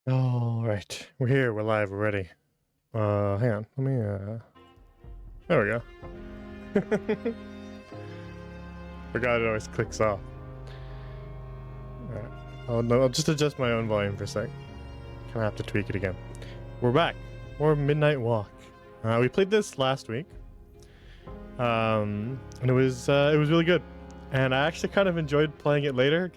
All right, we're here. We're live. We're ready. Hang on. Let me. There we go. Forgot it always clicks off. All right. I'll just adjust my own volume for a sec. Kind of have to tweak it again. We're back. More Midnight Walk. We played this last week. And it was really good. And I actually kind of enjoyed playing it later.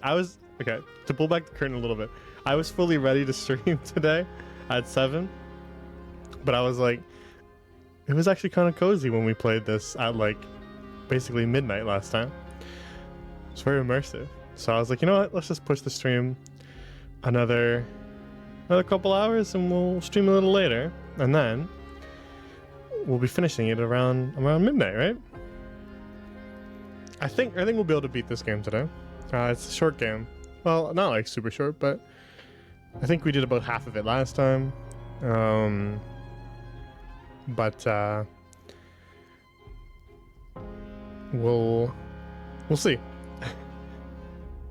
Okay, to pull back the curtain a little bit. I was fully ready to stream today at 7. But I was like, it was actually kind of cozy when we played this at like basically midnight last time. It's very immersive. So I was like, you know what? Let's just push the stream another couple hours and we'll stream a little later. And then we'll be finishing it around midnight, right? I think we'll be able to beat this game today. It's a short game. Well, not like super short, but I think we did about half of it last time. But we'll see.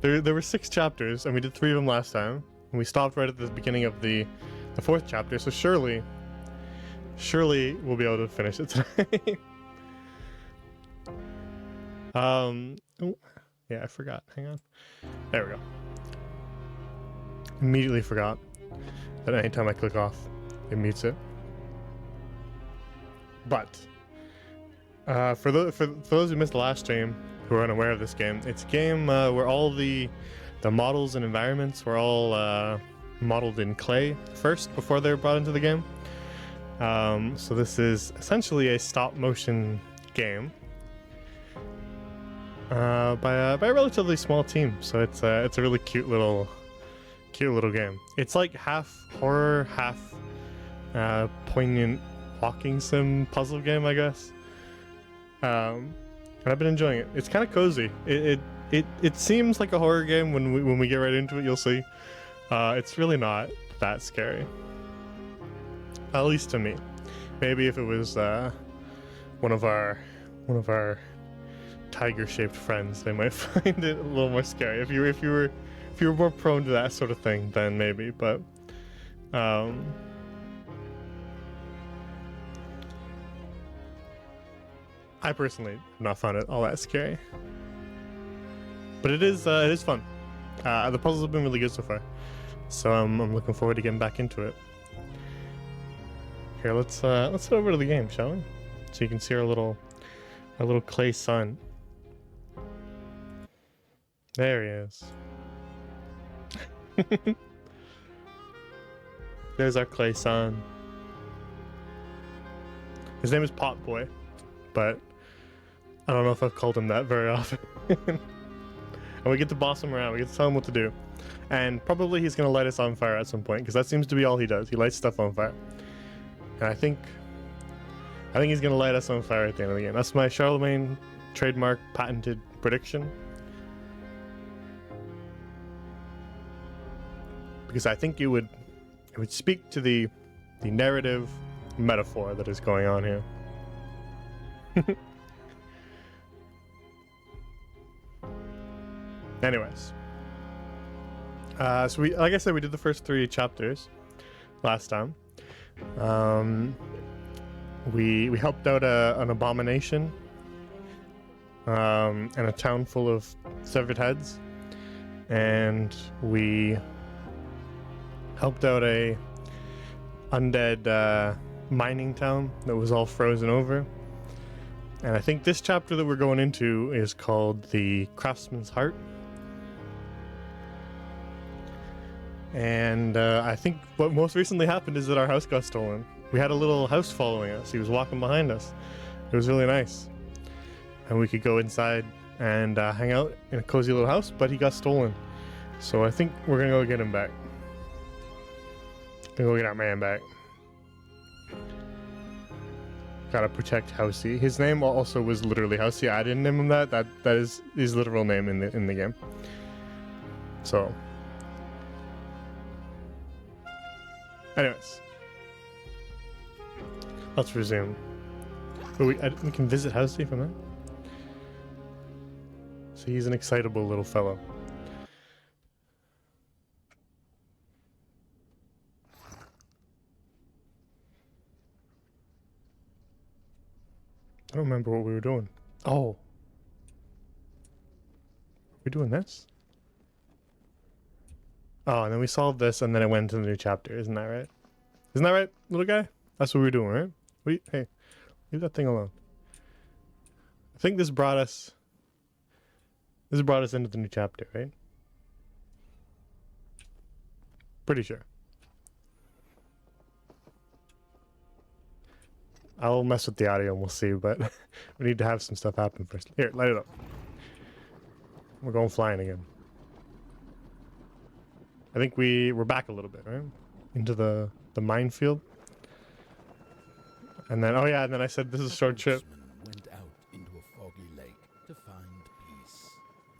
There were 6 chapters, and we did 3 of them last time. And we stopped right at the beginning of the 4th chapter, so surely we'll be able to finish it today. Oh, yeah, I forgot. Hang on. There we go. Immediately forgot that anytime I click off, it mutes it. But for those who missed the last stream, who are unaware of this game, it's a game where all the models and environments were all modeled in clay first before they were brought into the game. So this is essentially a stop motion game by a relatively small team. So it's a really cute little game. It's like half horror, half poignant walking sim puzzle game, I guess. And I've been enjoying it. It's kind of cozy. It seems like a horror game when we get right into it. You'll see. It's really not that scary, at least to me. Maybe if it was one of our tiger-shaped friends, they might find it a little more scary. If you were more prone to that sort of thing, then maybe. But I personally have not found it all that scary. But it is fun. The puzzles have been really good so far, so I'm looking forward to getting back into it. Here, let's head over to the game, shall we? So you can see our little clay sun. There he is. There's our clay sun. His name is Pot Boy, but I don't know if I've called him that very often. And we get to boss him around. We get to tell him what to do. And probably he's going to light us on fire at some point, because that seems to be all he does. He lights stuff on fire. And I think he's going to light us on fire at the end of the game. That's my Charlemagne trademark patented prediction. Because I think it would speak to the narrative metaphor that is going on here. Anyways, so like I said, we did the first 3 chapters last time. We helped out an abomination and a town full of severed heads, and we helped out a undead mining town that was all frozen over. And I think this chapter that we're going into is called the Craftsman's Heart. And I think what most recently happened is that our house got stolen. We had a little house following us. He was walking behind us. It was really nice. And we could go inside and hang out in a cozy little house, but he got stolen. So I think we're gonna go get him back. Gonna go get our man back. Gotta protect Housey. His name also was literally Housey. I didn't name him that. That is his literal name in the game. So, anyways, let's resume. We can visit Housey from that. So he's an excitable little fellow. don't remember what we were doing. Oh. We're doing this? Oh, and then we solved this, and then it went to the new chapter. Isn't that right? Isn't that right, little guy? That's what we were doing, right? Hey, leave that thing alone. I think this brought us into the new chapter, right? Pretty sure. I'll mess with the audio and we'll see, but we need to have some stuff happen first. Here, light it up. We're going flying again. I think we're back a little bit, right? Into the minefield. And then, oh yeah, and then I said this is a short trip. Went out into a foggy lake to find peace.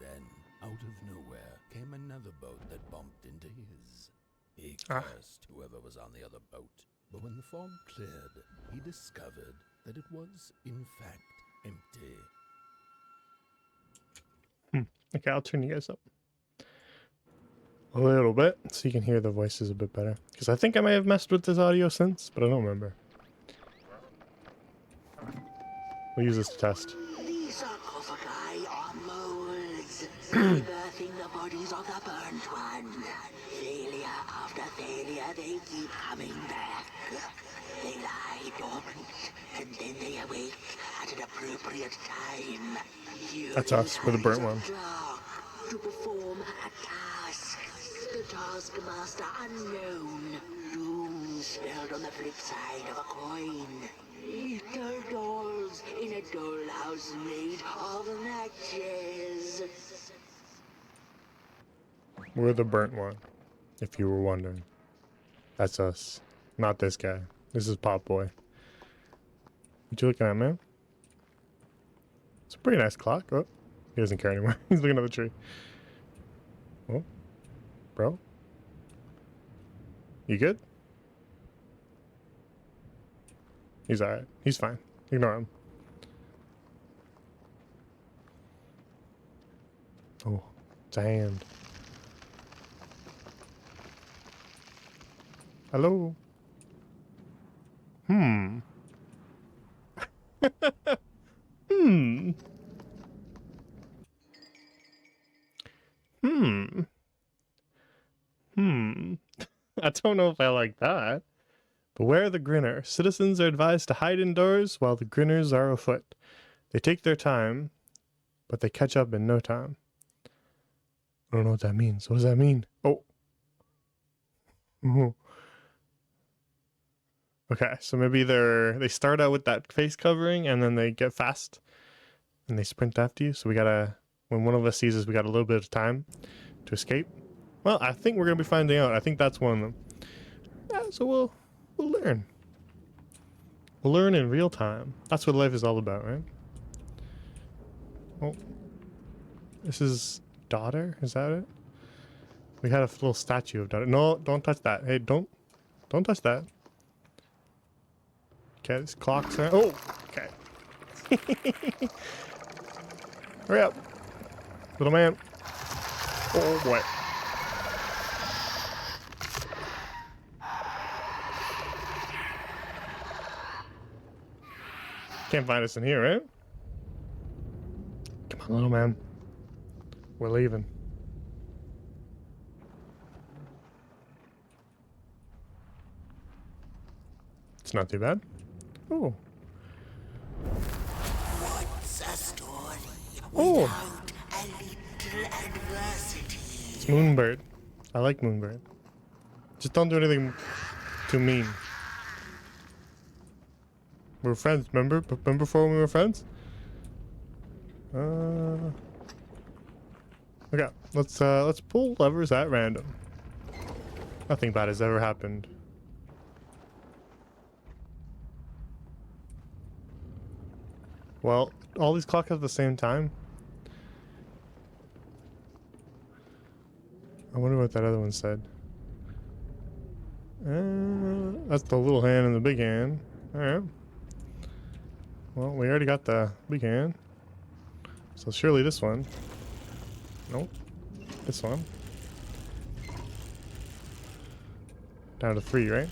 Then, out of nowhere, came another boat that bumped into his. He cursed whoever was on the other boat. But when the fog cleared, he discovered that it was, in fact, empty. Okay, I'll turn you guys up a little bit so you can hear the voices a bit better. Because I think I may have messed with this audio since, but I don't remember. We'll use this to test. These sarcophagi are molds, rebirthing the bodies of the burnt one. Failure after failure, they keep coming back. They lie dormant, and then they awake at an appropriate time. That's us, we're the burnt one. To perform a task. The taskmaster unknown. Doom spelled on the flip side of a coin. Little dolls in a dollhouse made of matches. We're the burnt one, if you were wondering. That's us, not this guy. This is Pop Boy. What you looking at, man? It's a pretty nice clock. Oh, he doesn't care anymore. He's looking at the tree. Oh, bro. You good? He's alright. He's fine. Ignore him. Oh, it's a hand. Hello? Hmm. Hmm. Hmm. Hmm. I don't know if I like that. Beware the grinner. Citizens are advised to hide indoors while the grinners are afoot. They take their time, but they catch up in no time. I don't know what that means. What does that mean? Oh. Ooh. Okay, so maybe they start out with that face covering and then they get fast and they sprint after you. So we gotta, when one of us sees us, we got a little bit of time to escape. Well, I think we're gonna be finding out. I think that's one of them. Yeah, so we'll learn. We'll learn in real time. That's what life is all about, right? Oh, this is daughter. Is that it? We had a little statue of daughter. No, don't touch that. Hey, don't touch that. Okay, this clock's there. Oh, okay. Hurry up, little man. Oh boy. Can't find us in here, right? Come on, little man. We're leaving. It's not too bad. Oh. What's a story Oh. without a little adversity? It's Moonbird. I like Moonbird. Just don't do anything too mean. We were friends, remember? Remember before we were friends? Okay, let's pull levers at random. Nothing bad has ever happened. Well, all these clocks have the same time. I wonder what that other one said. That's the little hand and the big hand. Alright. Well, we already got the big hand. So surely this one. Nope. This one. Down to 3, right?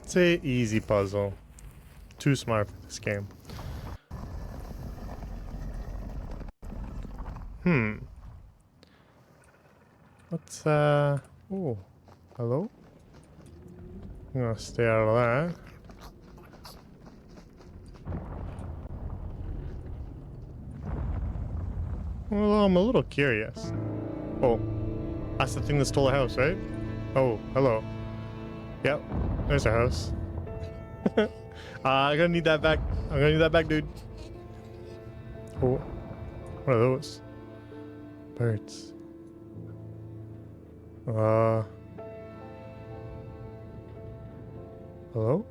It's a easy puzzle. Too smart for this game. What's oh, hello? I'm gonna stay out of that. Well, I'm a little curious. Oh, that's the thing that stole the house, right? Oh, hello. Yep, there's a house. I'm gonna need that back. I'm gonna need that back, dude. Oh, what are those? Birds. Hello? What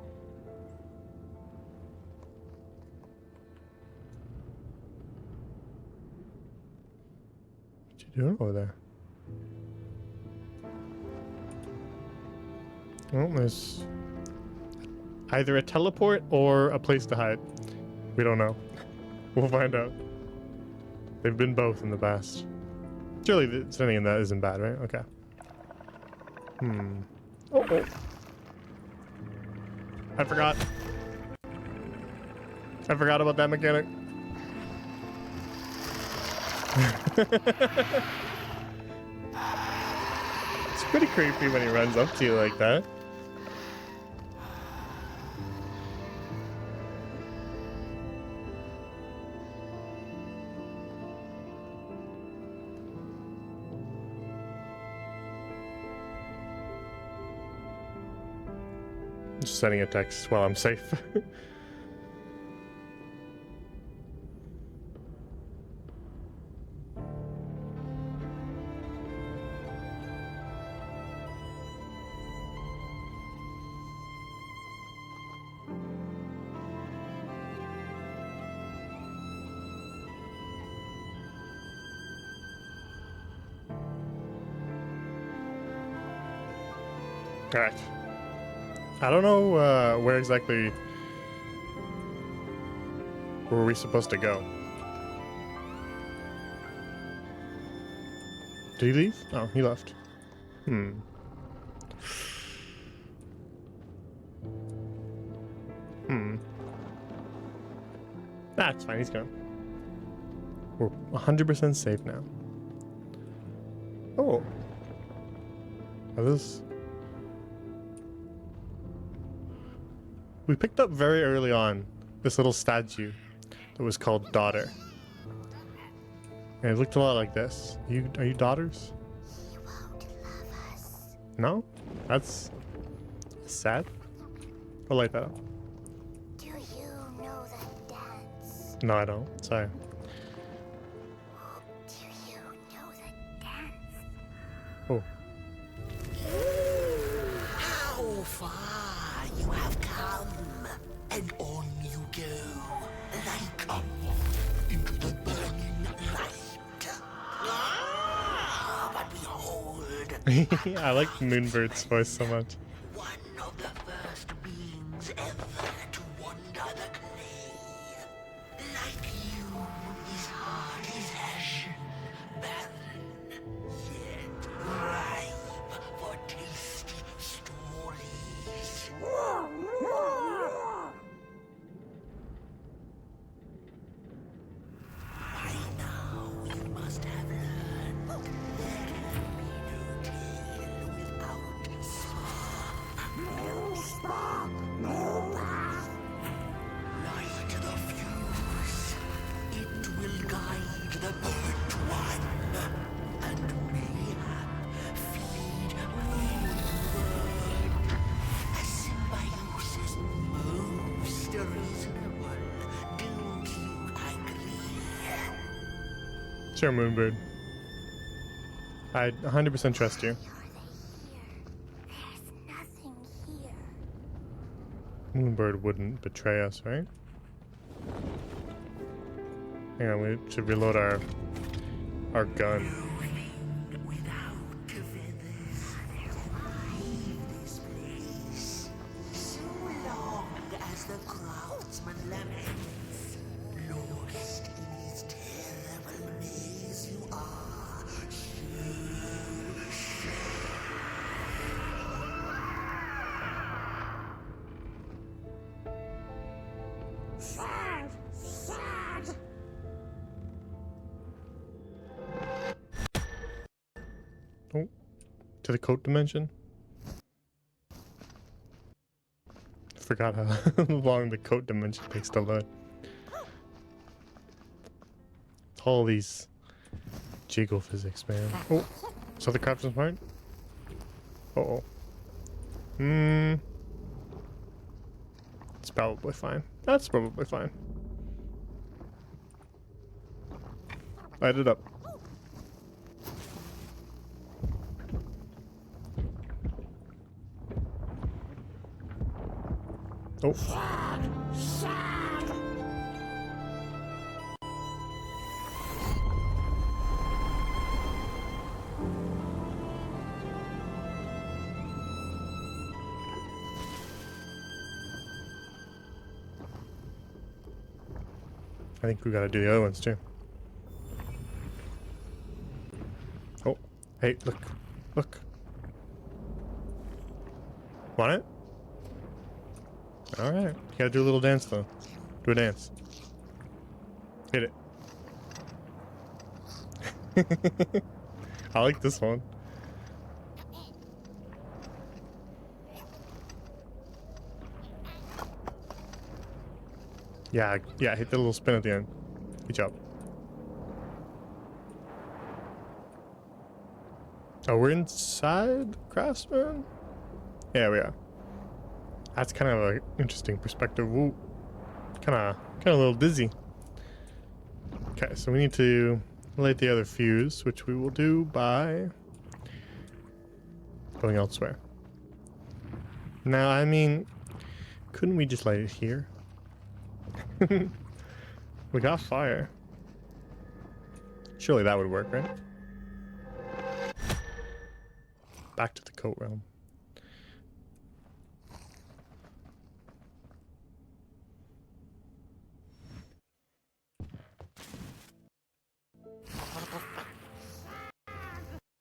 you doing over there? Well, there's either a teleport or a place to hide. We don't know. We'll find out. They've been both in the past. Surely sending in that isn't bad, right? Okay. Oh. I forgot. I forgot about that mechanic. It's pretty creepy when he runs up to you like that. Just sending a text while I'm safe. Alright. I don't know where exactly were we supposed to go. Did he leave? Oh, he left. That's fine, he's gone. We're 100% safe now. Oh. Are those... We picked up very early on this little statue that was called Daughter. And it looked a lot like this. Are you daughters? He won't love us. No? That's sad. I'll light that up. Do you know the dance? No, I don't. Sorry. Do you know the dance? Oh. How far you have come, and on you go, like a moth into the burning light. But behold, I like Moonbird's voice so much. one of the first beings ever to wander the clay. Like you, his heart is ashen, barren, yet ripe for tasty stories. By now you must have learned there can be no tale without spark. No spark, no path. Light the fuse. It will guide the burnt one, and mayhap feed the world. A symbiosis most reasonable. Don't you agree? Sure, Moonbird. I 100% trust you. Why are they here? There's nothing here. Moonbird wouldn't betray us, right? Hang on, we should reload our gun. Without feathers, leave this place. So long as the craftsman laments, lost in his terrible maze you are. So Oh, to the coat dimension. Forgot how long the coat dimension takes to load. All these jiggle physics, man. Oh, so the craftsman's part? Uh-oh. It's probably fine. That's probably fine. Light it up. Oh. I think we gotta do the other ones too. Oh, hey, look, look. Want it? All right, you gotta do a little dance though. Do a dance. Hit it. I like this one. Yeah, yeah, hit the little spin at the end. Good job. Oh, we're inside Craftsman? Yeah, we are. That's kind of an interesting perspective. Ooh, kind of a little dizzy. Okay, so we need to light the other fuse, which we will do by going elsewhere. Now, I mean, couldn't we just light it here? We got fire. Surely that would work, right? Back to the coat realm.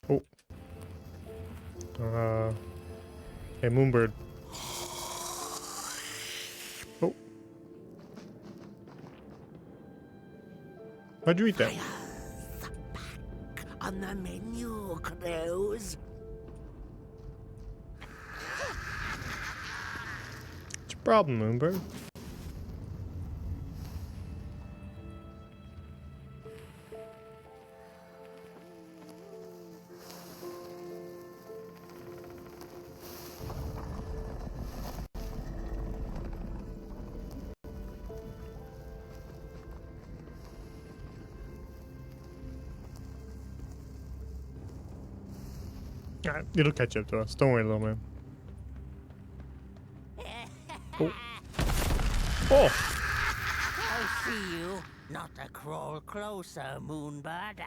Oh. Hey, Moonbird. Oh. Why'd you eat that? On the menu, Crows. What's your problem, Moonbird? Alright, it'll catch up to us. Don't worry, little man. Oh. Oh! I see you. Not a crawl closer, Moonbird.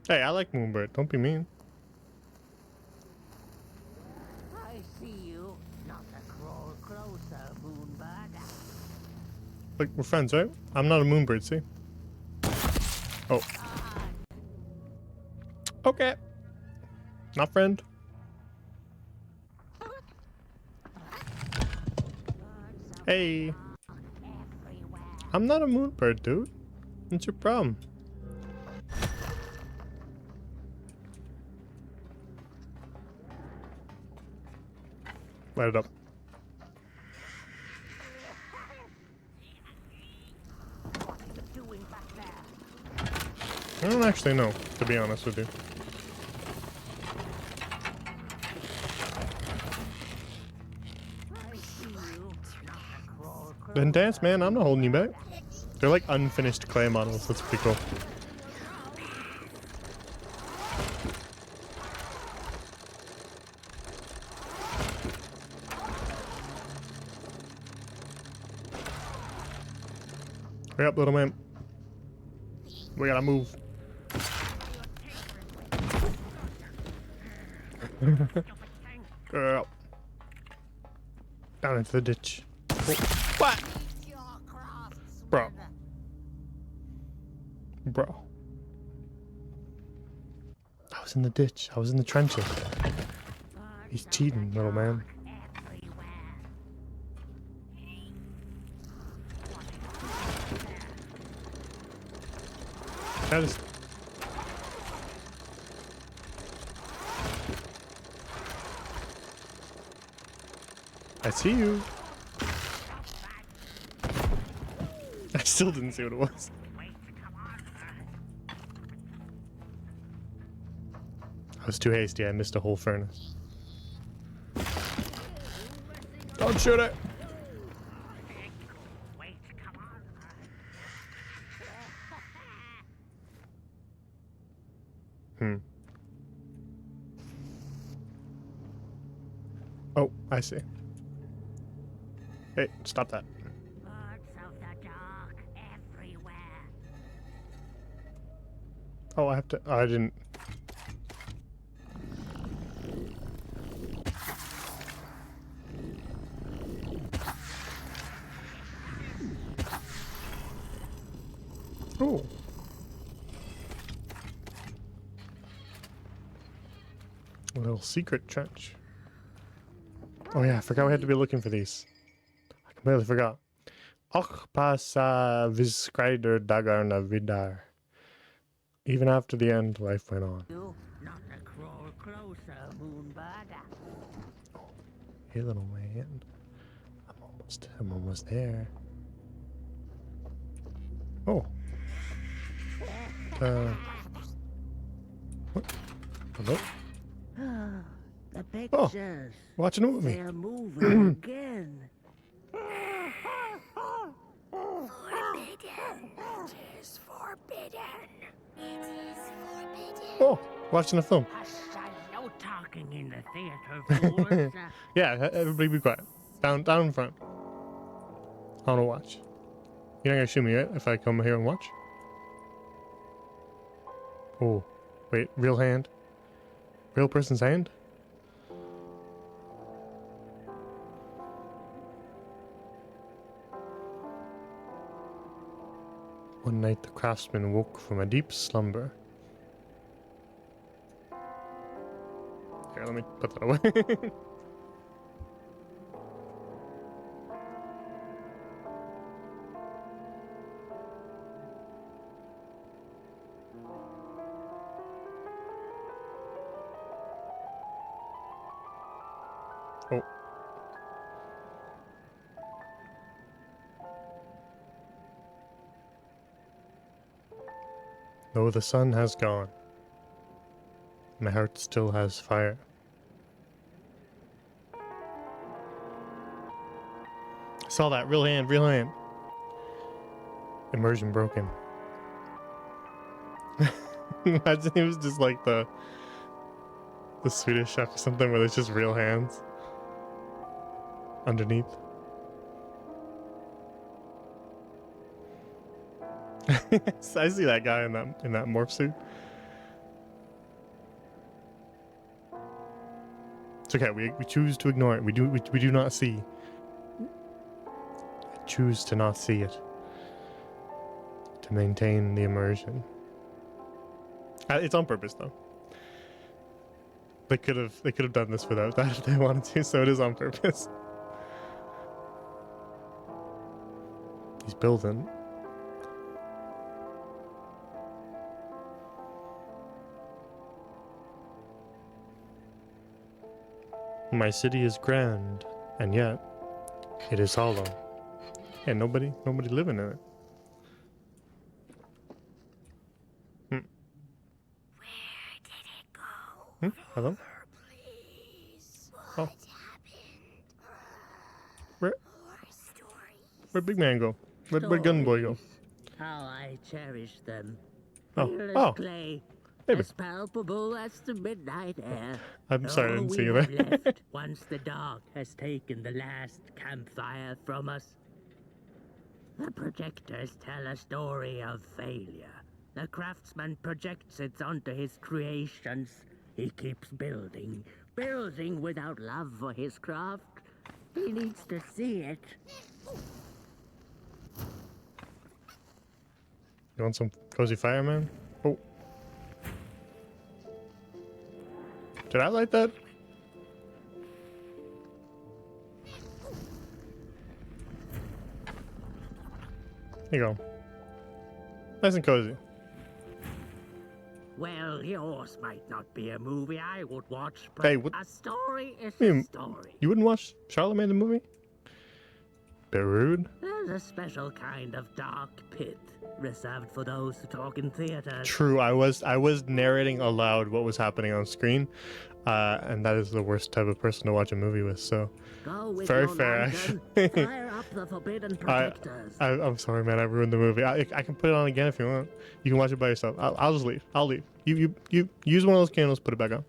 Hey, I like Moonbird. Don't be mean. I see you. Not a crawl closer, Moonbird. Like, we're friends, right? I'm not a Moonbird, see? Oh. Okay. Not friend. Hey. I'm not a Moonbird, dude. What's your problem? Light it up. I don't actually know, to be honest with you. Then dance, man. I'm not holding you back. They're like unfinished clay models. That's pretty cool. Hurry up, little man. We gotta move. Girl. Down into the ditch. Oh. What? Bro. Bro. I was in the ditch. I was in the trenches. He's cheating, little man. That is... see you. I still didn't see what it was. I was too hasty. I missed a whole furnace. Don't shoot it. Oh, I see. Hey, stop that. Birds of the dark everywhere. Oh, I have to. Oh, I didn't. Oh. A little secret trench. Oh yeah, I forgot we had to be looking for these. I completely forgot. Och passa viskrider dagarna vidar. Even after the end, life went on. You not a crawl closer, Moonbird. Hey, little man. I'm almost there. Oh. What? Hello? The pictures. Watching a movie. They're moving again. Forbidden. It is forbidden. It is forbidden. Oh, watching a film. Hush, no talking in the theater, fools. Yeah, everybody be quiet. Down in front. I want to watch. You're not gonna shoot me, right? If I come here and watch? Oh, wait, real hand? Real person's hand? One night the craftsman woke from a deep slumber. Here, let me put that away. Oh. Though the sun has gone, my heart still has fire. I saw that. Real hand, real hand. Immersion broken. Imagine it was just like the Swedish chef or something where there's just real hands underneath. I see that guy in that morph suit. It's okay. We choose to ignore it. We do not see. I choose to not see it. To maintain the immersion. It's on purpose though. They could have done this without that if they wanted to. So it is on purpose. He's building. My city is grand, and yet it is hollow. And nobody living in it. Where did it go? Hello? Please. Oh. What happened? Where More stories. where'd Big Man go? Where'd Gun Boy go? How I cherish them. Oh, Real as oh. clay, Hey, as palpable as the midnight air. I'm sorry, I All didn't we see you have there. left once the dark has taken the last campfire from us. The projectors tell a story of failure. The craftsman projects it onto his creations. He keeps building without love for his craft. He needs to see it. You want some cozy fire, man? Oh. Did I light that? Here you go. Nice and cozy. Well, yours might not be a movie I would watch, but Hey, what- a story is Hmm. a story. You wouldn't watch Charlemagne the movie? Bit rude. There's a special kind of dark pit reserved for those who talk in theaters. True, I was narrating aloud what was happening on screen, and that is the worst type of person to watch a movie with. So, Go with very your fair, lantern, actually. fire up the forbidden projectors. I'm sorry, man. I ruined the movie. I can put it on again if you want. You can watch it by yourself. I'll just leave. I'll leave. You use one of those candles. Put it back on.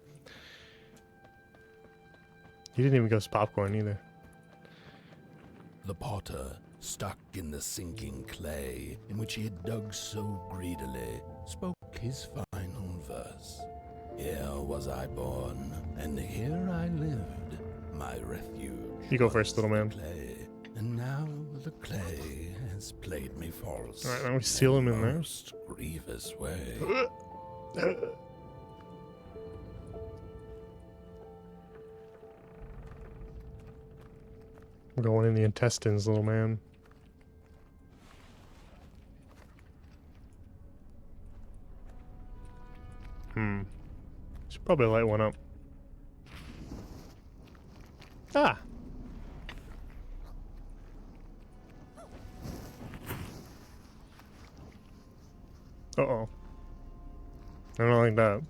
You didn't even go popcorn either. The potter, stuck in the sinking clay in which he had dug so greedily, spoke his final verse. Here was I born, and here I lived, my refuge. You go was first, little the man. Clay, and now the clay has played me false. All right, now we seal him in there. Most grievous way. We're going in the intestines, little man. Should probably light one up. Ah! Uh-oh. I don't like that.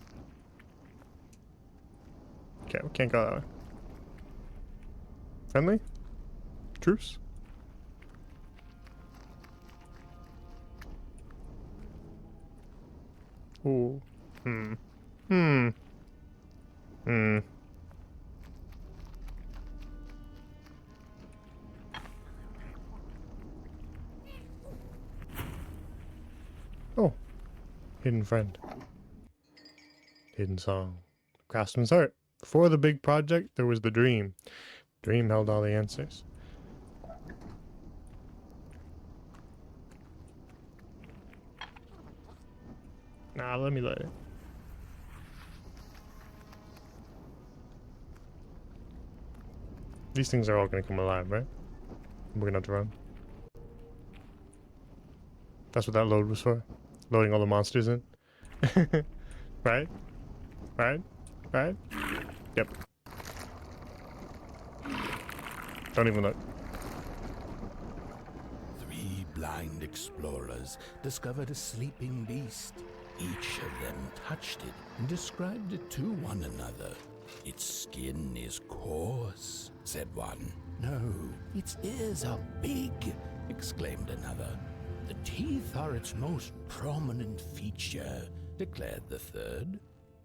Okay, we can't go that way. Friendly? Truce? Ooh. Hmm. Hmm. Hmm. Oh. Hidden friend. Hidden song. Craftsman's heart. Before the big project, there was the dream. Dream held all the answers. Nah, let me light it. These things are all gonna come alive, right? We're gonna have to run. That's what that load was for. Loading all the monsters in. Right? Right? Right? Yep. Don't even look. Three blind explorers discovered a sleeping beast. Each of them touched it and described it to one another. Its skin is coarse, said one. No, its ears are big, exclaimed another. The teeth are its most prominent feature, declared the third.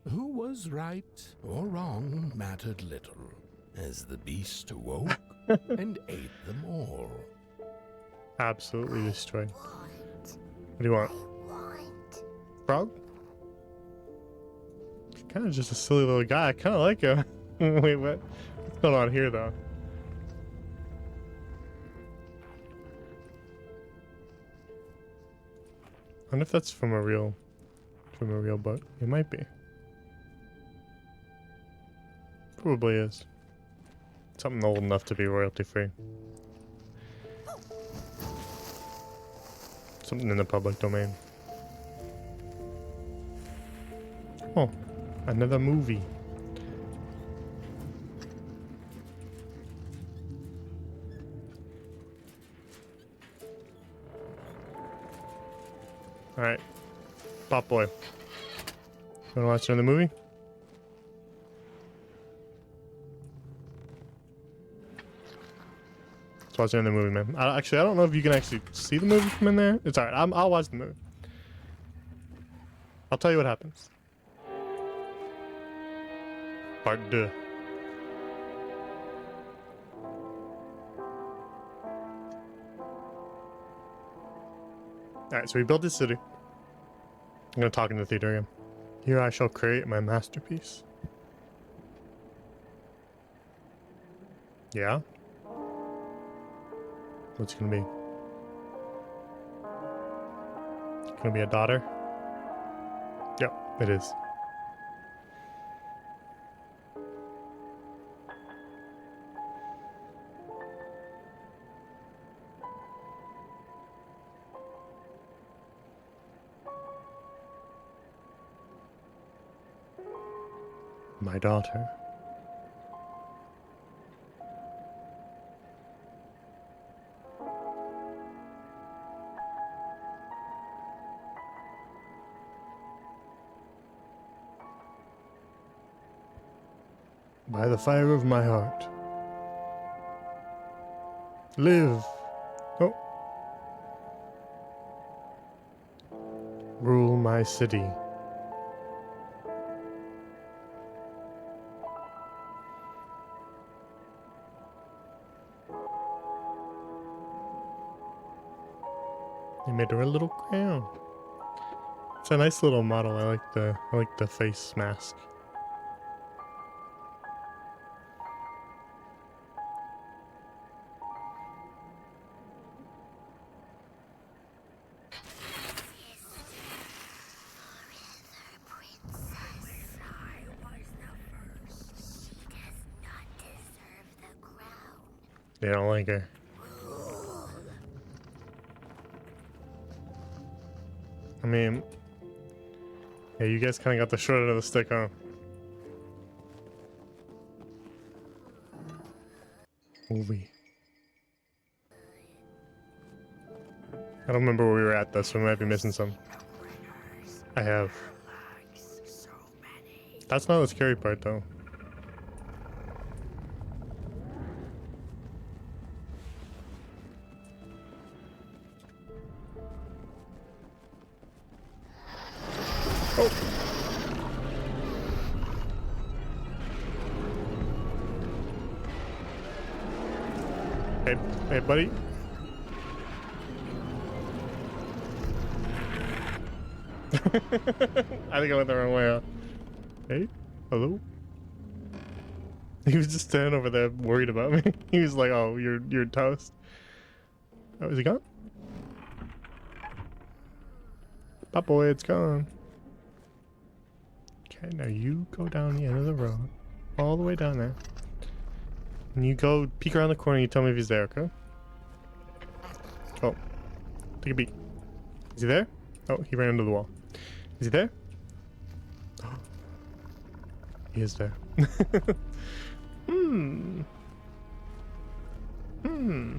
Who was right or wrong mattered little, as the beast awoke and ate them all. Absolutely destroyed. Want. What do you want? Want. Frog? He's kind of just a silly little guy. I kind of like him. Wait, what? What's going on here, though? I wonder if that's from a real book. It might be. Probably is. Something old enough to be royalty free. Something in the public domain. Oh, another movie. Alright. Pop boy. You wanna watch another movie? Let's watch another movie, man. I don't know if you can actually see the movie from in there. It's alright. I'll watch the movie. I'll tell you what happens. Part 2. Alright, so we built this city. I'm gonna talk in the theater again. Here I shall create my masterpiece. Yeah? What's it gonna be? Gonna be a daughter? Yep, it is. my daughter. By the fire of my heart. Live. Oh. Rule my city. They made her a little crown. It's a nice little model. I like the face mask. They don't like her. I mean, yeah, you guys kind of got the short end of the stick, huh? Movie. I don't remember where we were at though, so we might be missing some. I have. That's not the scary part though. Oh. Hey, buddy. I think I went the wrong way, huh? Hey, hello? He was just standing over there worried about me. He was like, oh, you're toast. Oh, is he gone? Bye boy, it's gone. Okay, now you go down the end of the road. All the way down there. And you go peek around the corner and you tell me if he's there, okay? Oh. Take a peek. Is he there? Oh, he ran into the wall. Is he there? Oh. He is there. Hmm. Hmm.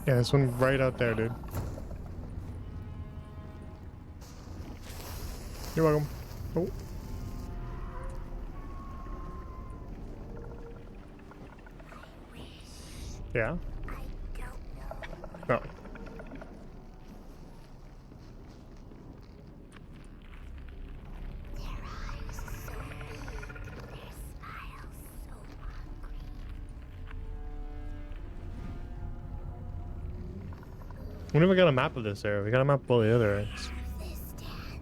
Yeah, this one right out there, dude. You're welcome. Oh. Yeah? No. We never got a map of this area. We got a map of all the other areas.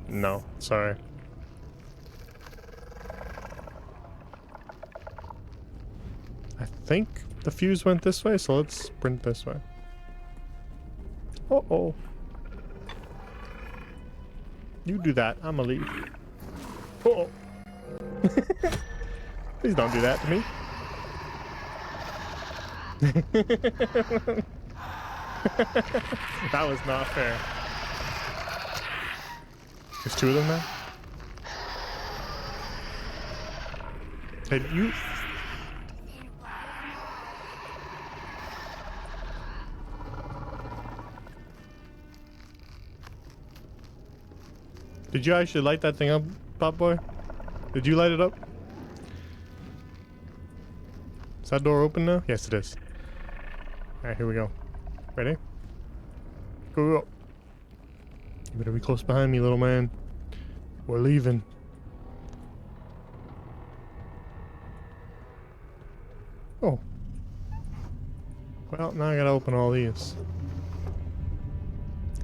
No, sorry. I think the fuse went this way, so let's sprint this way. Uh-oh. You do that. I'ma leave. Uh-oh. Please don't do that to me. That was not fair. There's two of them now? Hey, you... Did you actually light that thing up, Pop Boy? Did you light it up? Is that door open now? Yes, it is. Alright, here we go. Ready? Go. You better be close behind me, little man. We're leaving. Oh. Well, now I gotta open all these.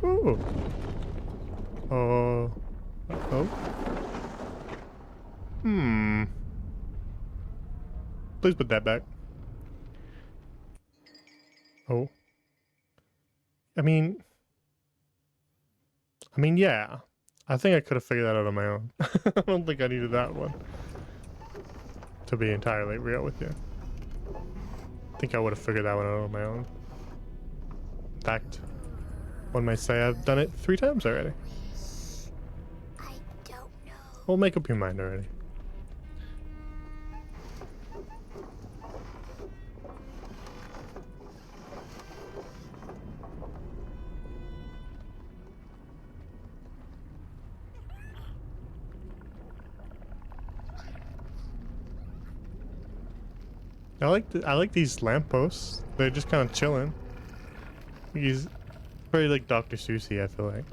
Ooh. Oh. Hmm. Please put that back. Oh. I mean, yeah. I think I could have figured that out on my own. I don't think I needed that one. To be entirely real with you. I think I would have figured that one out on my own. In fact, one might say I've done it 3 times already. I don't know. Well, make up your mind already. I like these lampposts. They're just kind of chilling. He's very like Dr. Seussy, I feel like.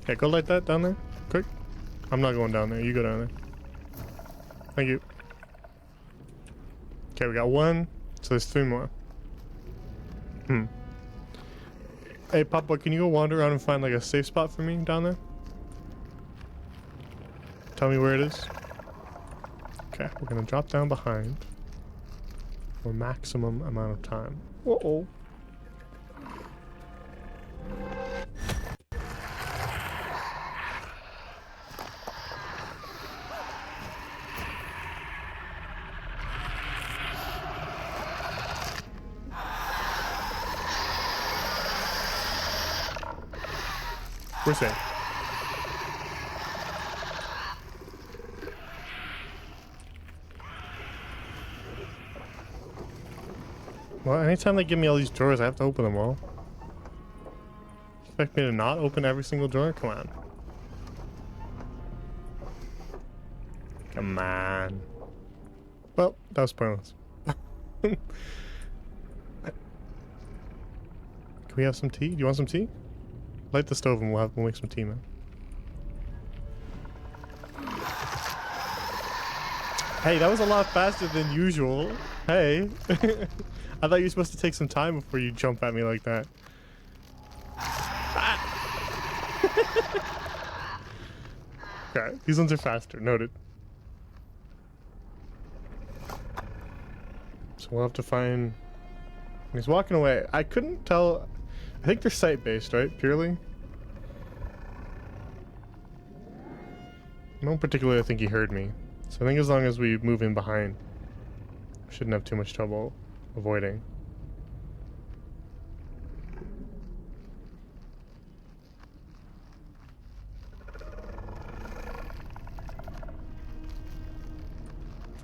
Okay, go light that down there, quick. I'm not going down there. You go down there. Thank you. Okay, we got 1, so there's 3 more. Hey, Papa, can you go wander around and find like a safe spot for me down there? Tell me where it is. Okay, we're gonna drop down behind for maximum amount of time. Uh-oh. We're safe. Well, anytime they give me all these drawers, I have to open them all. Expect me to not open every single drawer? Come on. Come on. Well, that was pointless. Can we have some tea? Do you want some tea? Light the stove and we'll make some tea, man. Hey, that was a lot faster than usual. Hey. I thought you were supposed to take some time before you jump at me like that. Ah. Okay, these ones are faster. Noted. So we'll have to find... He's walking away. I couldn't tell... I think they're site-based, right? Purely? No particularly, I think he heard me. So I think as long as we move in behind, we shouldn't have too much trouble avoiding.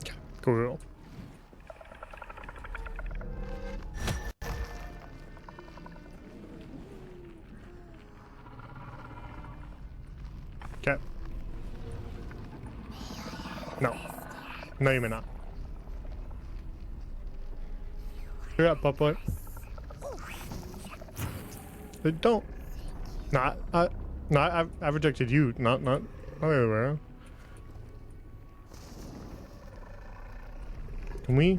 Okay, cool. Okay. No. No, you may not. Hurry up, Papa. Don't. No, I've rejected you, not the other way around. Can we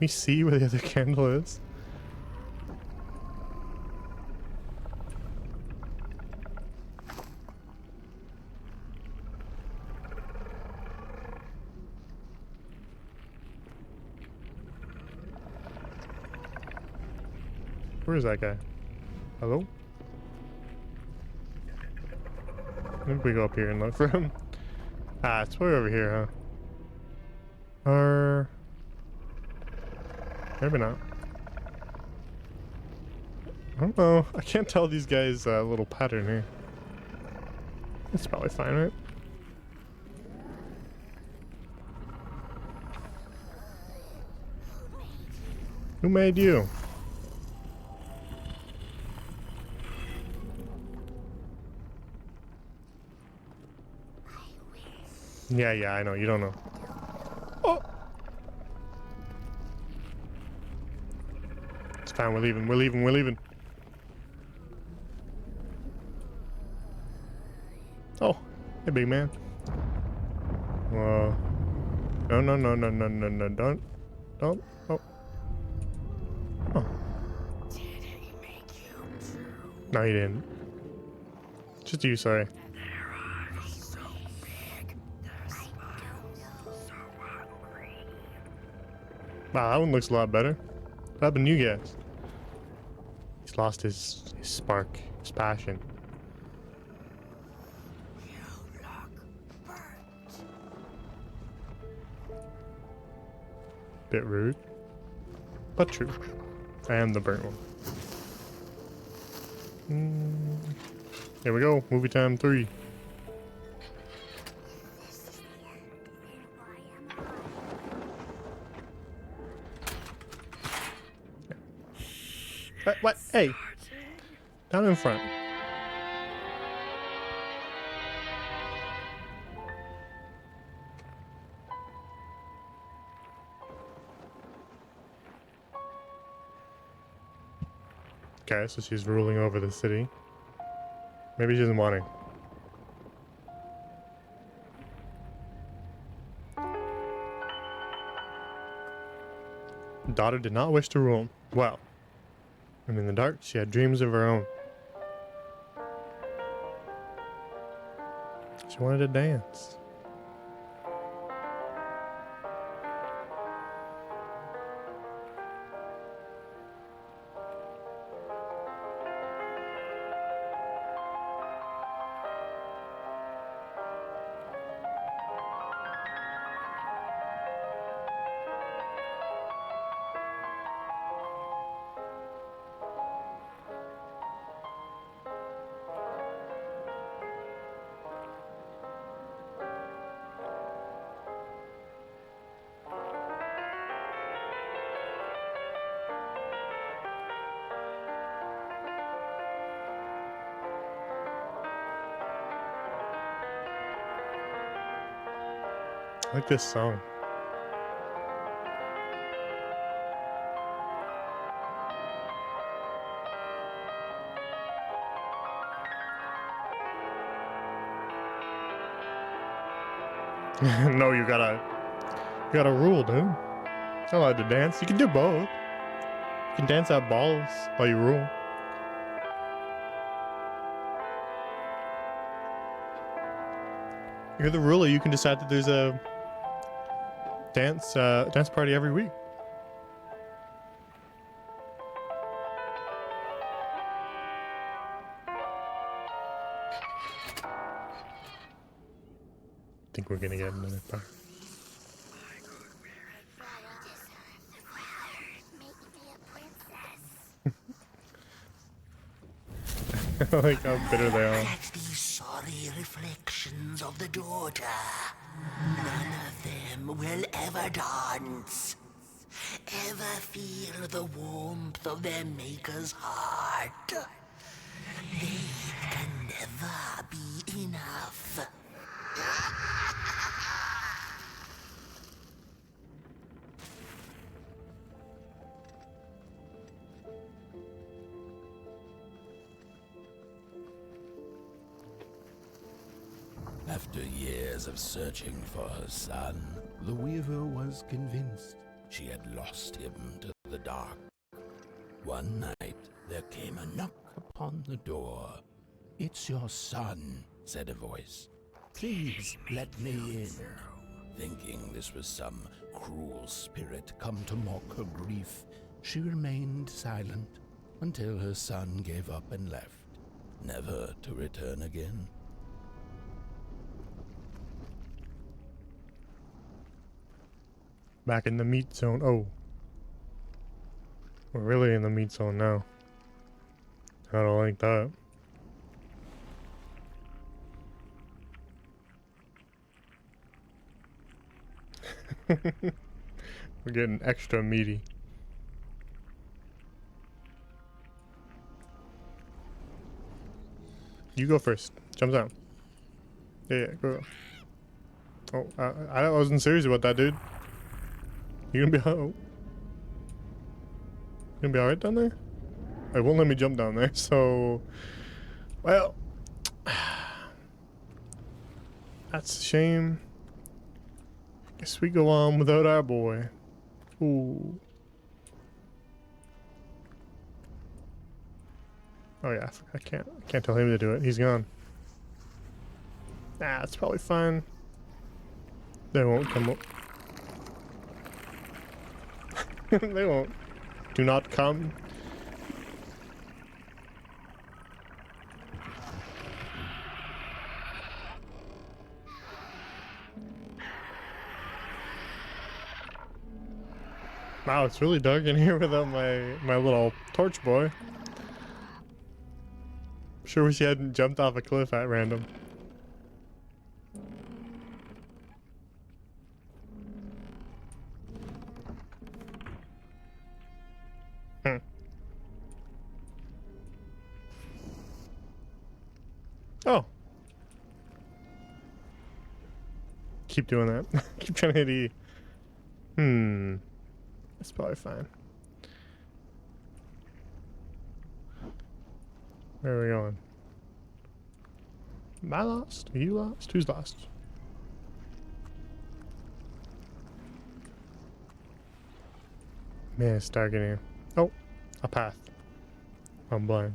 see where the other candle is? Where is that guy? Hello? Maybe we go up here and look for him. Ah, it's way over here, huh? Or... maybe not. I don't know. I can't tell these guys' little pattern here. It's probably fine, right? Who made you? Yeah, I know. You don't know. Oh! It's fine. We're leaving. Oh, hey, big man. Whoa. No, don't. Oh. Oh. Did he make you true? No, he didn't. Just you, sorry. Their eyes so big. Their smiles so hungry. Wow, that one looks a lot better. What happened to you guys? He's lost his spark, his passion. You look burnt. Bit rude, but true. I am the burnt one. Here we go. Movie time 3. What? Hey, down in front. Okay, so she's ruling over the city. Maybe she doesn't want to. Daughter did not wish to rule. Well, and in the dark, she had dreams of her own. She wanted to dance. I like this song. No, you gotta rule, dude. You're not allowed to dance. You can do both. You can dance at balls while you rule. You're the ruler. You can decide that there's a dance party every week. I think we're gonna get another part. I like how bitter they are. At these sorry reflections of the daughter, none of them will ever dance, ever feel the warmth of their maker's heart. They can never be enough. After years of searching for her son, the weaver was convinced she had lost him to the dark. One night, there came a knock upon the door. "It's your son," said a voice. "Please let me in." Thinking this was some cruel spirit come to mock her grief, she remained silent until her son gave up and left, never to return again. Back in the meat zone. Oh. We're really in the meat zone now. I don't like that. We're getting extra meaty. You go first. Jump down. Yeah, go. Oh, I wasn't serious about that, dude. You gonna be you gonna be alright down there? It won't let me jump down there, so well, that's a shame. Guess we go on without our boy. Ooh. Oh yeah, I can't tell him to do it. He's gone. Nah, it's probably fine. They won't come up. They won't. Do not come. Wow, it's really dark in here without my little torch boy. Sure wish he hadn't jumped off a cliff at random. Oh. Keep doing that. Keep trying to hit E. That's probably fine. Where are we going? Am I lost? Are you lost? Who's lost? Man, it's dark in here. Oh, a path. I'm blind.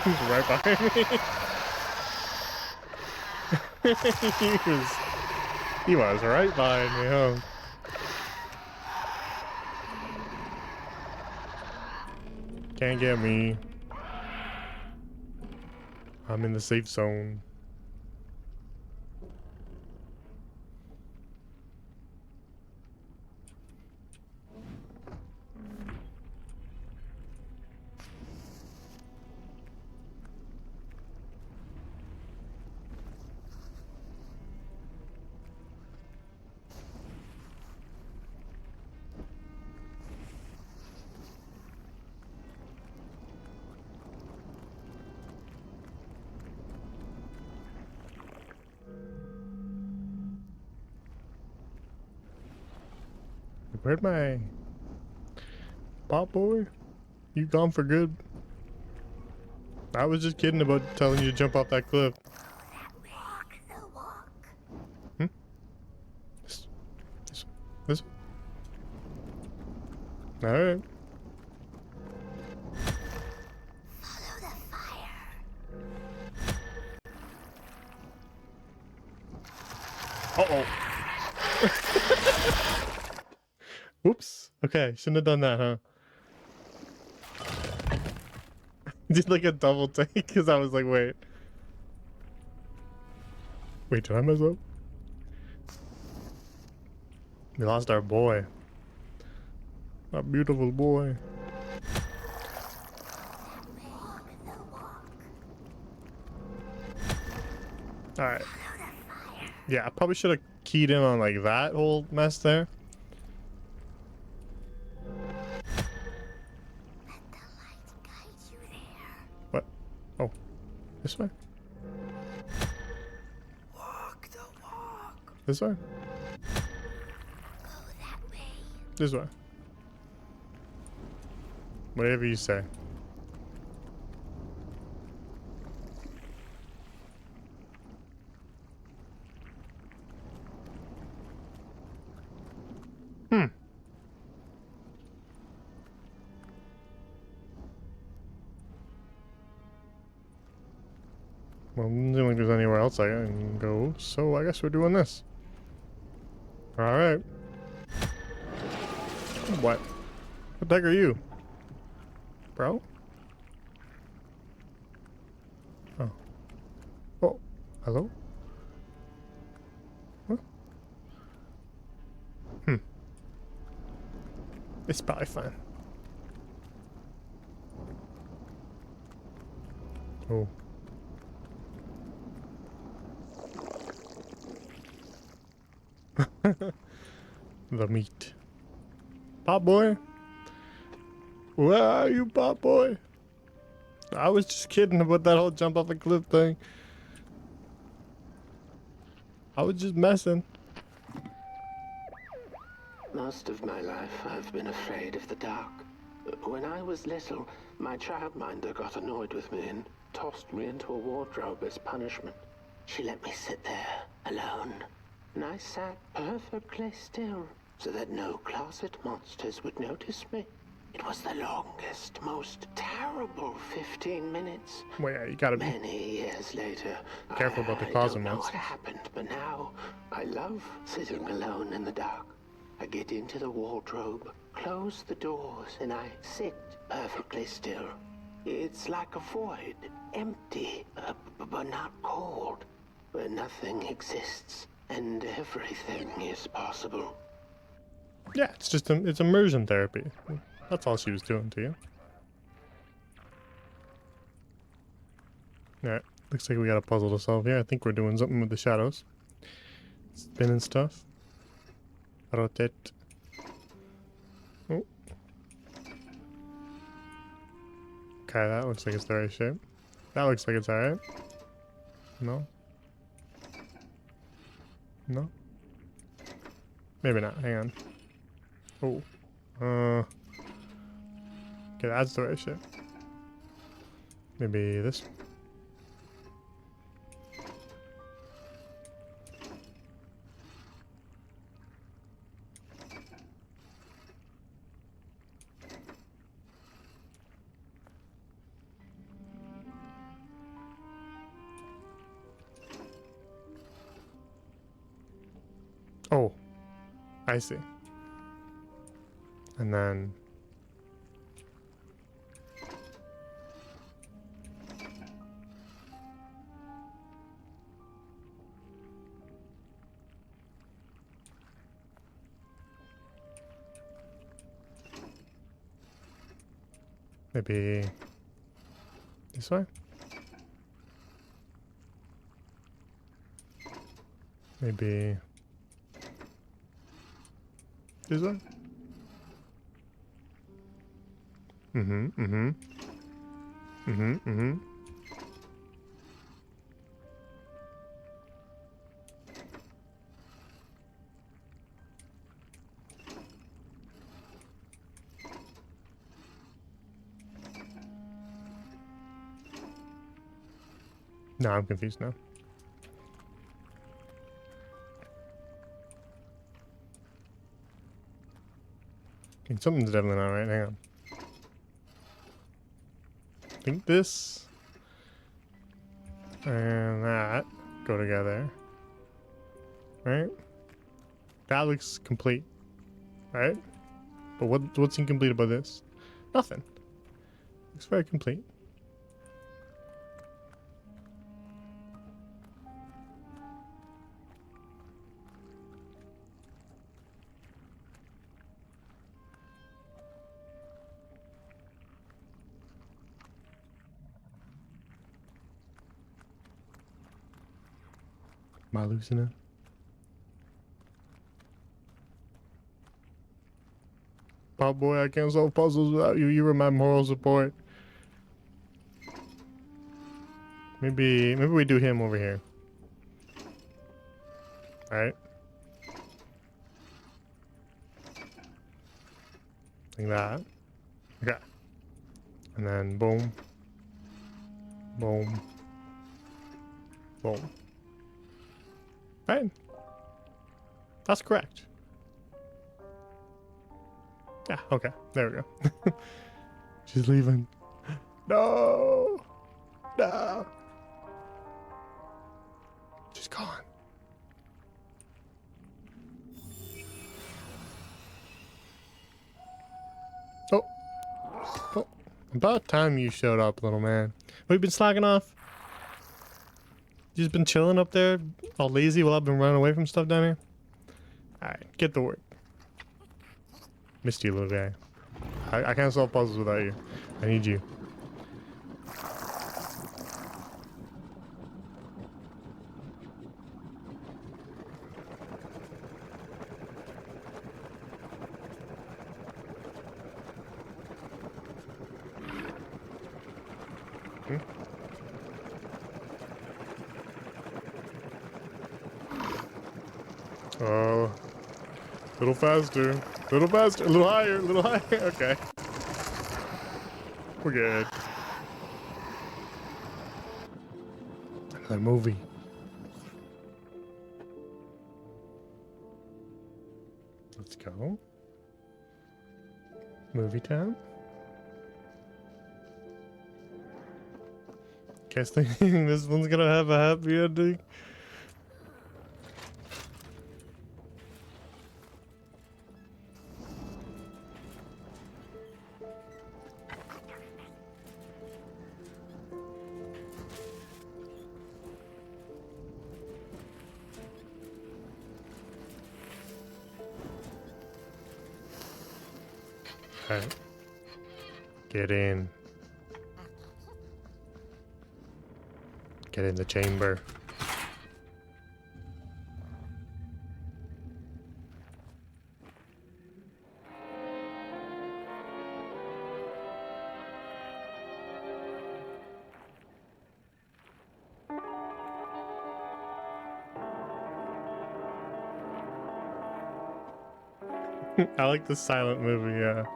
He's right behind me. he was right behind me, huh? Can't get me. I'm in the safe zone. Where'd my pop boy? You gone for good? I was just kidding about telling you to jump off that cliff. Walk the walk. This. All right. Follow the fire. Uh-oh. Whoops. Okay, shouldn't have done that, huh? Did like a double take because I was like, wait. Wait, did I mess up? We lost our boy. Our beautiful boy. Walk the walk. Alright. Follow the fire. Yeah, I probably should have keyed in on like that whole mess there. Let the light guide you there. What? Oh. This way? Walk the walk. This way? Go that way. This way. Whatever you say. Well, it doesn't seem like there's anywhere else I can go, so I guess we're doing this. Alright. What? What the heck are you? Bro? Oh. Oh. Hello? What? It's probably fine. Oh. The meat. Pop boy? Where are you, pop boy? I was just kidding about that whole jump off a cliff thing. I was just messing. Most of my life, I've been afraid of the dark. When I was little, my childminder got annoyed with me and tossed me into a wardrobe as punishment. She let me sit there, alone. And I sat perfectly still, so that no closet monsters would notice me. It was the longest, most terrible 15 minutes. Wait, you gotta be Many years later, careful about the I closet don't know monsters. what happened, but now I love sitting alone in the dark. I get into the wardrobe, close the doors, and I sit perfectly still. It's like a void, empty, but not cold, where nothing exists and everything is possible. Yeah, it's just it's immersion therapy. That's all she was doing to you. Alright, looks like we got a puzzle to solve here. I think we're doing something with the shadows. Spinning stuff. Rotate. Oh. Okay, that looks like it's the right shape. That looks like it's alright. No? No? Maybe not. Hang on. Oh. Okay, that's the right shape. Maybe this. Oh, I see. And then maybe this way? Maybe this way? Mm-hmm. No, I'm confused now. Okay, something's definitely not right. Hang on. I think this and that go together. Right? That looks complete. Right? But what's incomplete about this? Nothing. Looks very complete. Am I losing it? Oh boy, I can't solve puzzles without you. You were my moral support. Maybe we do him over here. Alright. Like that. Okay. And then boom. Boom. Boom. Right. That's correct. Yeah, okay. There we go. She's leaving. No! No! She's gone. Oh. Oh. About time you showed up, little man. We've been slacking off. You just been chilling up there, all lazy while I've been running away from stuff down here? Alright, get to work. Missed you, little guy. I can't solve puzzles without you. I need you. Oh, a little faster, a little faster, a little higher, a little higher. Okay, we're good. Another movie. Let's go. Movie time. Guess thinking this one's gonna have a happy ending. Alright. Get in. Get in the chamber. I like the silent movie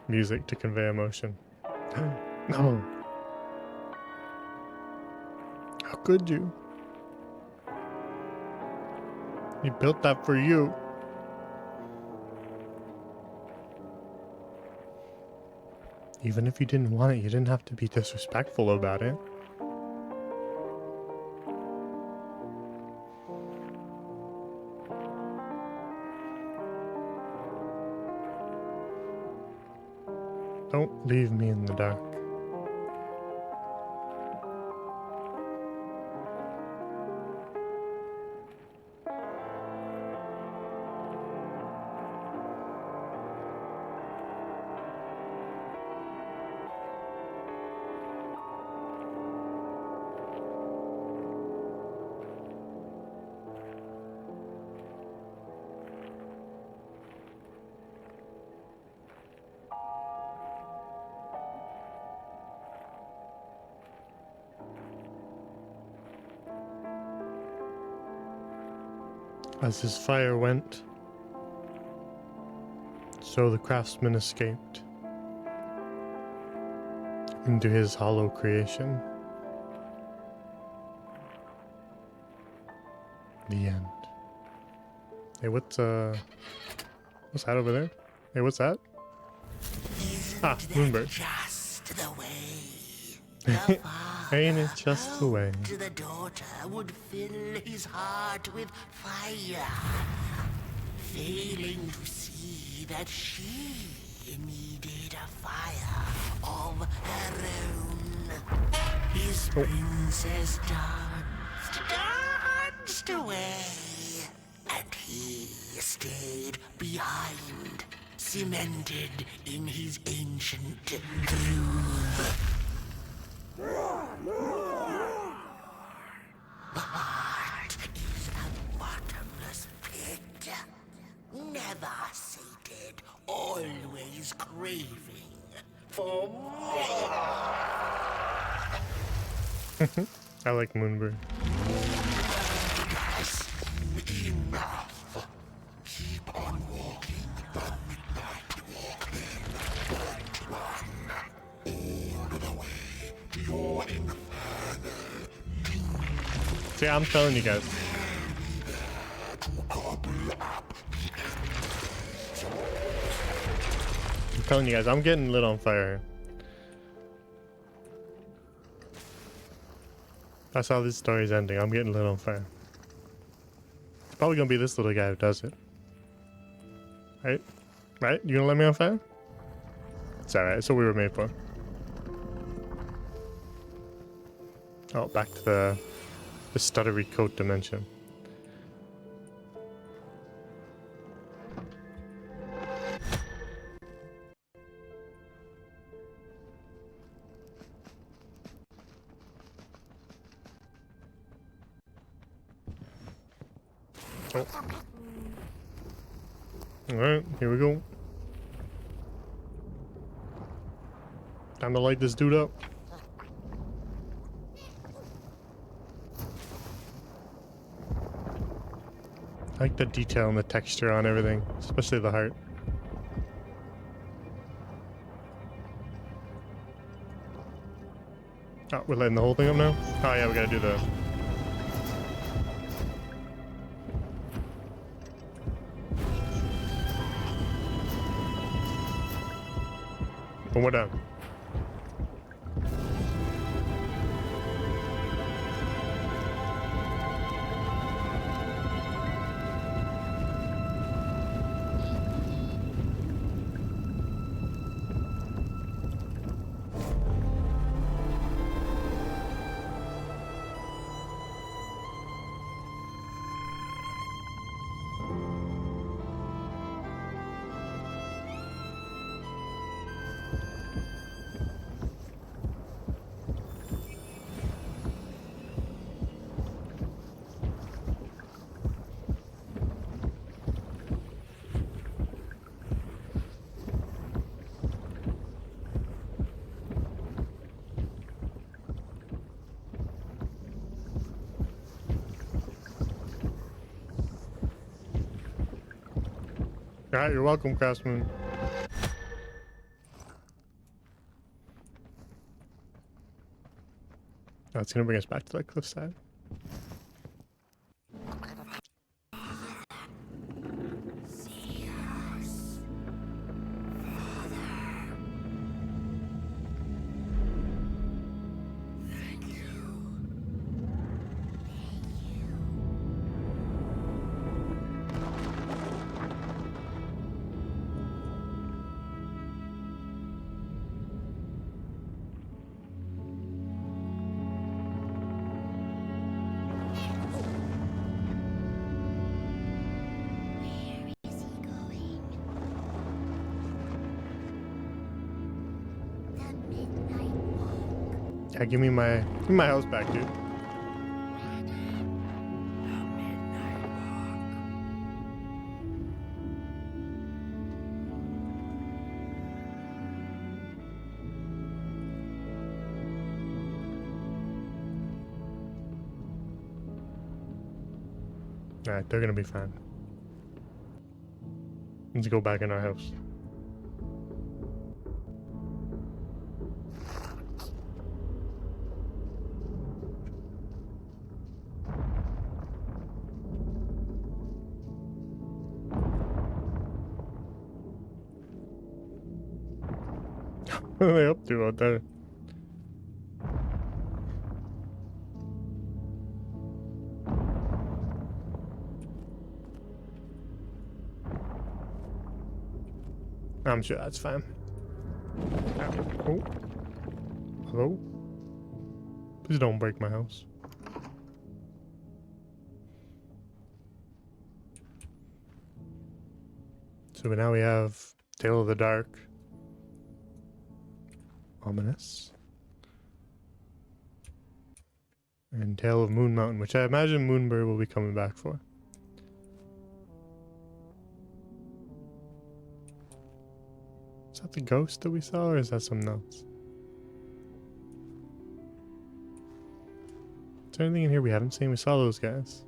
music to convey emotion. No. How could you? You built that for you. Even if you didn't want it, you didn't have to be disrespectful about it. Don't leave me in the dark. As his fire went, so the craftsman escaped into his hollow creation. The end. Hey, what's that over there? Hey, what's that? Ah, Moonbird. Just the way. Ain't it just the way? To the daughter would fill his heart with fire, failing to see that she needed a fire of her own. His princess danced away, and he stayed behind, cemented in his ancient groove. The heart is a bottomless pit, never sated, always craving for more. I like Moonbird. Enough. Keep on walking the midnight walking. All the way to your inferno. See, I'm telling you guys. I'm telling you guys, I'm getting lit on fire. That's how this story's ending. I'm getting lit on fire. It's probably gonna be this little guy who does it. Right? Right? You gonna let me on fire? It's alright. It's what we were made for. Oh, back to the stuttery coat dimension. Oh. Alright, here we go. Time to light this dude up. I like the detail and the texture on everything, especially the heart. Oh, we're lighting the whole thing up now? Oh yeah, we gotta do the... One more down. Alright, you're welcome, Craftsman. Oh, it's gonna bring us back to that cliffside. Is he going? The Midnight Walk. Yeah, give me my house back, dude. Alright, they're gonna be fine. Let's go back in our house. What are they up to out there? I'm sure that's fine. Oh. Hello? Please don't break my house. So now we have Tale of the Dark. Ominous. And Tale of Moon Mountain, which I imagine Moonbird will be coming back for. Is that the ghost that we saw, or is that something else? Is there anything in here we haven't seen? We saw those guys.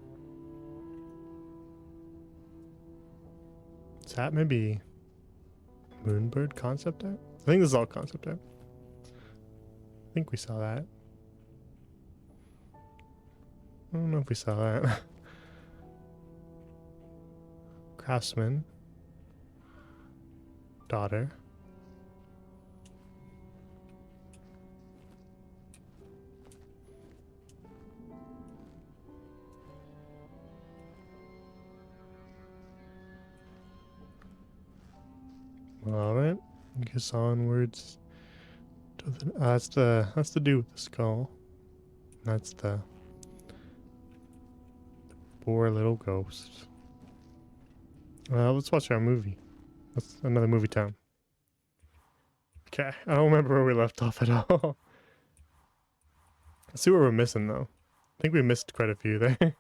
Is that maybe Moonbird concept art? I think this is all concept art. I think we saw that. I don't know if we saw that. Craftsman. Daughter. All right, I guess onwards to the. That's the dude with the skull. That's the poor little ghost. Let's watch our movie. That's another movie time. Okay, I don't remember where we left off at all. Let's see what we're missing though. I think we missed quite a few there.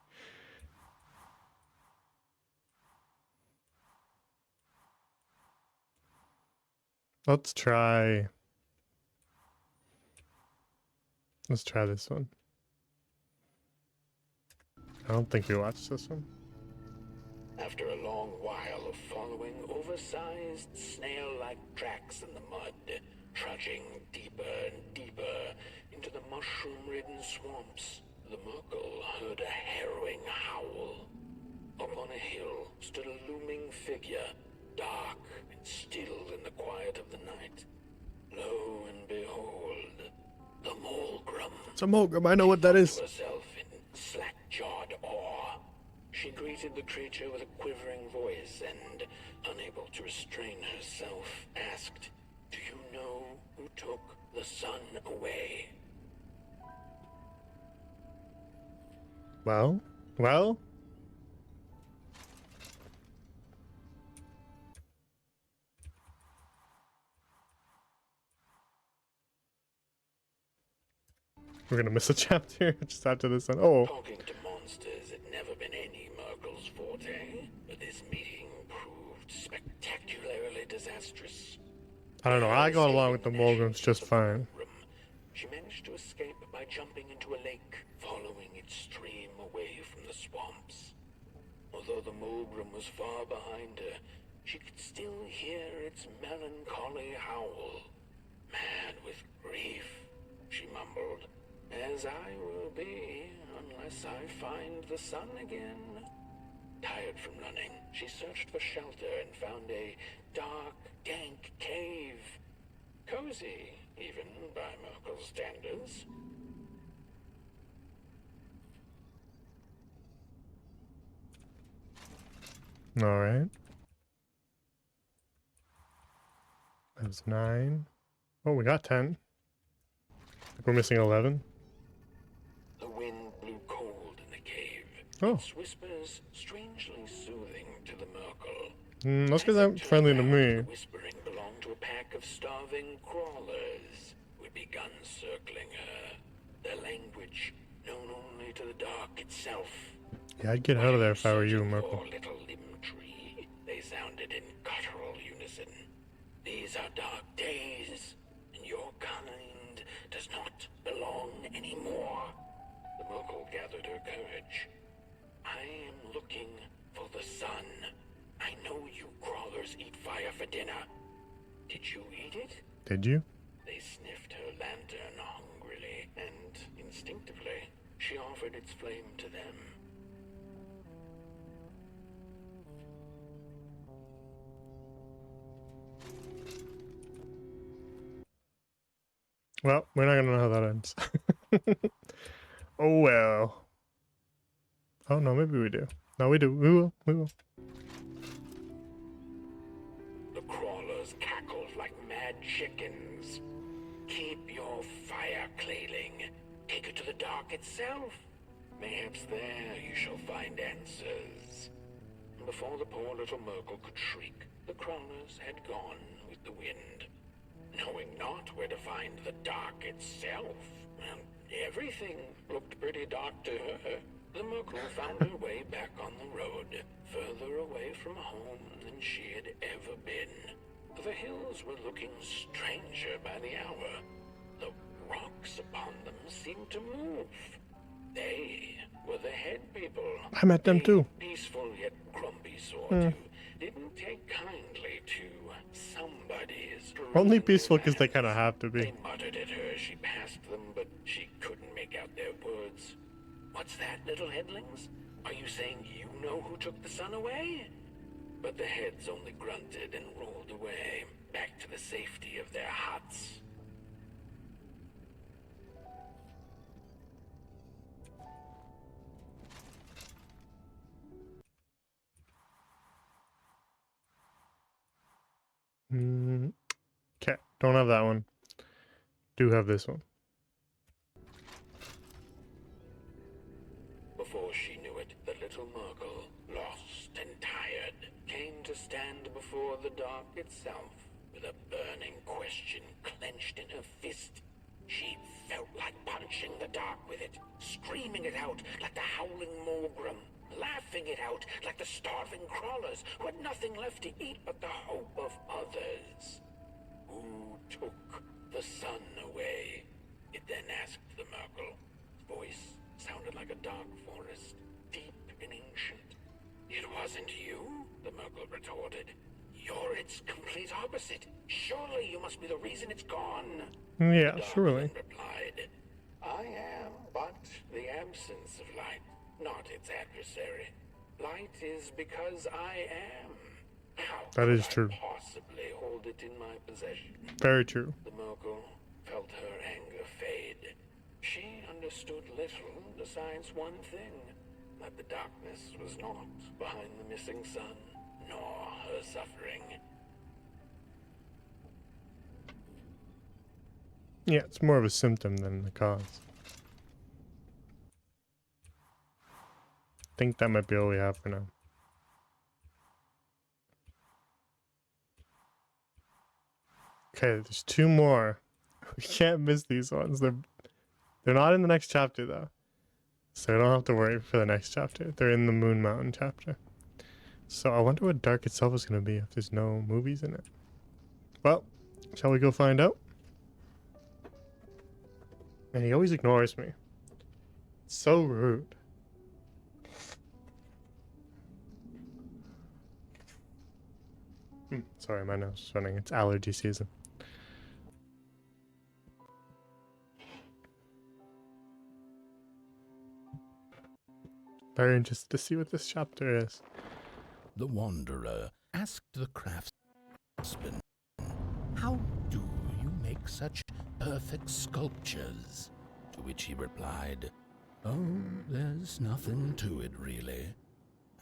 Let's try this one. I don't think we watched this one. After a long while of following oversized snail-like tracks in the mud, trudging deeper and deeper into the mushroom-ridden swamps, the Murkle heard a harrowing howl. Up on a hill stood a looming figure, dark and still in the quiet of the night. Lo and behold, the Mulgrim. It's a Mulgrim, I know what that is. Herself in slack-jawed awe. She greeted the creature with a quivering voice and, unable to restrain herself, asked, "Do you know who took the sun away?" Well. We're gonna miss a chapter just after this one. Oh, Talking to monsters had never been any Murkle's forte, but this meeting proved spectacularly disastrous. I don't know. I got along with the Mulgrims just fine. She managed to escape by jumping into a lake, following its stream away from the swamps. Although the Mulgrim was far behind her, she could still hear its melancholy howl. Mad with grief, she mumbled, as I will be unless I find the sun again. Tired from running, she searched for shelter and found a dark, dank cave. Cozy, even by Merkel's standards. All right. That was 9. Oh, we got 10. We're missing 11. The wind blew cold in the cave. Oh. Its whispers strangely soothing to the Merkel. That's because I'm friendly to me. The whispering belonged to a pack of starving crawlers who had begun circling her. Their language known only to the dark itself. Yeah, I'd get out of there if I were you, Searching Merkel. for Little Limb Tree, they sounded in guttural unison. These are dark days, and your kind does not belong anymore. The Merkel gathered her courage. I am looking for the sun. I know you crawlers eat fire for dinner. Did you eat it? Did you? They sniffed her lantern hungrily, and instinctively, she offered its flame to them. Well, we're not gonna know how that ends. Oh well. Oh no, maybe we do. No, we do. We will. We will. The crawlers cackled like mad chickens. Keep your fire cladling. Take it to the dark itself. Perhaps there you shall find answers. Before the poor little Merkel could shriek, the crawlers had gone with the wind. Knowing not where to find the dark itself, and everything looked pretty dark to her, the Merkel found her way back on the road, further away from home than she had ever been. The hills were looking stranger by the hour. The rocks upon them seemed to move. They were the head people. I met them too. A peaceful yet grumpy sort who didn't take kindly to somebody's. Only peaceful because they kind of have to They be. muttered at her as she passed them, but she couldn't make out their words. What's that, little headlings? Are you saying you know who took the sun away? But the heads only grunted and rolled away, back to the safety of their huts. Okay, don't have that one. Do have this one. Before she knew it, the little Merkel, lost and tired, came to stand before the dark itself, with a burning question clenched in her fist. She felt like punching the dark with it, screaming it out like the howling Morgrim, laughing it out like the starving crawlers who had nothing left to eat but the hope of others. Who took the sun away? It then asked the Merkel. Its voice sounded like a dark forest, deep and ancient. It wasn't you, the Merkel retorted. You're its complete opposite. Surely you must be the reason it's gone. Yeah, The dark surely. then replied, I am but the absence of light, not its adversary. Light is because I am. How That could is I true. possibly hold it in my possession? Very true. The Merkel felt her anger fade. She understood little besides one thing, that the darkness was not behind the missing sun, nor her suffering. Yeah, it's more of a symptom than the cause. I think that might be all we have for now. Okay, there's 2 more. We can't miss these ones. They're not in the next chapter though. So I don't have to worry for the next chapter. They're in the Moon Mountain chapter. So I wonder what Dark itself is going to be if there's no movies in it. Well, shall we go find out? And he always ignores me. So rude. Sorry, my nose is running. It's allergy season. Very interested to see what this chapter is. The wanderer asked the craftsman, "How do you make such perfect sculptures?" To which he replied, "Oh, there's nothing to it really.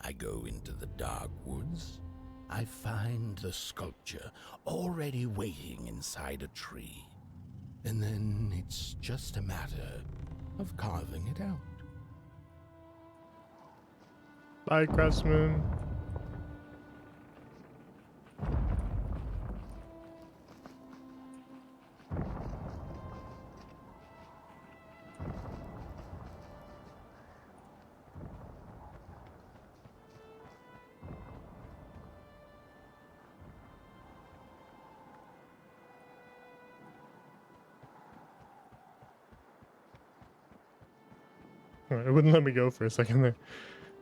I go into the dark woods. I find the sculpture already waiting inside a tree. And then it's just a matter of carving it out." Bye, craftsman. It wouldn't let me go for a second there.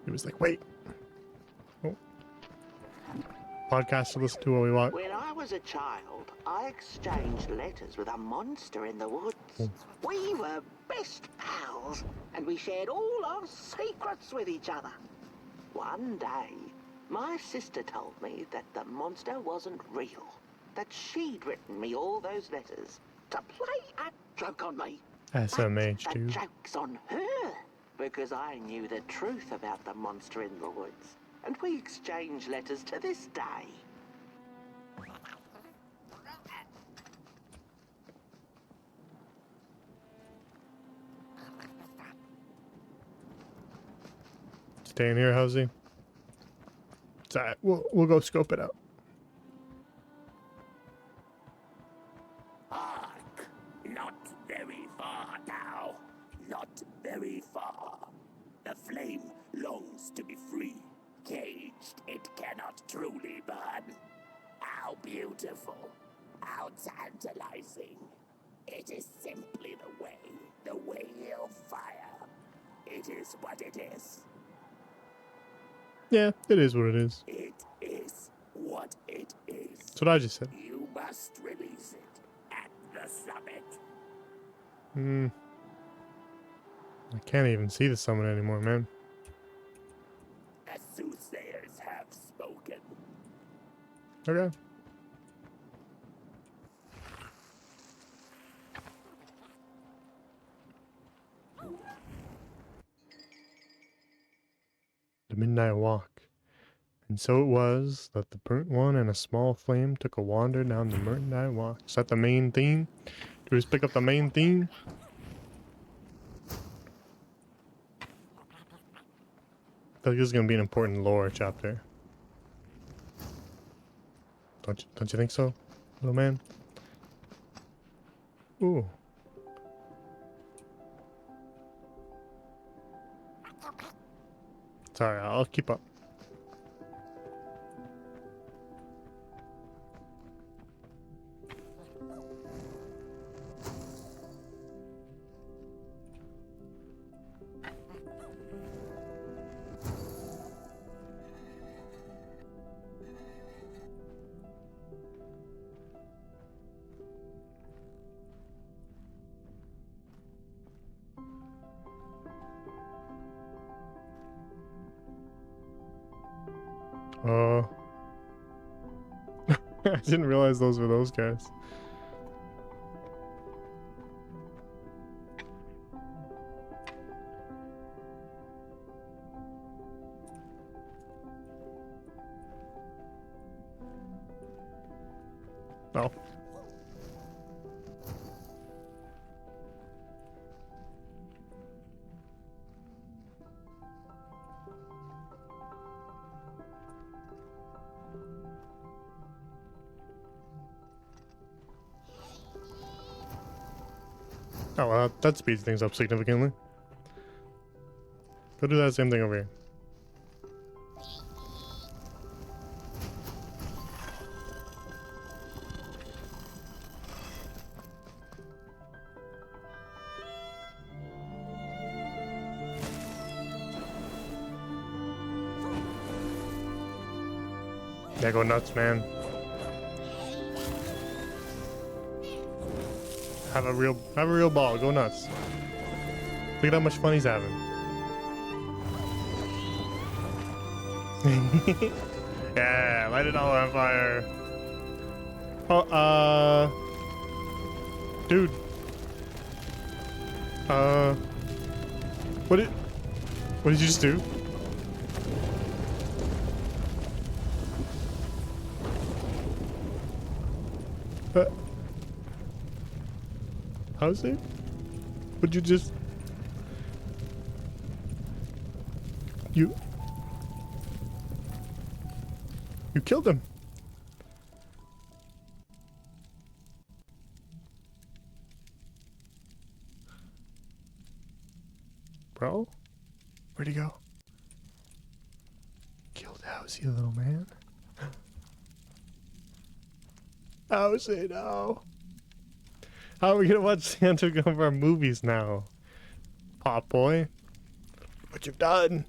It was like, wait. Oh. Podcast to listen to what we want. When I was a child, I exchanged letters with a monster in the woods. We were best pals, and we shared all our secrets with each other. One day, my sister told me that the monster wasn't real, that she'd written me all those letters to play a joke on me. SMH, But the dude. joke's on her, because I knew the truth about the monster in the woods, and we exchange letters to this day. Staying here, Hosey. It's alright. We'll go scope it out. Hark! Not very far now. Not very far. The flame longs to be free. Caged, it cannot truly burn. How beautiful. How tantalizing. It is simply the way of fire. It is what it is. Yeah, it is what it is. It is what it is. That's what I just said. You must release it at the summit. I can't even see the summit anymore, man. The soothsayers have spoken. Okay. The Midnight Walk. And so it was that the burnt one and a small flame took a wander down the Midnight Walk. Is that the main theme? Do we just pick up the main theme? I feel like this is gonna be an important lore chapter. Don't you think so, little man? Ooh. Sorry, I'll keep up. I didn't realize those were those guys. Oh. Oh, well, that speeds things up significantly. Go do that same thing over here. Yeah, go nuts, man. Have a real ball. Go nuts. Look at how much fun he's having. Yeah, light it all on fire. Oh, dude. What did you just do? How's it? Would you just... You killed him. Bro? Where'd he go? Killed Housie, little man. Housie, no. How are we gonna watch the end of our movies now? Pop boy. What you've done.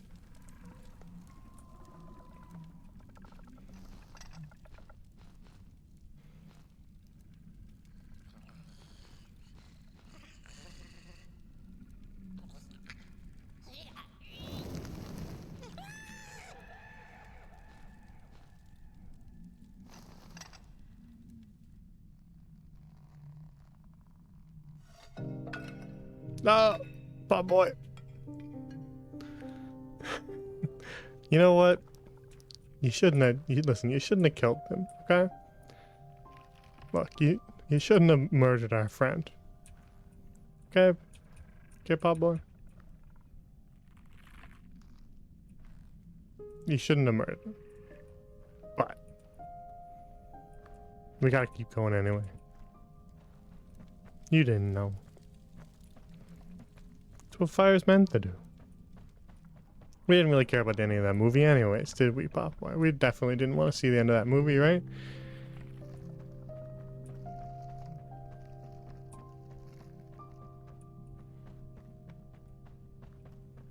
No, Pop boy. You know what? You shouldn't have. Listen, you shouldn't have killed him. Okay. Look, you shouldn't have murdered our friend. Okay. Okay, Pop boy. You shouldn't have murdered him. But we gotta keep going anyway. You didn't know. That's what fire's meant to do. We didn't really care about any of that movie anyways, did we, Pop boy? We definitely didn't want to see the end of that movie, right?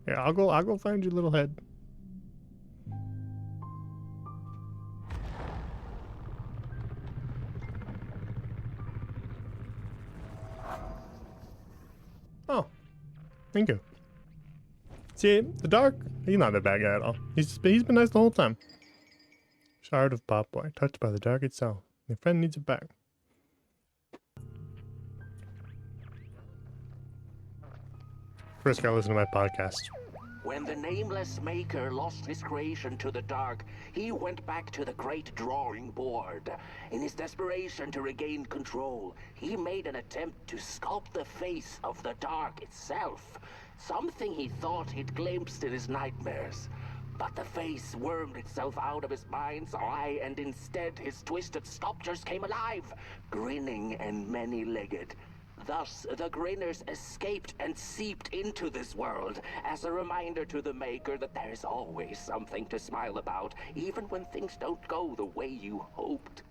Yeah, I'll go find your little head. Oh, thank you. See, the Dark, he's not a bad guy at all. He's been nice the whole time. Shard of Pop boy, touched by the Dark itself. Your friend needs it back. First, gotta listen to my podcast. When the nameless maker lost his creation to the dark, he went back to the great drawing board. In his desperation to regain control, he made an attempt to sculpt the face of the dark itself. Something he thought he'd glimpsed in his nightmares. But the face wormed itself out of his mind's eye, and instead his twisted sculptures came alive, grinning and many-legged. Thus, the Grinners escaped and seeped into this world as a reminder to the Maker that there's always something to smile about, even when things don't go the way you hoped.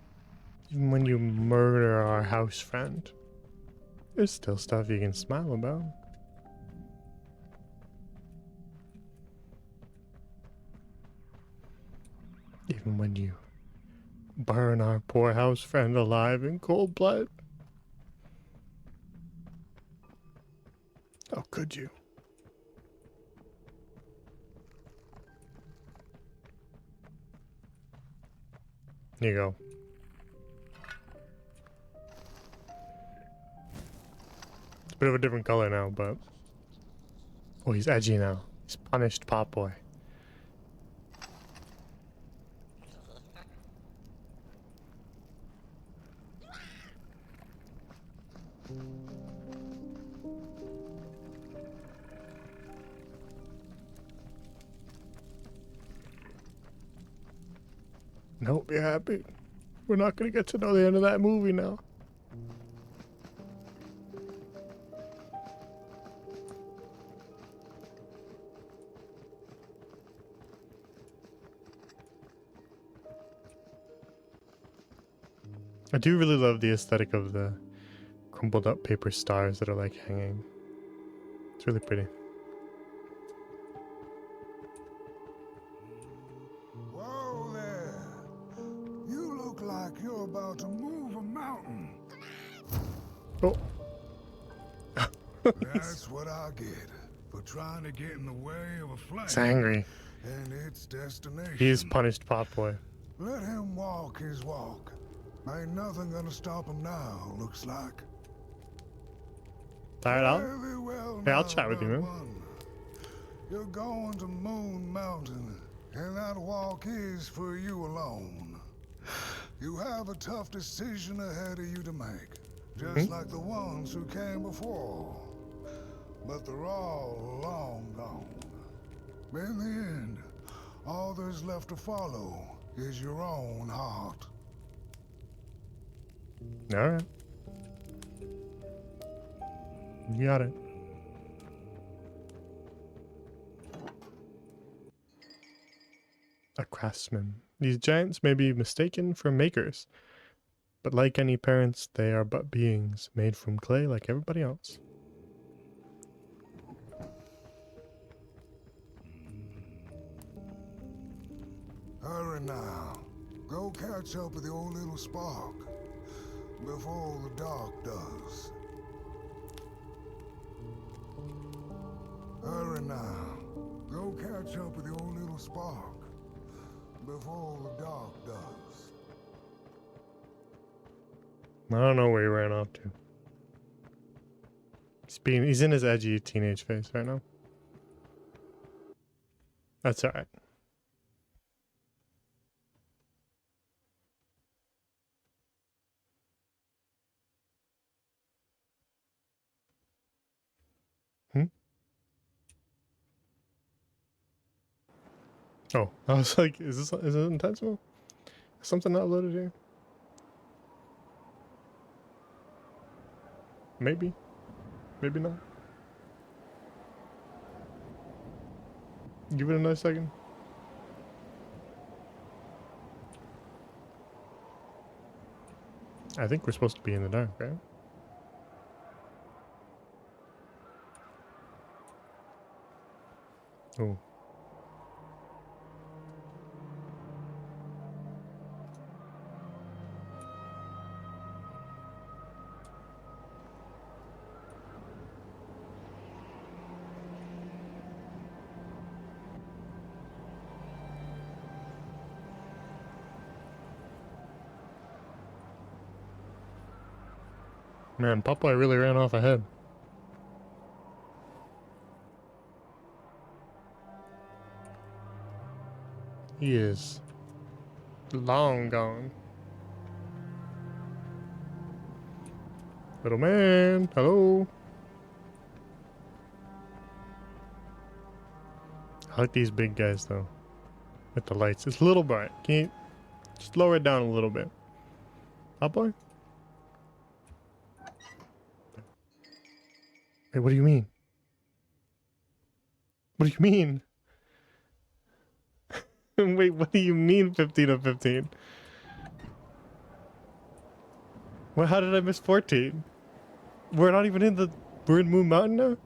Even when you murder our house friend, there's still stuff you can smile about. Even when you burn our poor house friend alive in cold blood. How could you? Here you go. It's a bit of a different color now, but... Oh, he's edgy now. He's punished Pop boy. Nope, be happy. We're not gonna get to know the end of that movie now. I do really love the aesthetic of the crumpled up paper stars that are like hanging. It's really pretty. Whoa there! You look like you're about to move a mountain. Oh, That's what I get for trying to get in the way of a flame He's angry. and its destination. He's punished Pot Boy. Let him walk his walk. Ain't nothing gonna stop him now, looks like. Alright, I'll Very well Hey, I'll now, chat with you, man. little one. You're going to Moon Mountain, and that walk is for you alone. You have a tough decision ahead of you to make, just like the ones who came before. But they're all long gone. In the end, all there's left to follow is your own heart. Alright. You got it. A craftsman. These giants may be mistaken for makers, but like any parents, they are but beings made from clay like everybody else. Hurry now. Go catch up with the old little spark before the dark does. Hurry now. Go catch up with the old little spark before the dark does. I don't know where he ran off to. He's in his edgy teenage phase right now. That's alright. Oh, I was like, is it intentional? Is something not loaded here? Maybe. Maybe not. Give it another second. I think we're supposed to be in the dark, right? Oh. Man, Popeye really ran off ahead. He is long gone. Little man, hello. I like these big guys though. With the lights. It's a little bright. Can you just lower it down a little bit? Popeye? Wait, what do you mean? What do you mean? Wait, what do you mean 15 of 15? Well, how did I miss 14? We're not even we're in Moon Mountain now?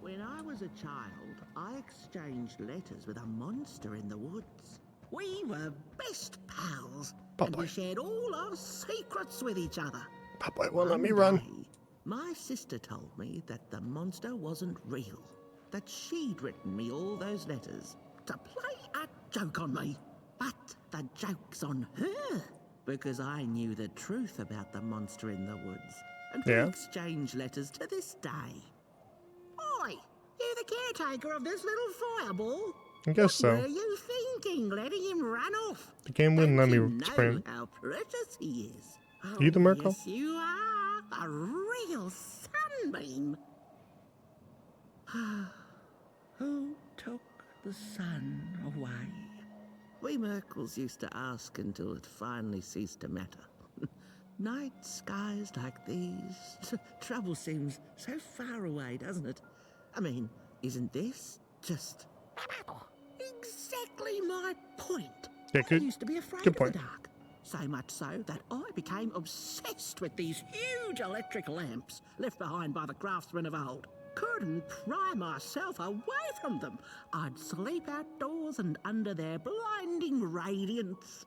When I was a child, I exchanged letters with a monster in the woods. We were best pals, and we Popeye. shared all our secrets with each other. Popeye won't let me One run. day, my sister told me that the monster wasn't real, that she'd written me all those letters to play a joke on me. But the joke's on her, because I knew the truth about the monster in the woods, and we Yeah. exchange letters to this day. Oi, you the caretaker of this little fireball? I guess so. What were you thinking, letting him run off? The game wouldn't let Don't me you know sprint. how precious he is? You the Merkel? Yes, you are. A real sunbeam. Who took the sun away? We Merkles used to ask until it finally ceased to matter. Night skies like these. Trouble seems so far away, doesn't it? I mean, isn't this just exactly my point? Yeah, I good- used to be afraid good of point. the dark. So much so that I became obsessed with these huge electric lamps left behind by the craftsmen of old. Couldn't pry myself away from them. I'd sleep outdoors and under their blinding radiance.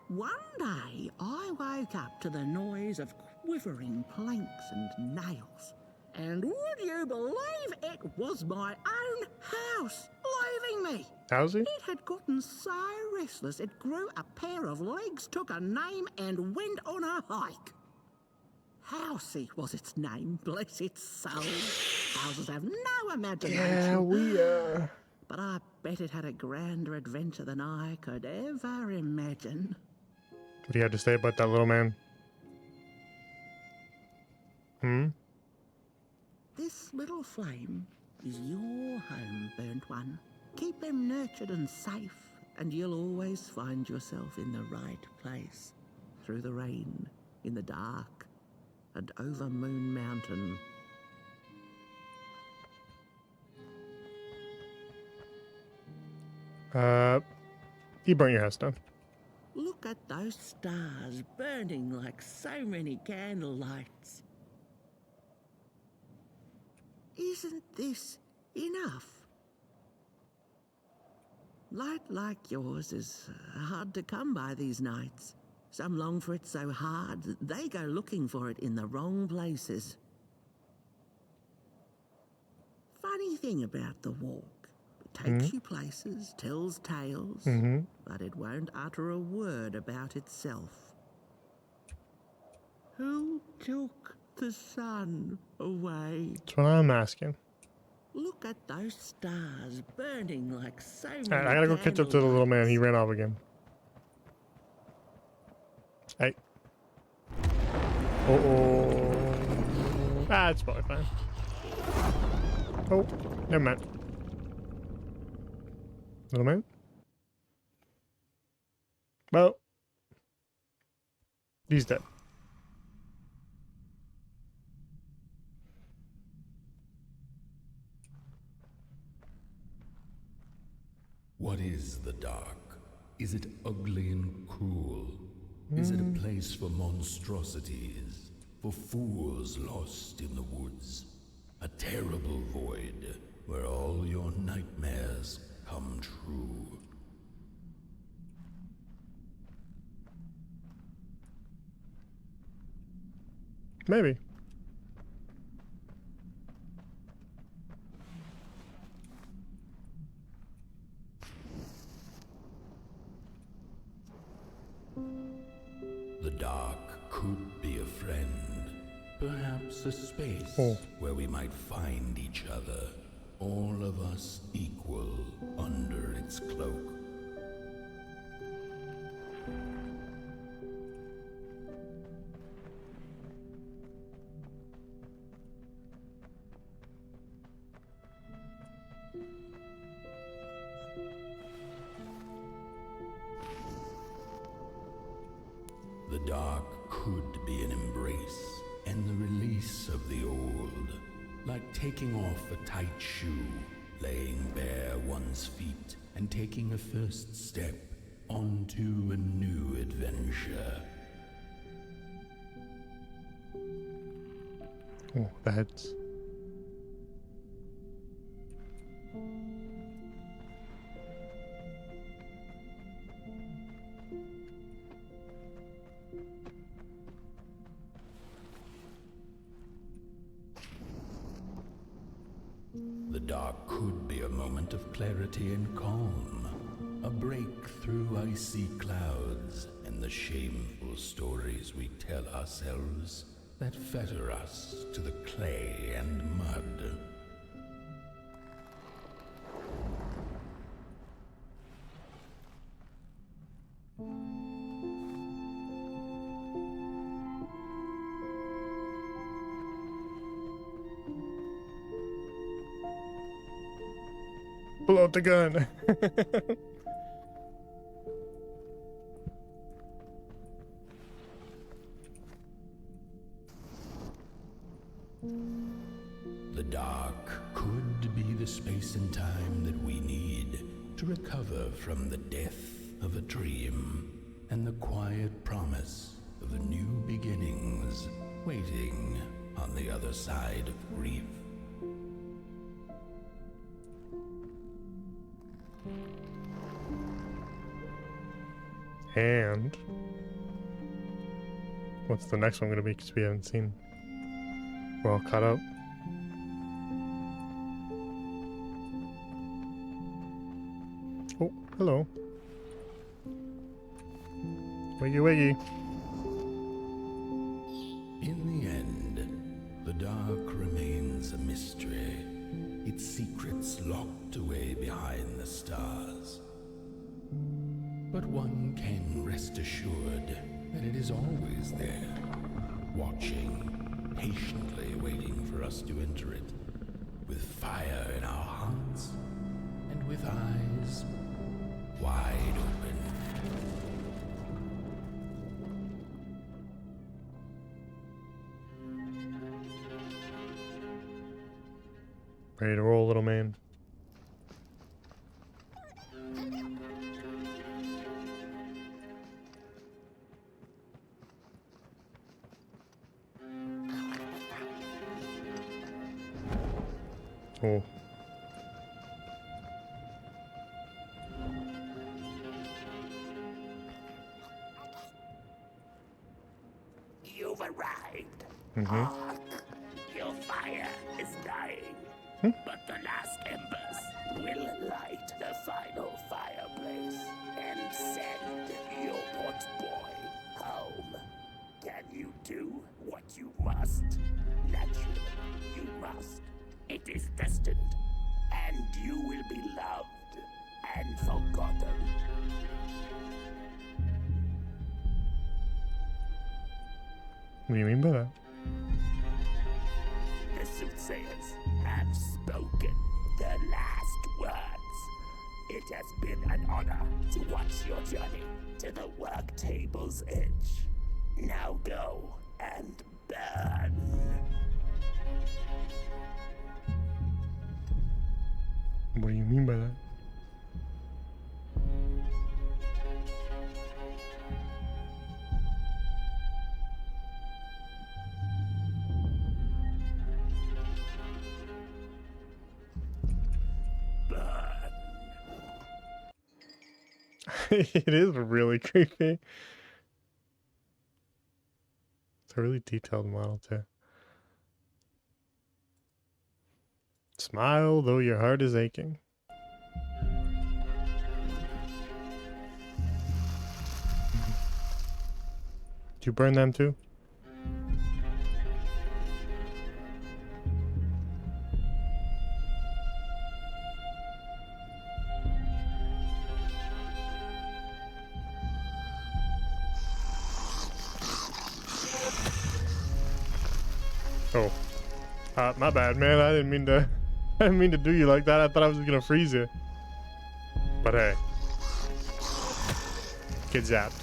One day, I woke up to the noise of quivering planks and nails. And would you believe it was my own house leaving me? How's he? It had gotten so restless it grew a pair of legs, took a name, and went on a hike. Housey was its name, bless its soul. Houses have no imagination. But I bet it had a grander adventure than I could ever imagine. What do you have to say about that little man? This little flame is your home, Burnt One. Keep him nurtured and safe, and you'll always find yourself in the right place. Through the rain, in the dark, and over Moon Mountain. You burnt your house down. Look at those stars burning like so many candlelights. Isn't this enough? Light like yours is hard to come by these nights. Some long for it so hard that they go looking for it in the wrong places. Funny thing about the walk. It takes you places, tells tales, but it won't utter a word about itself. Who took the sun away? That's what I'm asking. Look at those stars burning like so many Alright, I gotta go catch up to the little man. He ran off again. Hey. Uh-oh. Ah, it's probably fine. Oh, never mind. Little man? Well, he's dead. What is the dark? Is it ugly and cruel? Is it a place for monstrosities, for fools lost in the woods? A terrible void where all your nightmares come true. Maybe. The dark could be a friend, perhaps a space where we might find each other, all of us equal under its cloak. The dark could be an embrace and the release of the old, like taking off a tight shoe, laying bare one's feet, and taking a first step onto a new adventure. Oh, that's... The dark could be a moment of clarity and calm, a break through icy clouds and the shameful stories we tell ourselves that fetter us to the clay and mud. Pull out the gun. The dark could be the space and time that we need to recover from the death of a dream and the quiet promise of new beginnings waiting on the other side of grief. And what's the next one gonna be? Because we haven't seen. We're all caught up. Oh, hello. Wiggy wiggy. In the end, the dark remains a mystery, its secrets locked away behind the stars. But one can rest assured that it is always there, watching, patiently waiting for us to enter it, with fire in our hearts and with eyes wide open. Ready to roll, little man. Oh. You've arrived. Mm-hmm. Hark! Your fire is dying. But the last embers will light the final fireplace and send your pot boy home. Can you do what you must? Naturally, you must. It is destined, and you will be loved and forgotten. What do you mean by that? The soothsayers have spoken the last words. It has been an honor to watch your journey to the work table's edge. Now go and burn. What do you mean by that? It is really creepy. It's a really detailed model too. Smile though your heart is aching. Did you burn them too? Oh, my bad, man. I didn't mean to do you like that. I thought I was gonna freeze you. But hey, get zapped.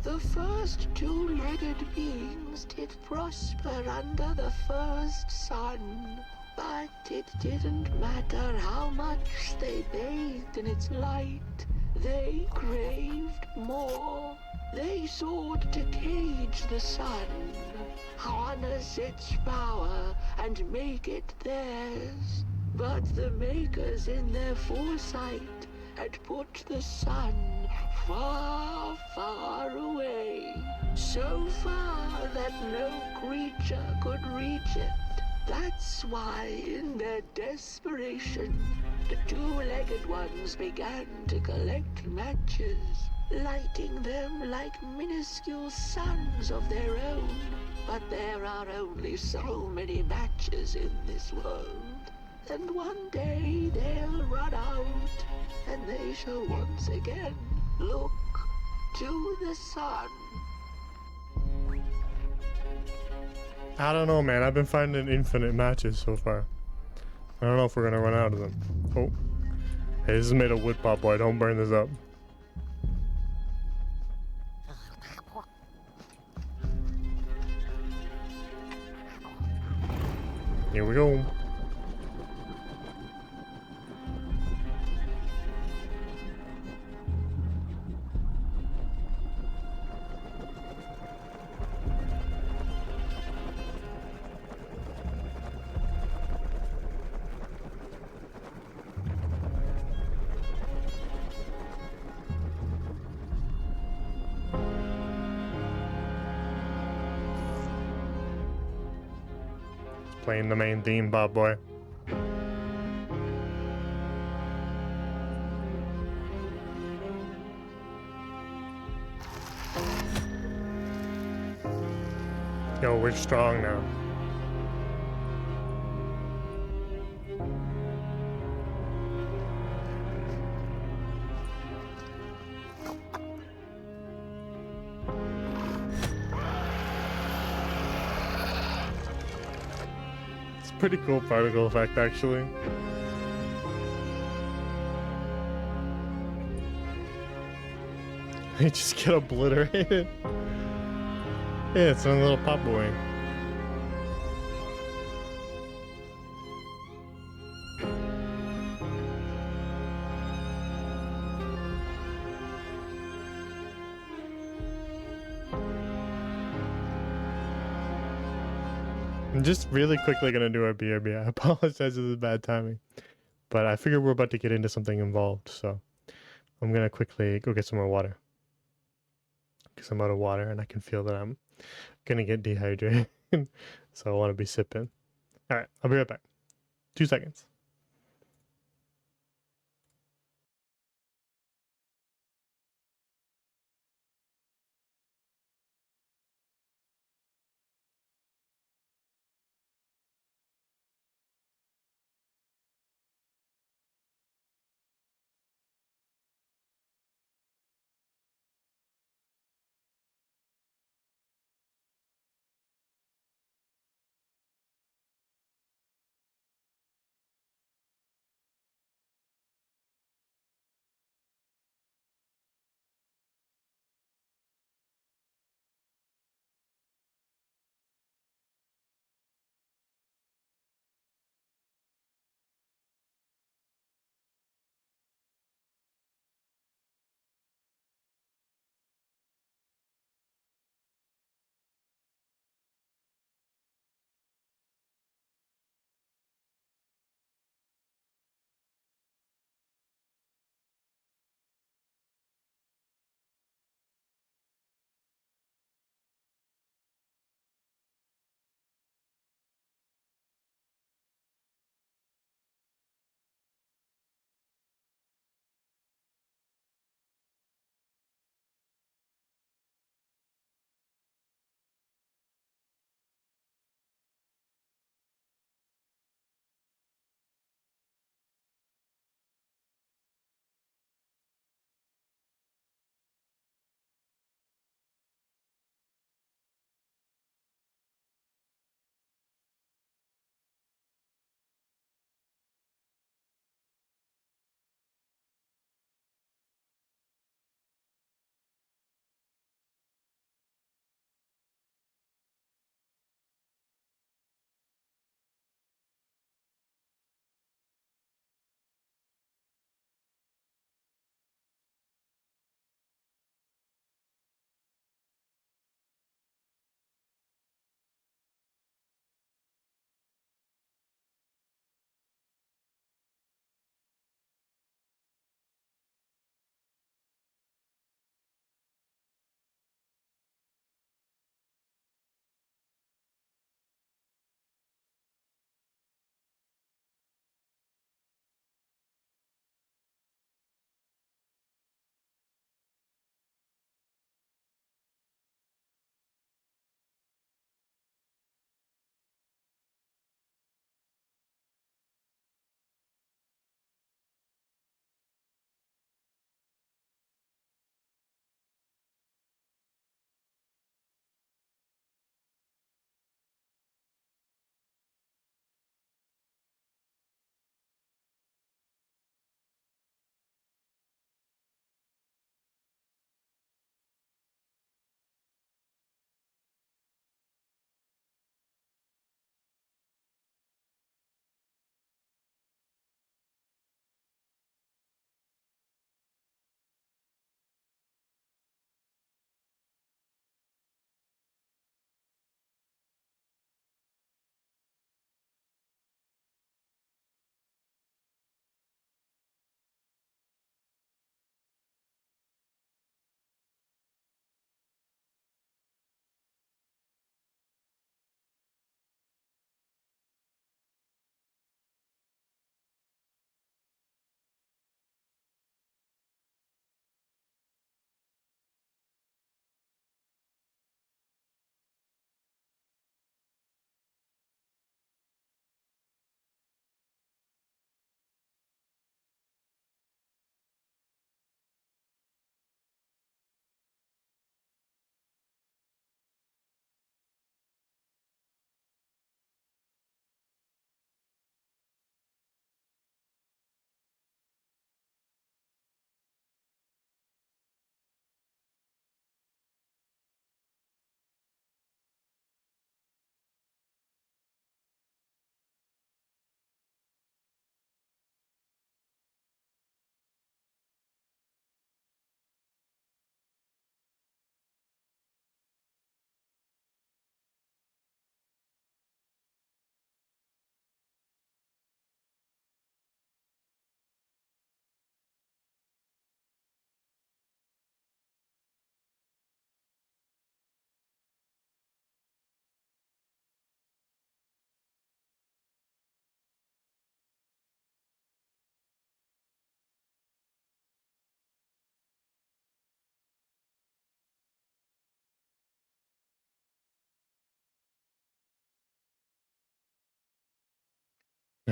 The first two-legged beings did prosper under the first sun, but it didn't matter how much they bathed in its light. They craved more. They sought to cage the sun, harness its power, and make it theirs. But the makers in their foresight had put the sun far, far away. So far that no creature could reach it. That's why, in their desperation, the two-legged ones began to collect matches, lighting them like minuscule suns of their own. But there are only so many matches in this world. And one day they'll run out, and they shall once again look to the sun. I don't know, man. I've been finding infinite matches so far. I don't know if we're gonna run out of them. Oh, hey, this is made of wood, Pop Boy. Don't burn this up. Here we go. Playing the main theme, Bob Boy. Yo, we're strong now. Pretty cool particle effect, actually. They just get obliterated. Yeah, it's a little pop boy. I'm just really quickly gonna do our BRB. I apologize if this is bad timing, but I figure we're about to get into something involved, so I'm gonna quickly go get some more water. Because I'm out of water and I can feel that I'm gonna get dehydrated, so I want to be sipping. All right, I'll be right back. 2 seconds.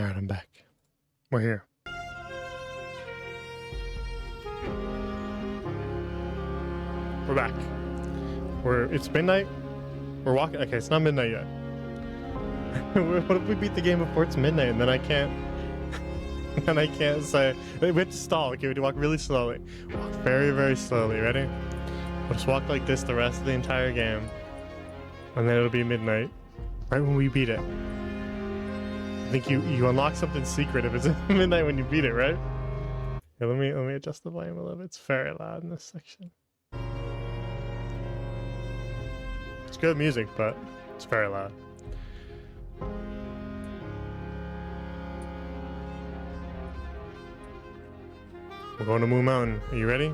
Alright, I'm back. We're here. We're back. It's midnight. We're walking. Okay, it's not midnight yet. What if we beat the game before it's midnight and then I can't and I can't say we have to stall. Okay, we have to walk really slowly. Walk very, very slowly. Ready? We'll just walk like this the rest of the entire game. And then it'll be midnight. Right when we beat it. I think you unlock something secret if it's midnight when you beat it, right? Yeah, let me adjust the volume a little bit. It's very loud in this section. It's good music, but it's very loud. We're going to Moon Mountain. Are you ready?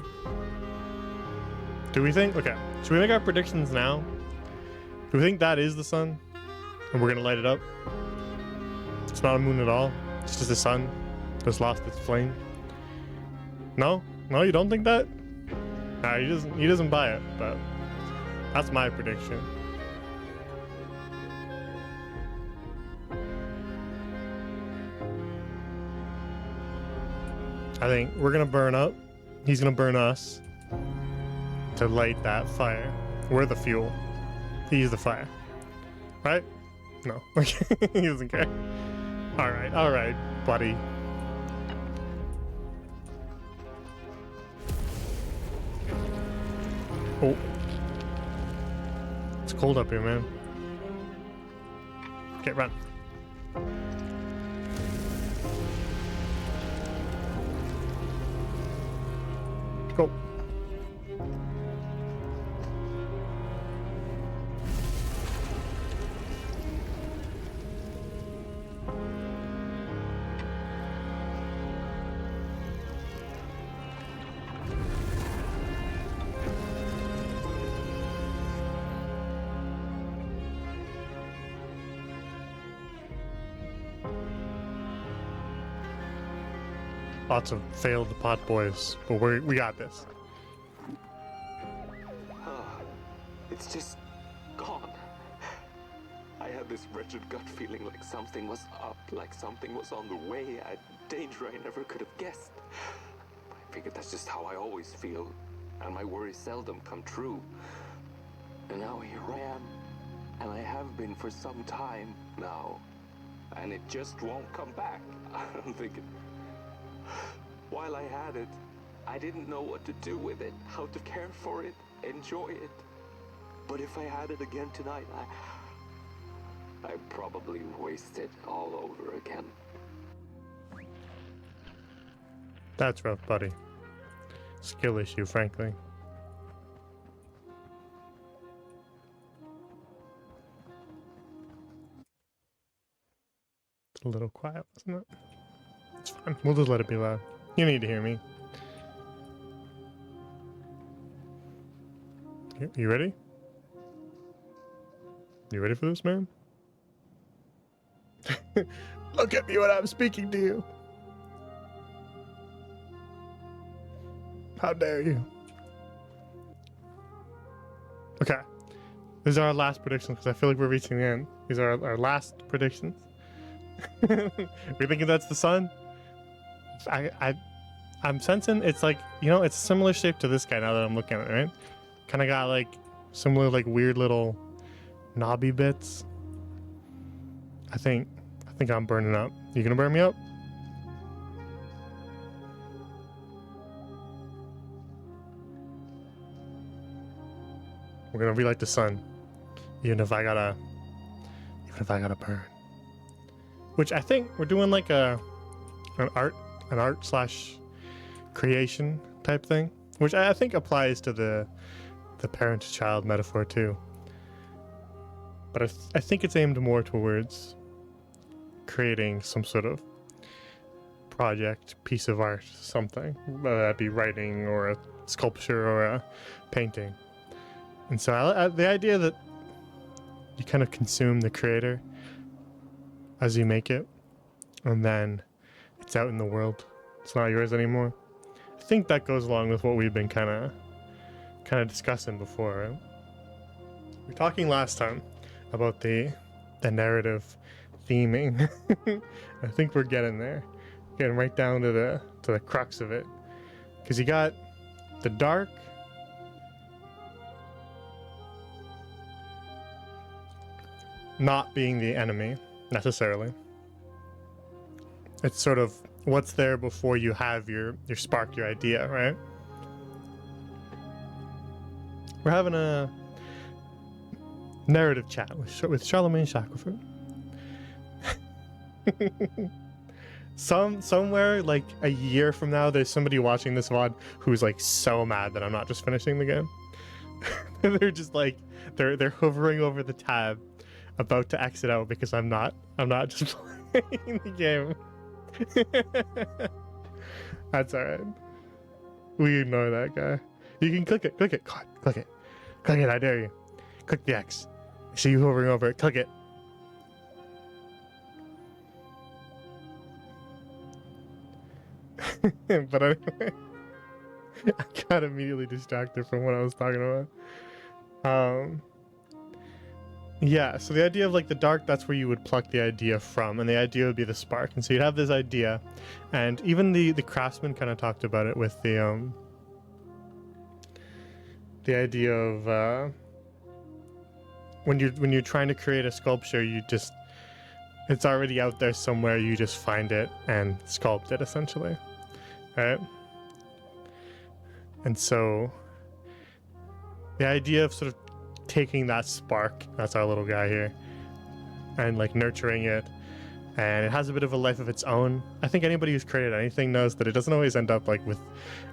Do we think? Okay. Should we make our predictions now? Do we think that is the sun? And we're gonna light it up? It's not a moon at all. It's just the sun that's lost its flame. No? No, you don't think that? Nah, he doesn't buy it, but that's my prediction. I think we're gonna burn up. He's gonna burn us to light that fire. We're the fuel. He's the fire. Right? No. He doesn't care. Alright, buddy. Oh. It's cold up here, man. Okay, run. Go. Lots of failed pot boys, but we got this. It's just gone. I had this wretched gut feeling like something was up, like something was on the way, a danger I never could have guessed. I figured that's just how I always feel, and my worries seldom come true. And now here I am, and I have been for some time now, and it just won't come back. I'm thinking, while I had it, I didn't know what to do with it, how to care for it, enjoy it. But if I had it again tonight, I'd probably waste it all over again. That's rough, buddy. Skill issue, frankly. It's a little quiet, wasn't it? It's fine. We'll just let it be loud. You need to hear me. You ready? You ready for this, man? Look at me when I'm speaking to you. How dare you? Okay. These are our last predictions because I feel like we're reaching the end. These are our last predictions. We thinking that's the sun? I'm sensing it's like, you know, it's a similar shape to this guy now that I'm looking at it, right? Kind of got like similar, like weird little knobby bits. I think I'm burning up. You gonna burn me up? We're gonna relight the sun, even if I gotta burn. Which I think we're doing like an art slash creation type thing, which I think applies to the parent-child metaphor too. But I think it's aimed more towards creating some sort of project, piece of art, something, whether that be writing or a sculpture or a painting. And so the idea that you kind of consume the creator as you make it, and then it's out in the world. It's not yours anymore. I think that goes along with what we've been kind of discussing before, right? We were talking last time about the narrative theming. I think we're getting there, getting right down to the crux of it, because you got the dark, not being the enemy necessarily. It's sort of what's there before you have your spark, your idea, right? We're having a narrative chat with Charlemagne Shackelford. Somewhere like a year from now, there's somebody watching this VOD who's like so mad that I'm not just finishing the game. They're just like they're hovering over the tab, about to exit out because I'm not just playing the game. That's alright. We ignore that guy. You can click it. God, click it. Click it, I dare you. Click the X. I see you hovering over it. Click it. But anyway, I got immediately distracted from what I was talking about. Yeah, so the idea of like the dark, that's where you would pluck the idea from, and the idea would be the spark. And so you'd have this idea, and even the craftsman kind of talked about it with the idea of when you're trying to create a sculpture, it's already out there somewhere, you just find it and sculpt it essentially, right? And so the idea of sort of taking that spark, that's our little guy here, and like nurturing it, and it has a bit of a life of its own. I think anybody who's created anything knows that it doesn't always end up like with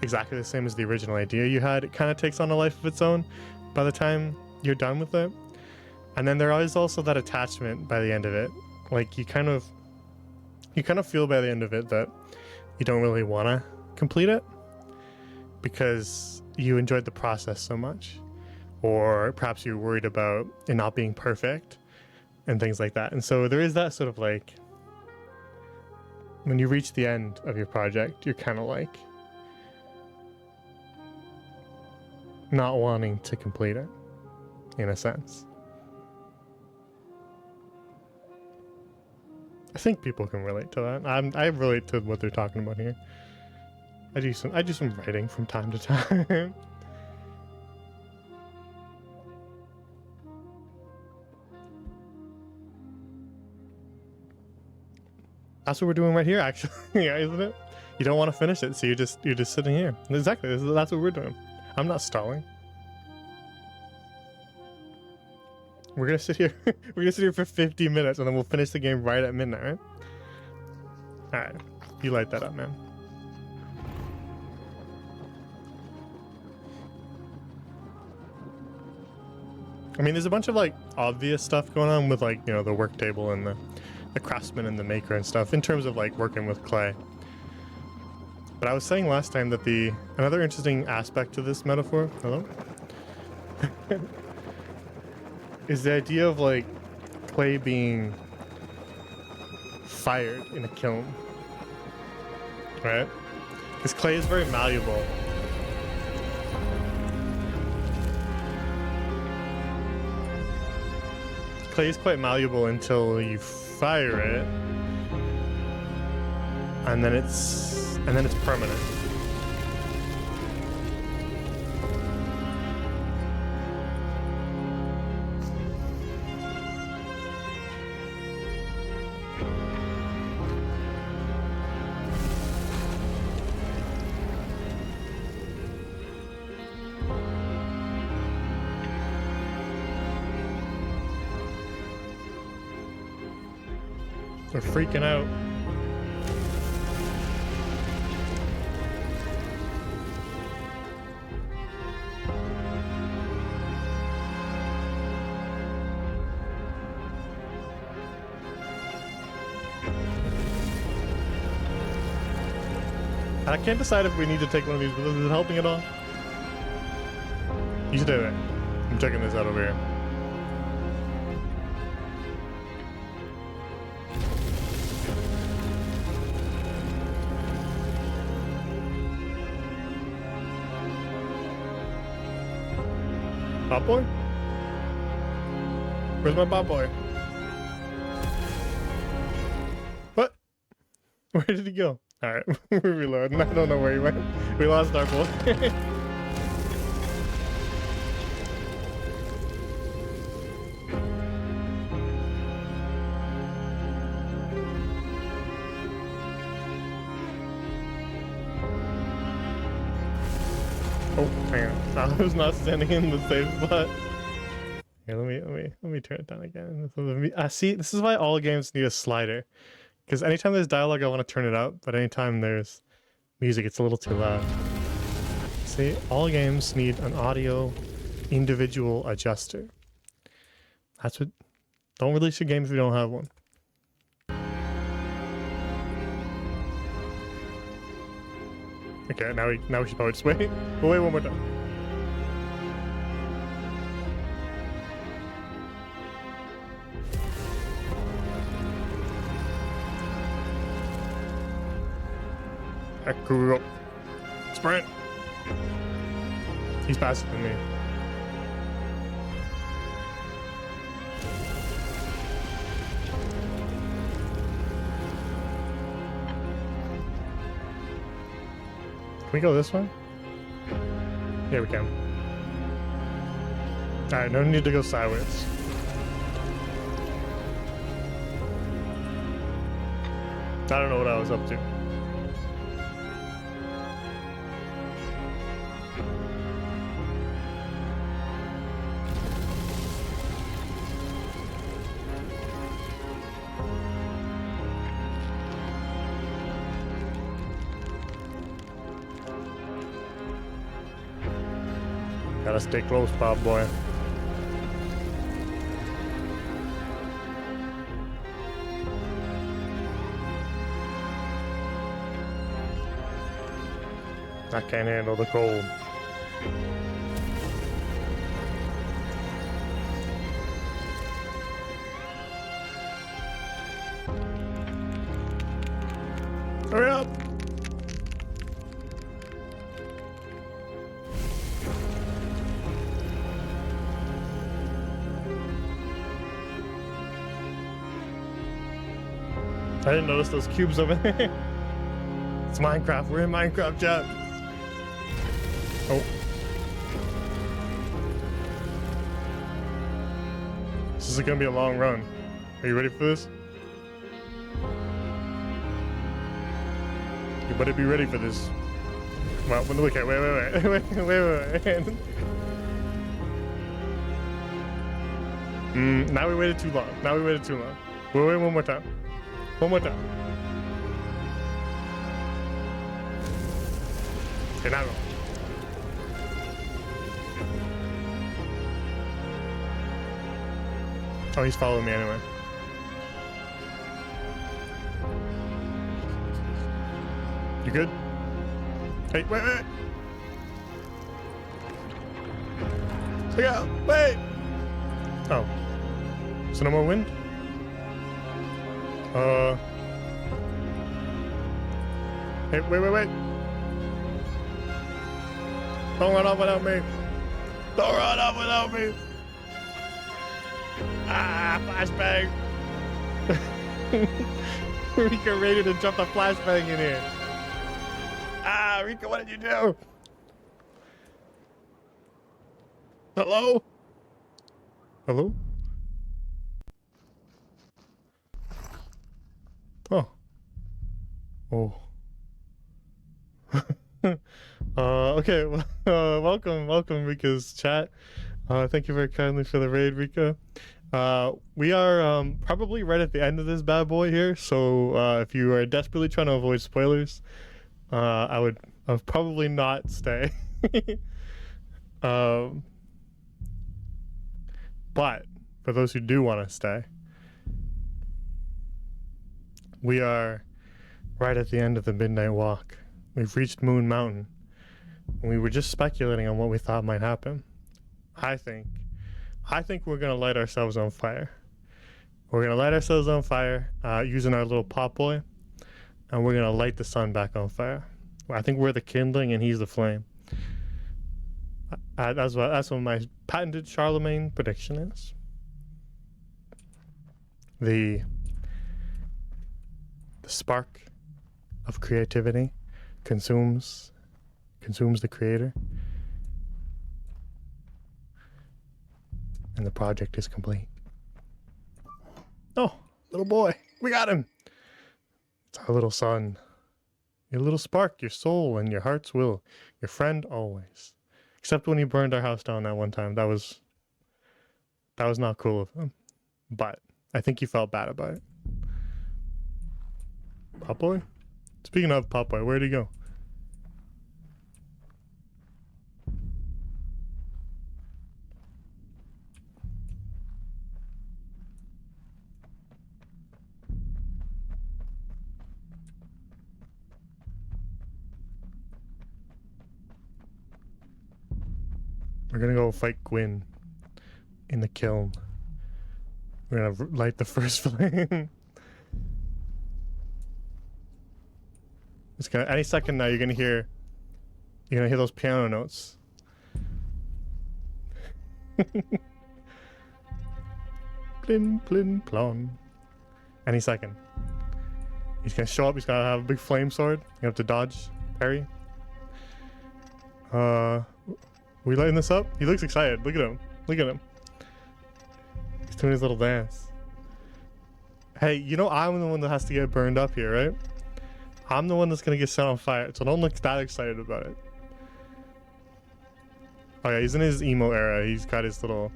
exactly the same as the original idea you had. It kind of takes on a life of its own by the time you're done with it. And then there is also that attachment by the end of it. Like you kind of feel by the end of it that you don't really want to complete it because you enjoyed the process so much. Or perhaps you're worried about it not being perfect and things like that. And so there is that sort of like, when you reach the end of your project, you're kind of like not wanting to complete it, in a sense. I think people can relate to that. I relate to what they're talking about here. I do some writing from time to time. That's what we're doing right here, actually. Yeah, isn't it? You don't want to finish it, so you're just sitting here. Exactly. That's what we're doing. I'm not stalling. We're gonna sit here. We're gonna sit here for 50 minutes, and then we'll finish the game right at midnight, right? All right. You light that up, man. I mean, there's a bunch of like obvious stuff going on with like, you know, the work table and the craftsman and the maker and stuff in terms of like working with clay. But I was saying last time that another interesting aspect to this metaphor, hello, is the idea of like clay being fired in a kiln, right? Because clay is very malleable. Clay is quite malleable until you fire it, and then it's permanent. They're freaking out. I can't decide if we need to take one of these, but is it helping at all? You should do it. I'm checking this out over here. Bot boy? Where's my bot boy? Where did he go? All right, we're reloading. I don't know where he went. We lost our boy. Oh, hang on. I was not standing in the safe spot. Here, let me turn it down again. See, this is why all games need a slider. Because anytime there's dialogue, I want to turn it up, but anytime there's music, it's a little too loud. See, all games need an audio individual adjuster. That's what. Don't release your game if you don't have one. Okay, now we should probably just wait. We'll wait one more time. Heck, go. Sprint. He's faster than me. Can we go this way? Yeah, we can. Alright, no need to go sideways. I don't know what I was up to. Gotta stay close, Bob boy. I can't handle the cold. Hurry up! I didn't notice those cubes over there. It's Minecraft. We're in Minecraft, chat. Oh. This is gonna be a long run. Are you ready for this? You better be ready for this. Well, okay, wait. Now we waited too long. We'll wait one more time. One more time. Okay, now go. Oh, he's following me anyway. You good? Hey, wait. Look out, wait! Oh. So no more wind? Hey, wait. Don't run off without me. Ah, flashbang. Rika ready to jump a flashbang in here. Ah, Rika, what did you do? Hello? Oh. Okay. Welcome, Rika's chat. Thank you very kindly for the raid, Rika. We are probably right at the end of this bad boy here, so if you are desperately trying to avoid spoilers, I would probably not stay. But for those who do want to stay, we are right at the end of the midnight walk. We've reached Moon Mountain, and we were just speculating on what we thought might happen. I think we're gonna light ourselves on fire. We're gonna light ourselves on fire using our little pot boy, and we're gonna light the sun back on fire. I think we're the kindling and he's the flame. That's what my patented Charlemagne prediction is. The spark of creativity consumes the creator, and the project is complete. Oh, little boy, we got him. It's our little son. Your little spark, your soul, and your heart's will. Your friend always. Except when he burned our house down that one time. That was not cool of him. But I think he felt bad about it. Popeye? Speaking of Popeye, where'd he go? We're gonna go fight Gwyn in the kiln. We're gonna light the first flame. It's gonna any second now. You're gonna hear those piano notes. Plin plin plon. Any second. He's gonna show up. He's gonna have a big flame sword. You have to dodge, parry. We lighting this up? He looks excited. Look at him. Look at him. He's doing his little dance. Hey, you know I'm the one that has to get burned up here, right? I'm the one that's gonna get set on fire, so don't look that excited about it. Oh yeah, he's in his emo era. He's got his little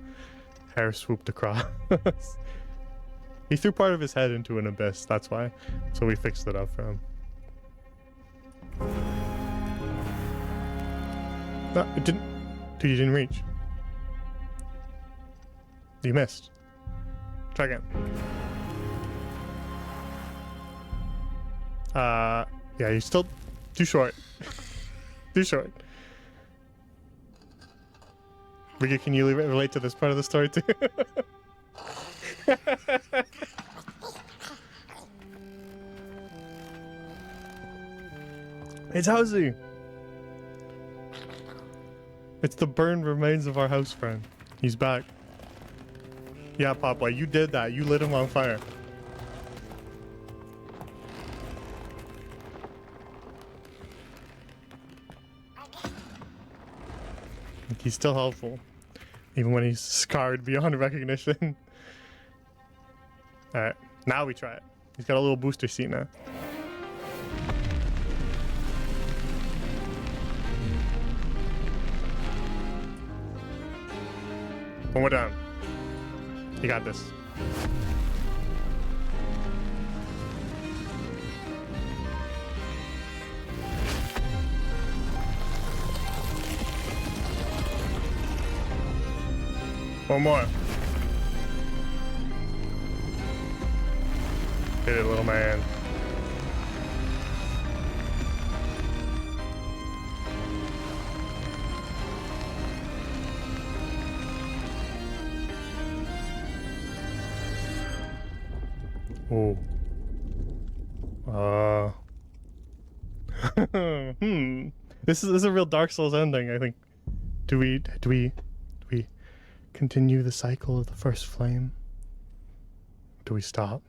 hair swooped across. He threw part of his head into an abyss, that's why. So we fixed it up for him. No, it didn't. Dude, you didn't reach. You missed. Try again. Yeah, you're still too short. Too short. Ricky, can you relate to this part of the story too? It's Housie. It's the burned remains of our house friend. He's back. Yeah, Popeye, you did that. You lit him on fire. He's still helpful, even when he's scarred beyond recognition. Alright, now we try it. He's got a little booster seat now. One more down. You got this. One more. Hit it, little man. Oh. This is a real Dark Souls ending, I think. Do we continue the cycle of the first flame? Do we stop?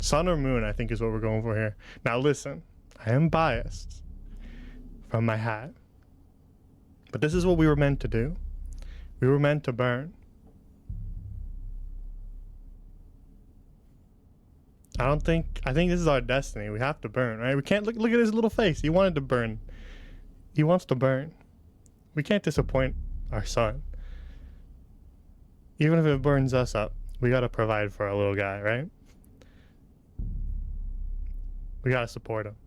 Sun or moon, I think, is what we're going for here. Now listen, I am biased from my hat, but this is what we were meant to do. We were meant to burn. I think this is our destiny. We have to burn, right? We can't look at his little face. He wanted to burn. He wants to burn. We can't disappoint our son. Even if it burns us up, we gotta provide for our little guy, right? We gotta support him.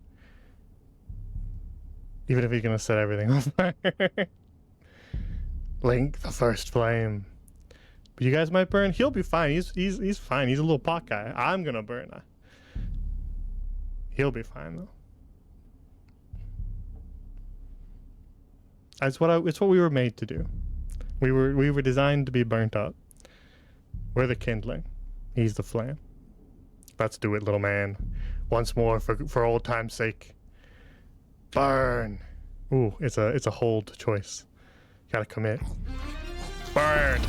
Even if he's gonna set everything on fire. Link the first flame. But you guys might burn. He'll be fine. He's fine. He's a little pot guy. I'm gonna burn. He'll be fine though. It's what we were made to do. We were designed to be burnt up. We're the kindling. He's the flame. Let's do it, little man. Once more for old time's sake. Burn. Ooh, it's a hold choice. Gotta commit. Burn.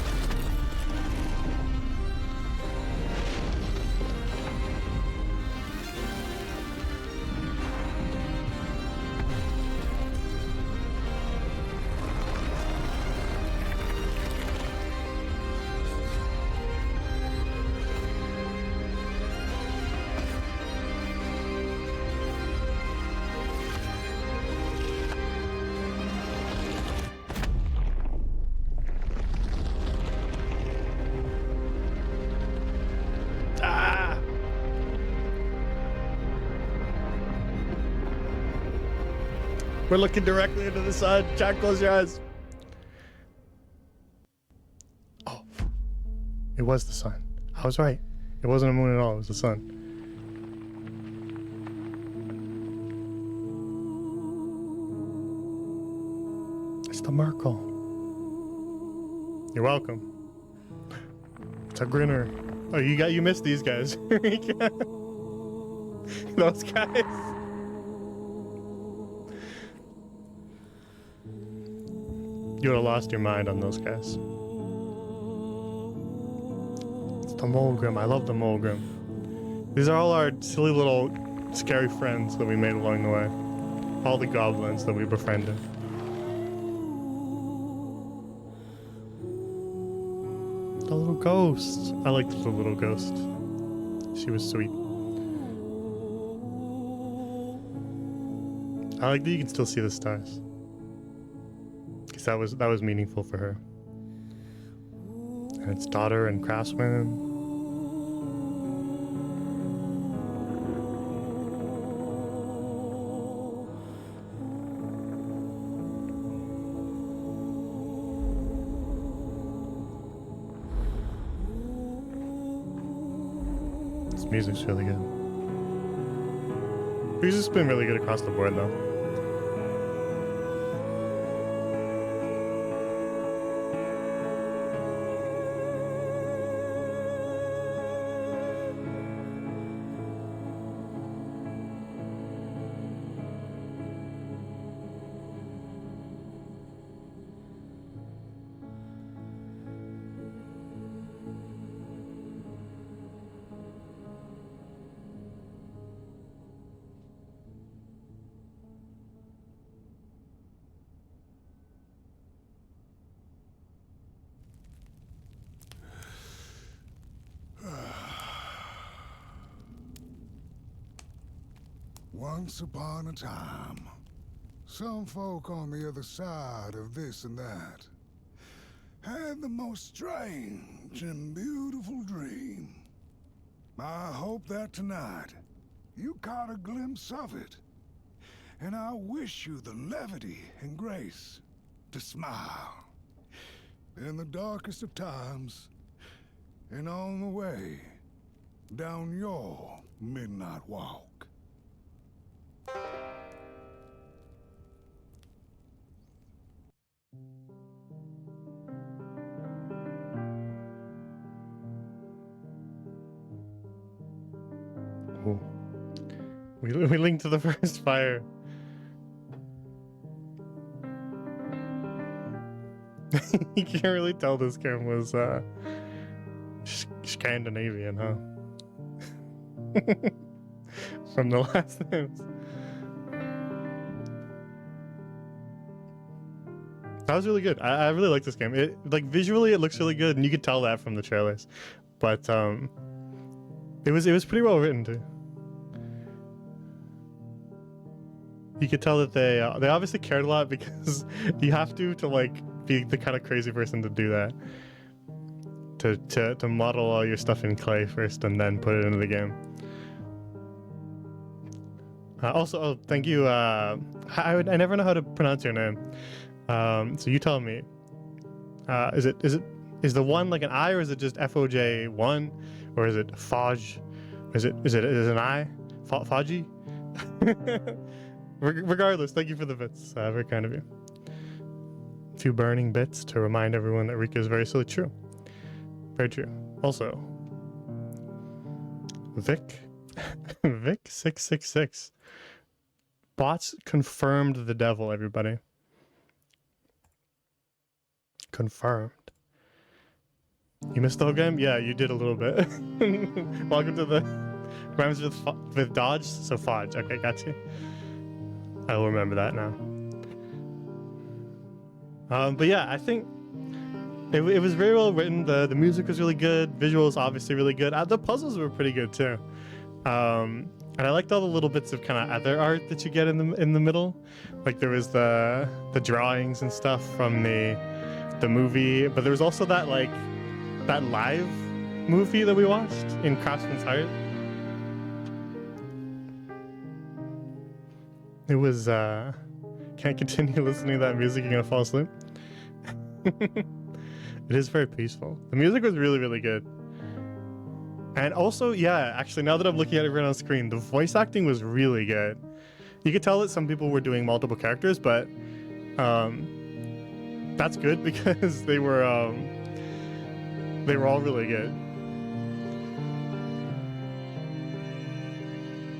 We're looking directly into the sun. Chat, close your eyes. Oh, it was the sun. I was right. It wasn't a moon at all. It was the sun. It's the Merkle. You're welcome. It's a grinner. Oh, you missed these guys. Those guys. You would have lost your mind on those guys. It's the Mulgrim. I love the Mulgrim. These are all our silly little scary friends that we made along the way. All the goblins that we befriended. The little ghost. I liked the little ghost. She was sweet. I like that you can still see the stars. Because that was meaningful for her. And its daughter and craftsman. This music's really good. Music's been really good across the board though. Once upon a time, some folk on the other side of this and that had the most strange and beautiful dream. I hope that tonight you caught a glimpse of it, and I wish you the levity and grace to smile in the darkest of times and on the way down your midnight walk. Ooh. We linked to the first fire. You can't really tell this game was Scandinavian, huh? From the last names. That was really good. I really like this game. It like visually it looks really good, and you could tell that from the trailers. But it was pretty well written too. You could tell that they obviously cared a lot, because you have to like be the kind of crazy person to do that. To model all your stuff in clay first and then put it into the game. Also, thank you. I never know how to pronounce your name. So you tell me. Is the one like an I, or is it just FOJ1, or is it Foj? Is it an I? Foji? Regardless, thank you for the bits. Very kind of you. A few burning bits to remind everyone that Rika is very silly. True. Very true. Also, Vic 666. Bots confirmed the devil, everybody. Confirmed. You missed the whole game? Yeah, you did a little bit. Welcome to the rhymes with dodge, so fudge. Okay, got you. I will remember that now. But yeah, I think it was very well written. The music was really good. Visuals obviously really good. The puzzles were pretty good too. And I liked all the little bits of kind of other art that you get in the middle. Like there was the drawings and stuff from the movie, but there was also that live movie that we watched in Craftsman's Heart. It was can't can't continue listening to that music, you're gonna fall asleep. It is very peaceful. The music was really, really good. And also, yeah, actually, now that I'm looking at it right on screen, the voice acting was really good. You could tell that some people were doing multiple characters, but that's good because they were all really good.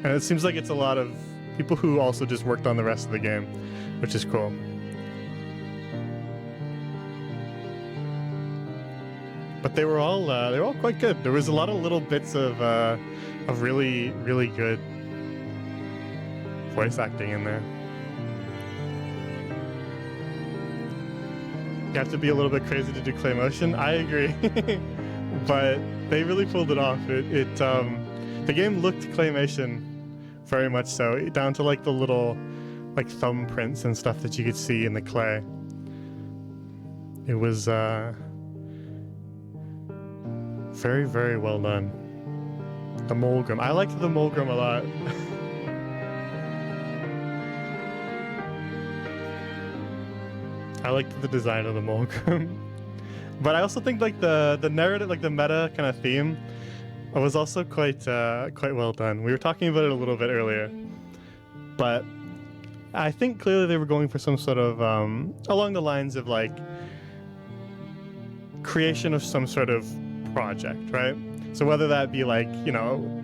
And it seems like it's a lot of people who also just worked on the rest of the game, which is cool. But they were all quite good. There was a lot of little bits of really, really good voice acting in there. You have to be a little bit crazy to do clay motion. I agree, but they really pulled it off. The game looked claymation, very much so, down to like the little like thumbprints and stuff that you could see in the clay. It was very, very well done. The Molgrim. I liked the Molgrim a lot. I liked the design of the Molgrim. But I also think like the narrative, like the meta kind of theme, was also quite well done. We were talking about it a little bit earlier, but I think clearly they were going for some sort of along the lines of like creation of some sort of project, right? So whether that be like, you know,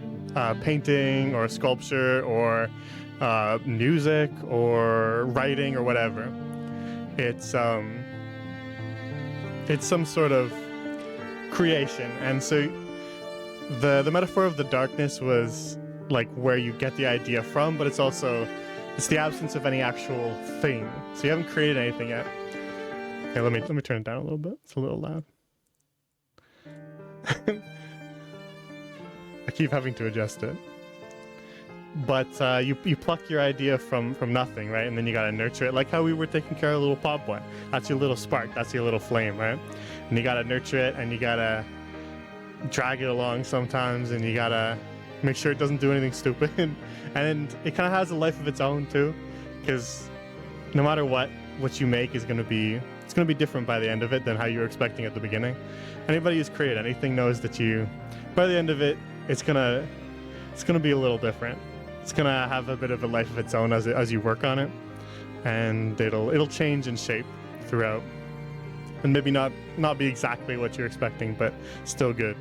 painting or sculpture or music or writing or whatever, it's some sort of creation. And so the metaphor of the darkness was like where you get the idea from, but it's the absence of any actual thing. So you haven't created anything yet. Okay, let me turn it down a little bit. It's a little loud. I keep having to adjust it. But you pluck your idea from nothing, right? And then you gotta nurture it, like how we were taking care of a little pop boy. That's your little spark. That's your little flame, right? And you gotta nurture it, and you gotta drag it along sometimes, and you gotta make sure it doesn't do anything stupid. And it kind of has a life of its own too, because no matter what you make is gonna be different by the end of it than how you were expecting at the beginning. Anybody who's created anything knows that by the end of it, it's gonna be a little different. It's gonna have a bit of a life of its own as you work on it, and it'll change in shape throughout, and maybe not be exactly what you're expecting, but still good.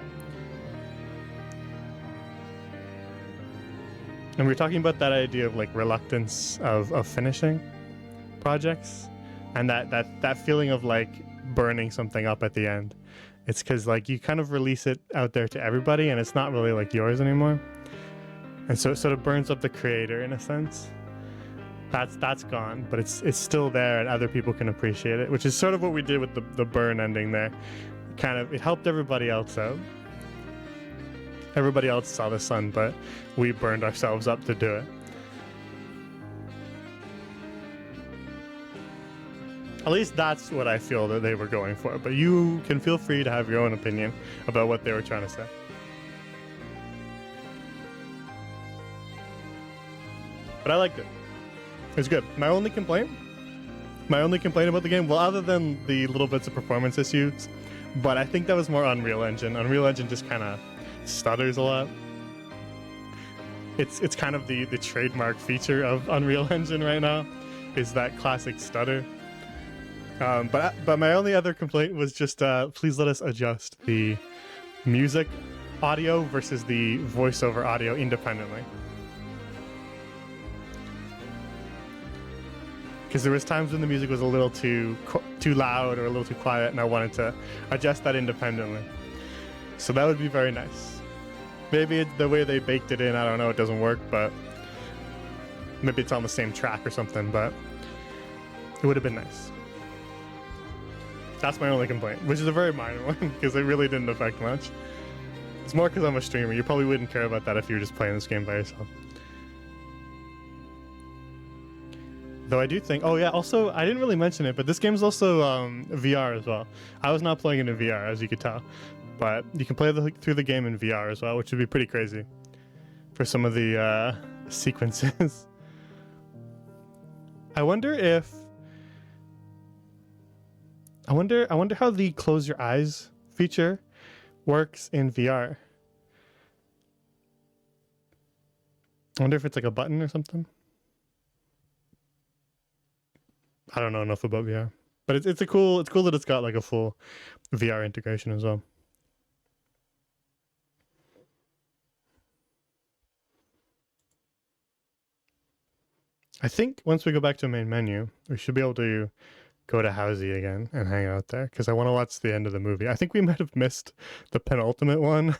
And we were talking about that idea of like reluctance of finishing projects, and that feeling of like burning something up at the end. It's because like you kind of release it out there to everybody, and it's not really like yours anymore. And so it sort of burns up the creator in a sense. That's gone, but it's still there, and other people can appreciate it, which is sort of what we did with the burn ending there. It helped everybody else out. Everybody else saw the sun, but we burned ourselves up to do it. At least that's what I feel that they were going for, but you can feel free to have your own opinion about what they were trying to say. But I liked it. It was good. My only complaint about the game, well, other than the little bits of performance issues, but I think that was more Unreal Engine. Unreal Engine just kind of stutters a lot. It's kind of the trademark feature of Unreal Engine right now, is that classic stutter. But my only other complaint was just please let us adjust the music audio versus the voiceover audio independently. Because there was times when the music was a little too loud or a little too quiet, and I wanted to adjust that independently. So that would be very nice. Maybe the way they baked it in, I don't know, it doesn't work, but maybe it's on the same track or something, but it would have been nice. That's my only complaint, which is a very minor one, because it really didn't affect much. It's more because I'm a streamer. You probably wouldn't care about that if you were just playing this game by yourself. Though I do think, oh yeah, also, I didn't really mention it, but this game's also VR as well. I was not playing it in VR, as you could tell, but you can play through the game in VR as well, which would be pretty crazy for some of the sequences. I wonder if I wonder how the close your eyes feature works in VR. I wonder if it's like a button or something. I don't know enough about VR, but it's cool that it's got like a full VR integration as well. I think once we go back to the main menu, we should be able to go to Housey again and hang out there because I want to watch the end of the movie. I think we might have missed the penultimate one,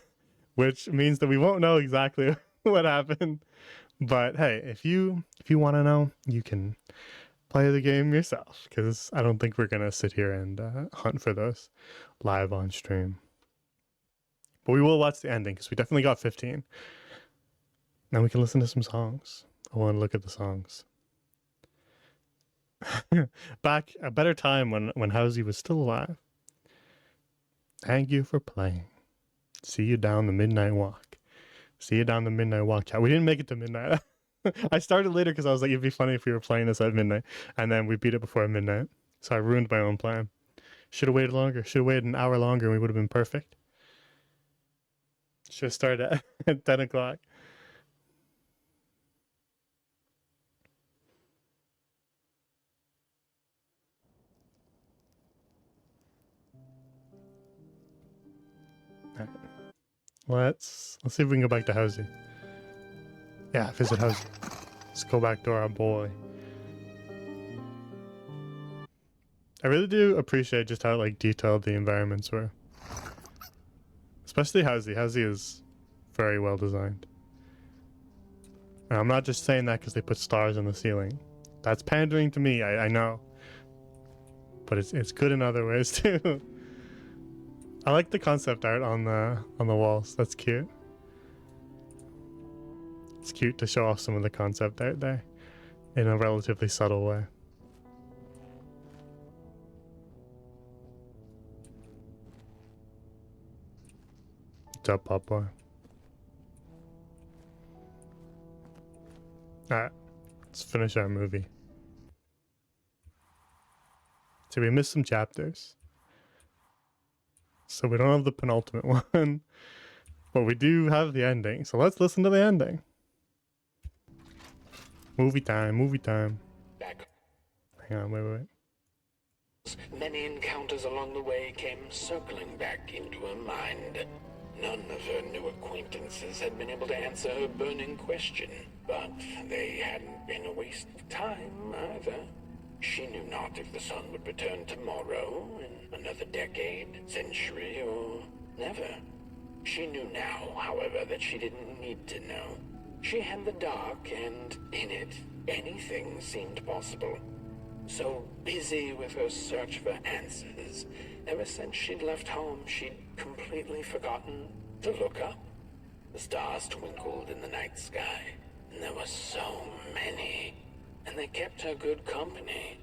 which means that we won't know exactly what happened. But hey, if you want to know, you can play the game yourself because I don't think we're gonna sit here and hunt for those live on stream. But we will watch the ending because we definitely got 15. Now we can listen to some songs. I want to look at the songs. Back a better time when Housey was still alive. Thank you for playing. See you down the midnight walk. See you down the midnight walk, chat. We didn't make it to midnight. I started later because I was like, it'd be funny if we were playing this at midnight, and then we beat it before midnight. So I ruined my own plan. Should have waited longer. Should have waited an hour longer, and we would have been perfect. Should have started at 10 o'clock. Let's see if we can go back to Housey. Yeah, visit Housey. Let's go back to our boy. I really do appreciate just how like detailed the environments were. Especially Housey. Housey is very well designed. And I'm not just saying that because they put stars on the ceiling. That's pandering to me, I know. But it's good in other ways too. I like the concept art on the walls. That's cute. It's cute to show off some of the concept art there in a relatively subtle way. What's up, Pop Boy? Alright, let's finish our movie. So we missed some chapters. So we don't have the penultimate one, but we do have the ending. So let's listen to the ending. Movie time, movie time. Back. Hang on, wait. Many encounters along the way came circling back into her mind. None of her new acquaintances had been able to answer her burning question, but they hadn't been a waste of time either. She knew not if the sun would return tomorrow, in another decade, century, or never. She knew now, however, that she didn't need to know. She had the dark, and in it, anything seemed possible. So busy with her search for answers, ever since she'd left home, she'd completely forgotten to look up. The stars twinkled in the night sky, and there were so many. And they kept her good company.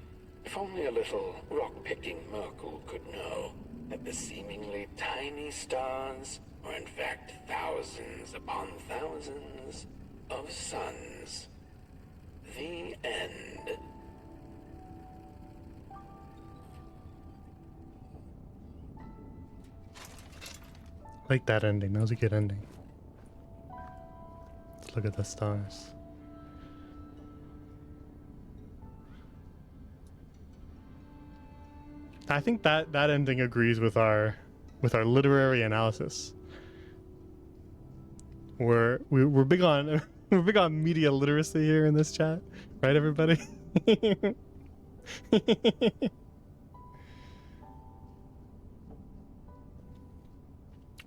If only a little rock-picking Merkel could know that the seemingly tiny stars were in fact thousands upon thousands of suns. The end. Like that ending. That was a good ending. Let's look at the stars. I think that ending agrees with our literary analysis. We're big on we're big on media literacy here in this chat, right, everybody?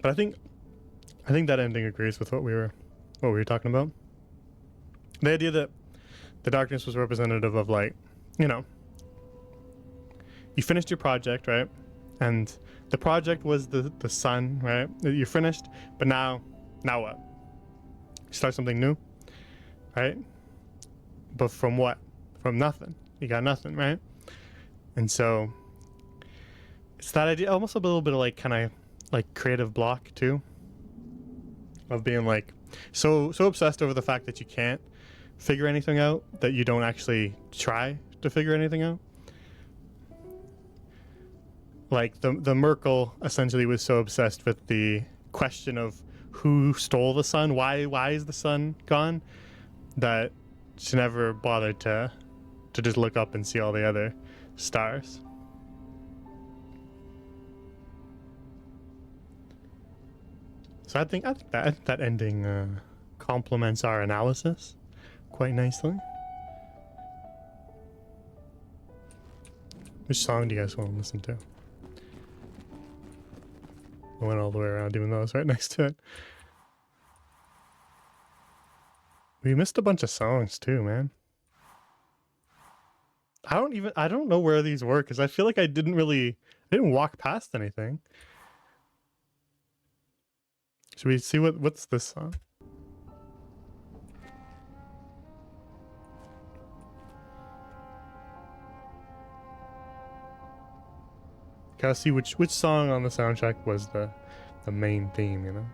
But I think that ending agrees with what we were talking about. The idea that the darkness was representative of, like, you know, you finished your project, right? And the project was the sun, right? You finished, but now what? You start something new, right? But from what? From nothing. You got nothing, right? And so it's that idea, almost a little bit of like kind of like creative block too, of being like so obsessed over the fact that you can't figure anything out that you don't actually try to figure anything out. Like the Merkel essentially was so obsessed with the question of who stole the sun, why is the sun gone, that she never bothered to just look up and see all the other stars. So I think that ending complements our analysis quite nicely. Which song do you guys want to listen to? I went all the way around even though I was right next to it. We missed a bunch of songs too, man. I don't know where these were because I feel like I didn't walk past anything. Should we see what's this song? Gotta see which song on the soundtrack was the main theme, you know?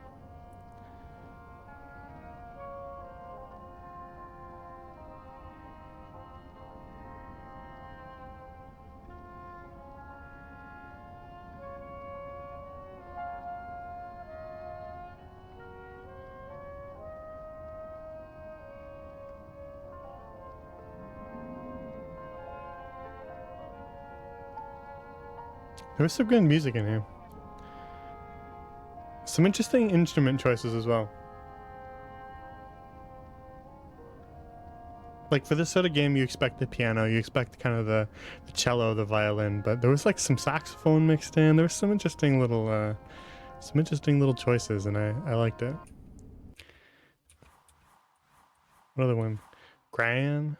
There was some good music in here. Some interesting instrument choices as well. Like for this sort of game, you expect the piano, you expect kind of the cello, the violin, but there was like some saxophone mixed in. There was some interesting little choices, and I liked it. Another one, Gran.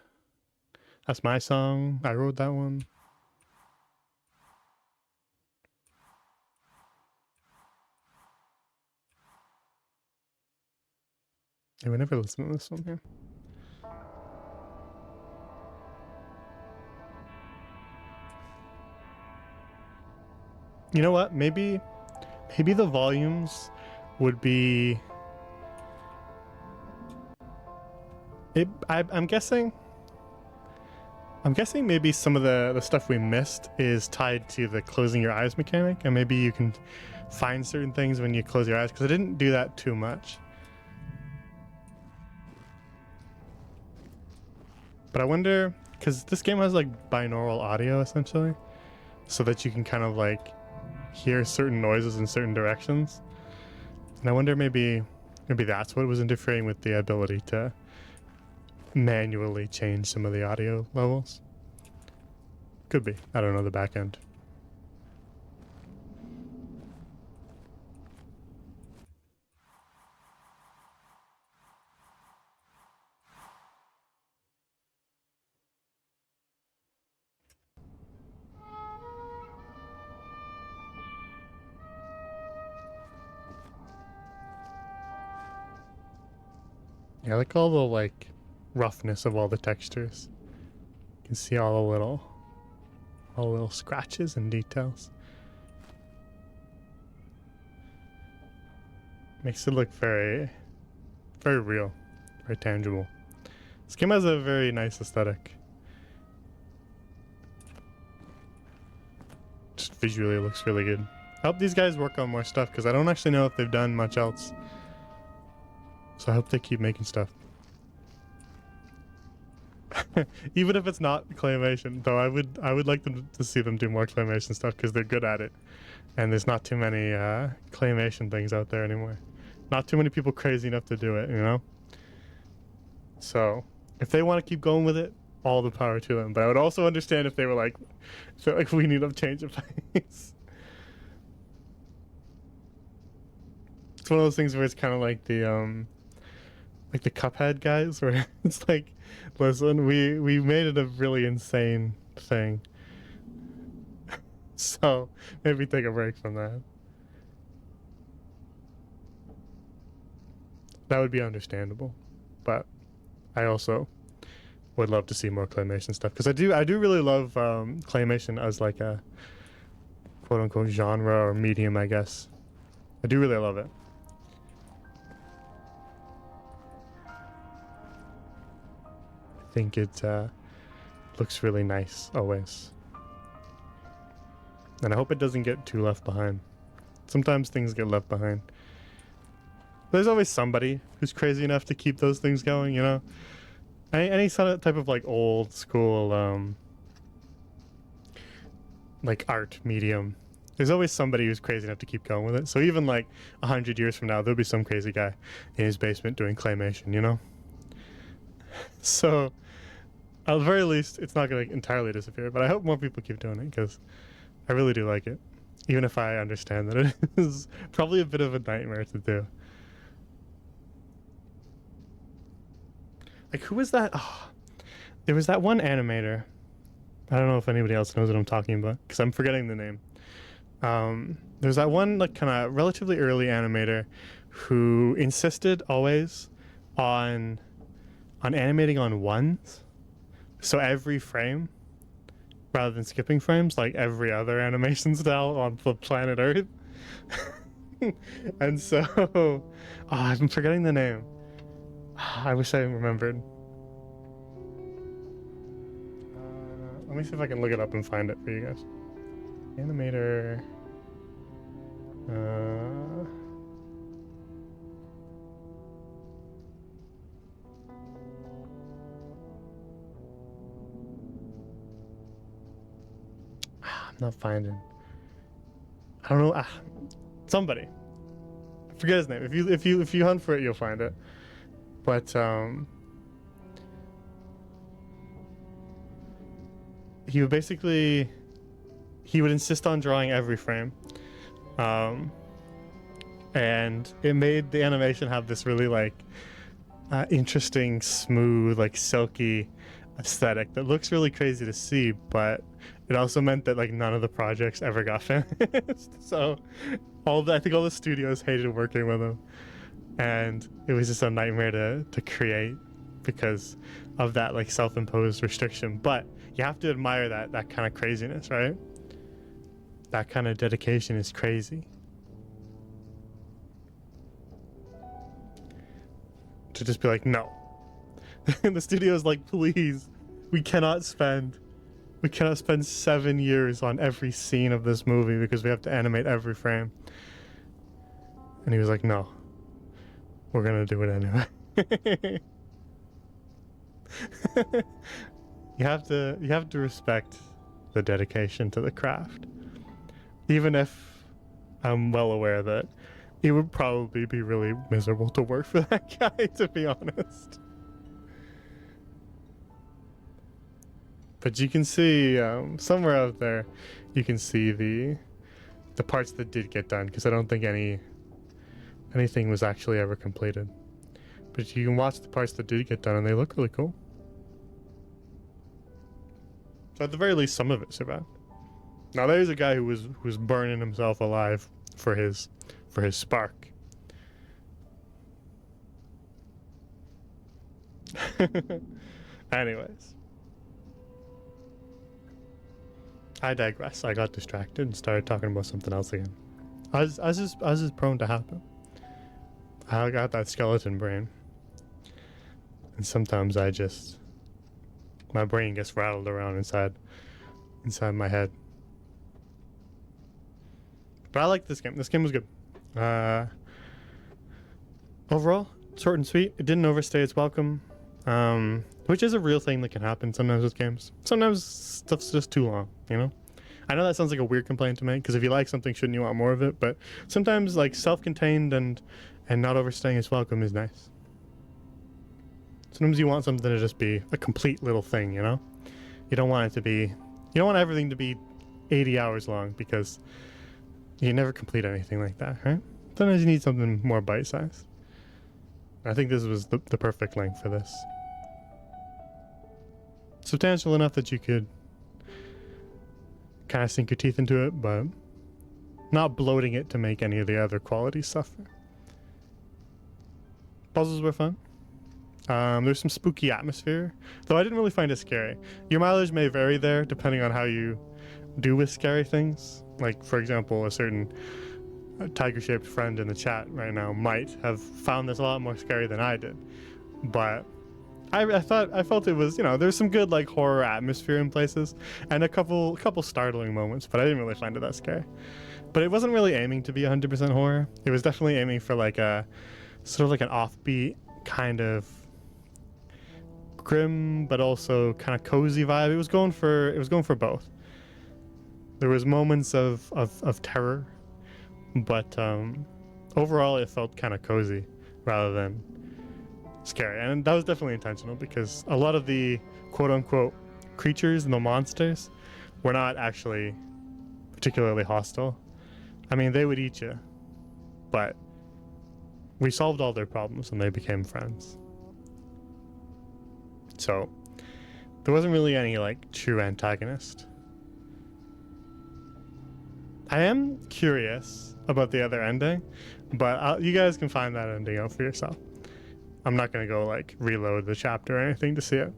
That's my song. I wrote that one. I would never listen to this one here. You know what? Maybe the volumes would be. I'm guessing maybe some of the stuff we missed is tied to the closing your eyes mechanic, and maybe you can find certain things when you close your eyes, because I didn't do that too much. But I wonder, because this game has like binaural audio essentially, so that you can kind of like hear certain noises in certain directions. And I wonder maybe that's what was interfering with the ability to manually change some of the audio levels. Could be. I don't know the back end. Yeah, I like all the like roughness of all the textures. You can see all the little scratches and details. Makes it look very, very real, very tangible. This game has a very nice aesthetic. Just visually, it looks really good. I hope these guys work on more stuff because I don't actually know if they've done much else. So I hope they keep making stuff. Even if it's not claymation, though, I would like them to see them do more claymation stuff because they're good at it, and there's not too many claymation things out there anymore. Not too many people crazy enough to do it, you know. So if they want to keep going with it, all the power to them. But I would also understand if they were like, we need a change of pace. It's one of those things where it's kind of like the Cuphead guys, where it's like, listen, we made it a really insane thing, so maybe take a break from that. That would be understandable, but I also would love to see more claymation stuff because I do really love claymation as like a quote unquote genre or medium, I guess. I do really love it. I think it looks really nice always. And I hope it doesn't get too left behind. Sometimes things get left behind. There's always somebody who's crazy enough to keep those things going, you know? Any sort of type of like old school like art medium, there's always somebody who's crazy enough to keep going with it. So even like 100 years from now, there'll be some crazy guy in his basement doing claymation, you know? So at the very least, it's not going to entirely disappear, but I hope more people keep doing it because I really do like it. Even if I understand that it is probably a bit of a nightmare to do. Like, who was that? Oh, there was that one animator. I don't know if anybody else knows what I'm talking about because I'm forgetting the name. There's that one like kind of relatively early animator who insisted always on animating on ones. So every frame, rather than skipping frames like every other animation style on the planet Earth. And so, oh, I'm forgetting the name. I wish I remembered. Let me see if I can look it up and find it for you guys. Animator. I'm not finding. I don't know. Somebody. I forget his name. If you hunt for it, you'll find it. But he would basically insist on drawing every frame, and it made the animation have this really like interesting, smooth, like silky aesthetic that looks really crazy to see, but it also meant that like none of the projects ever got finished. So I think all the studios hated working with him, and it was just a nightmare to create because of that like self-imposed restriction. But you have to admire that kind of craziness, right? That kind of dedication is crazy. To just be like, no. And the studio's like, please, we cannot spend 7 years on every scene of this movie because we have to animate every frame. And he was like, no, we're gonna do it anyway. You have to respect the dedication to the craft, even if I'm well aware that it would probably be really miserable to work for that guy, to be honest. But you can see somewhere out there, you can see the parts that did get done, because I don't think anything was actually ever completed. But you can watch the parts that did get done, and they look really cool. So at the very least, some of it survived. Now there's a guy who was burning himself alive for his spark. Anyways, I digress. I got distracted and started talking about something else again. As is prone to happen. I got that skeleton brain, and sometimes my brain gets rattled around inside my head. But I like this game. This game was good. Overall, short and sweet. It didn't overstay its welcome, which is a real thing that can happen sometimes with games. Sometimes stuff's just too long, you know? I know that sounds like a weird complaint to make, because if you like something, shouldn't you want more of it? But sometimes, like, self-contained and not overstaying its welcome is nice. Sometimes you want something to just be a complete little thing, you know? You don't want everything to be 80 hours long, because you never complete anything like that, right? Sometimes you need something more bite-sized. I think this was the perfect length for this. Substantial enough that you could kind of sink your teeth into it, but not bloating it to make any of the other qualities suffer. Puzzles were fun. There's some spooky atmosphere, though I didn't really find it scary. Your mileage may vary there depending on how you do with scary things. Like, for example, a certain tiger-shaped friend in the chat right now might have found this a lot more scary than I did. But I felt it was, you know, there's some good like horror atmosphere in places, and a couple startling moments, but I didn't really find it that scary. But it wasn't really aiming to be 100% horror. It was definitely aiming for like a sort of like an offbeat kind of grim, but also kind of cozy vibe. It was going for both. There was moments of terror, but overall it felt kind of cozy rather than scary. And that was definitely intentional because a lot of the quote-unquote creatures and the monsters were not actually particularly hostile. I mean, they would eat you, but we solved all their problems and they became friends. So there wasn't really any like true antagonist. I am curious about the other ending, but you guys can find that ending out for yourself. I'm not gonna go like reload the chapter or anything to see it,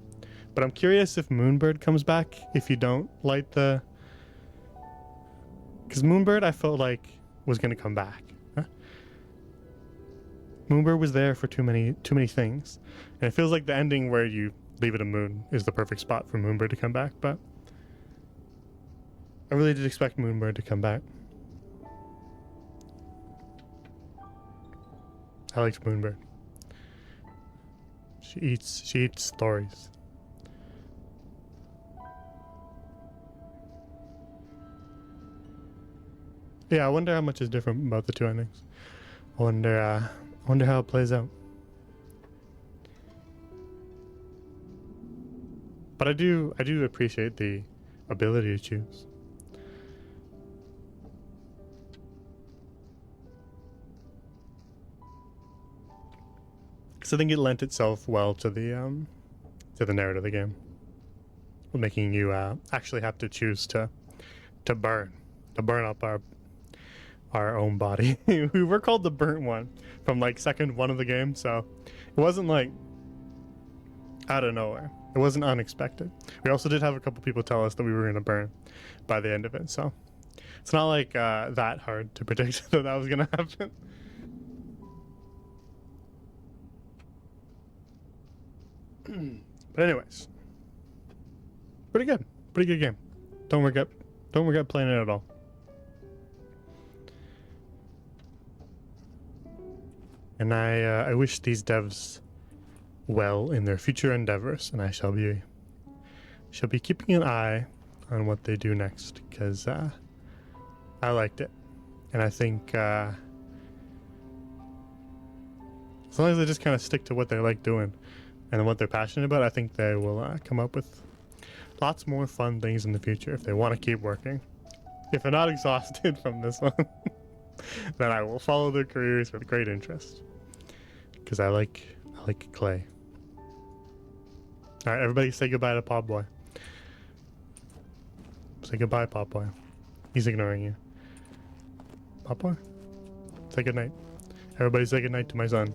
but I'm curious if Moonbird comes back if you don't light the. Because Moonbird, I felt like was gonna come back. Huh? Moonbird was there for too many things, and it feels like the ending where you leave it a moon is the perfect spot for Moonbird to come back. But I really did expect Moonbird to come back. I liked Moonbird. She eats stories. Yeah, I wonder how much is different about the two endings. I wonder how it plays out. But I do appreciate the ability to choose. Because I think it lent itself well to the narrative of the game, making you actually have to choose to burn up our own body. We were called the burnt one from like second one of the game, so it wasn't like out of nowhere. It wasn't unexpected. We also did have a couple people tell us that we were going to burn by the end of it, so it's not like that hard to predict that was going to happen. But anyways, pretty good game. Don't regret playing it at all. And I wish these devs well in their future endeavors, and I shall be keeping an eye on what they do next, because I liked it, and I think as long as they just kind of stick to what they like doing and what they're passionate about, I think they will come up with lots more fun things in the future if they want to keep working. If they're not exhausted from this one, then I will follow their careers with great interest, because I like Clay. All right, everybody, say goodbye to Pop Boy. Say goodbye, Pop Boy. He's ignoring you. Pop Boy, say goodnight. Everybody, say goodnight to my son.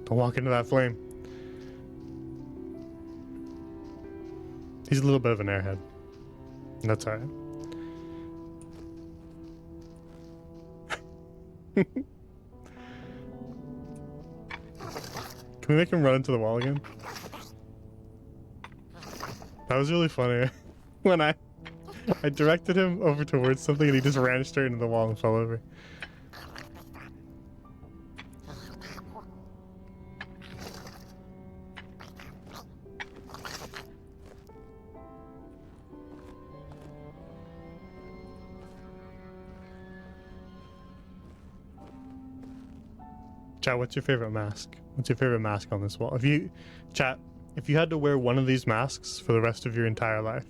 Don't walk into that flame. He's a little bit of an airhead. And that's alright. Can we make him run into the wall again? That was really funny. When I directed him over towards something and he just ran straight into the wall and fell over. Chat, what's your favorite mask? What's your favorite mask on this wall? If you had to wear one of these masks for the rest of your entire life,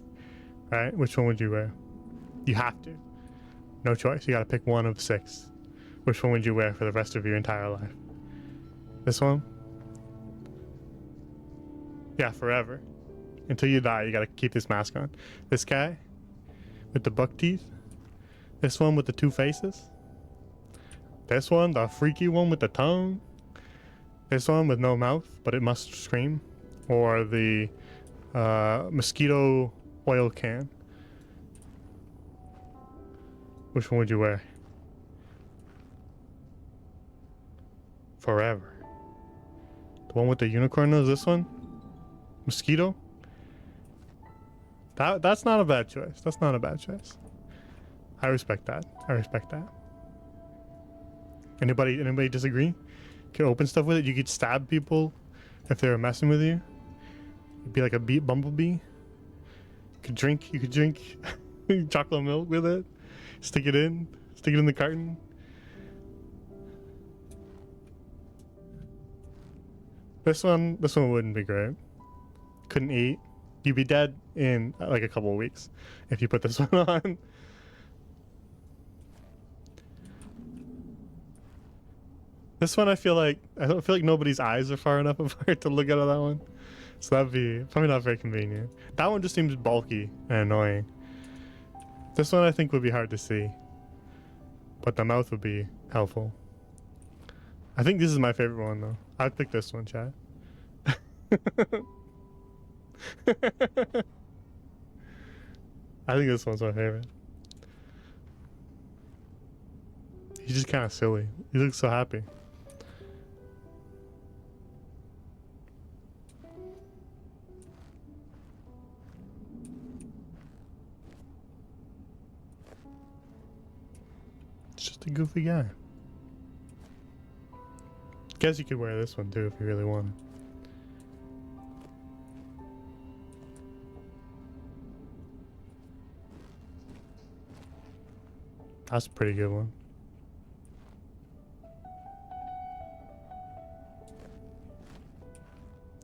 right? Which one would you wear? You have to. No choice. You gotta pick one of 6. Which one would you wear for the rest of your entire life? This one? Yeah, forever. Until you die, you gotta keep this mask on. This guy with the buck teeth. This one with the 2 faces. This one, the freaky one with the tongue. This one with no mouth, but it must scream. Or the mosquito oil can. Which one would you wear? Forever. The one with the unicorn nose, this one? Mosquito? That's not a bad choice. That's not a bad choice. I respect that. I respect that. Anybody disagree? Could open stuff with it. You could stab people if they were messing with you. You'd be like a bumblebee. You could drink chocolate milk with it. Stick it in the carton. This one wouldn't be great. Couldn't eat. You'd be dead in like a couple of weeks if you put this one on. This one I don't feel like nobody's eyes are far enough apart to look at that one. So that'd be probably not very convenient. That one just seems bulky and annoying. This one I think would be hard to see. But the mouth would be helpful. I think this is my favorite one though. I'd pick this one, chat. I think this one's my favorite. He's just kind of silly. He looks so happy. It's just a goofy guy. Guess you could wear this one too if you really wanted. That's a pretty good one.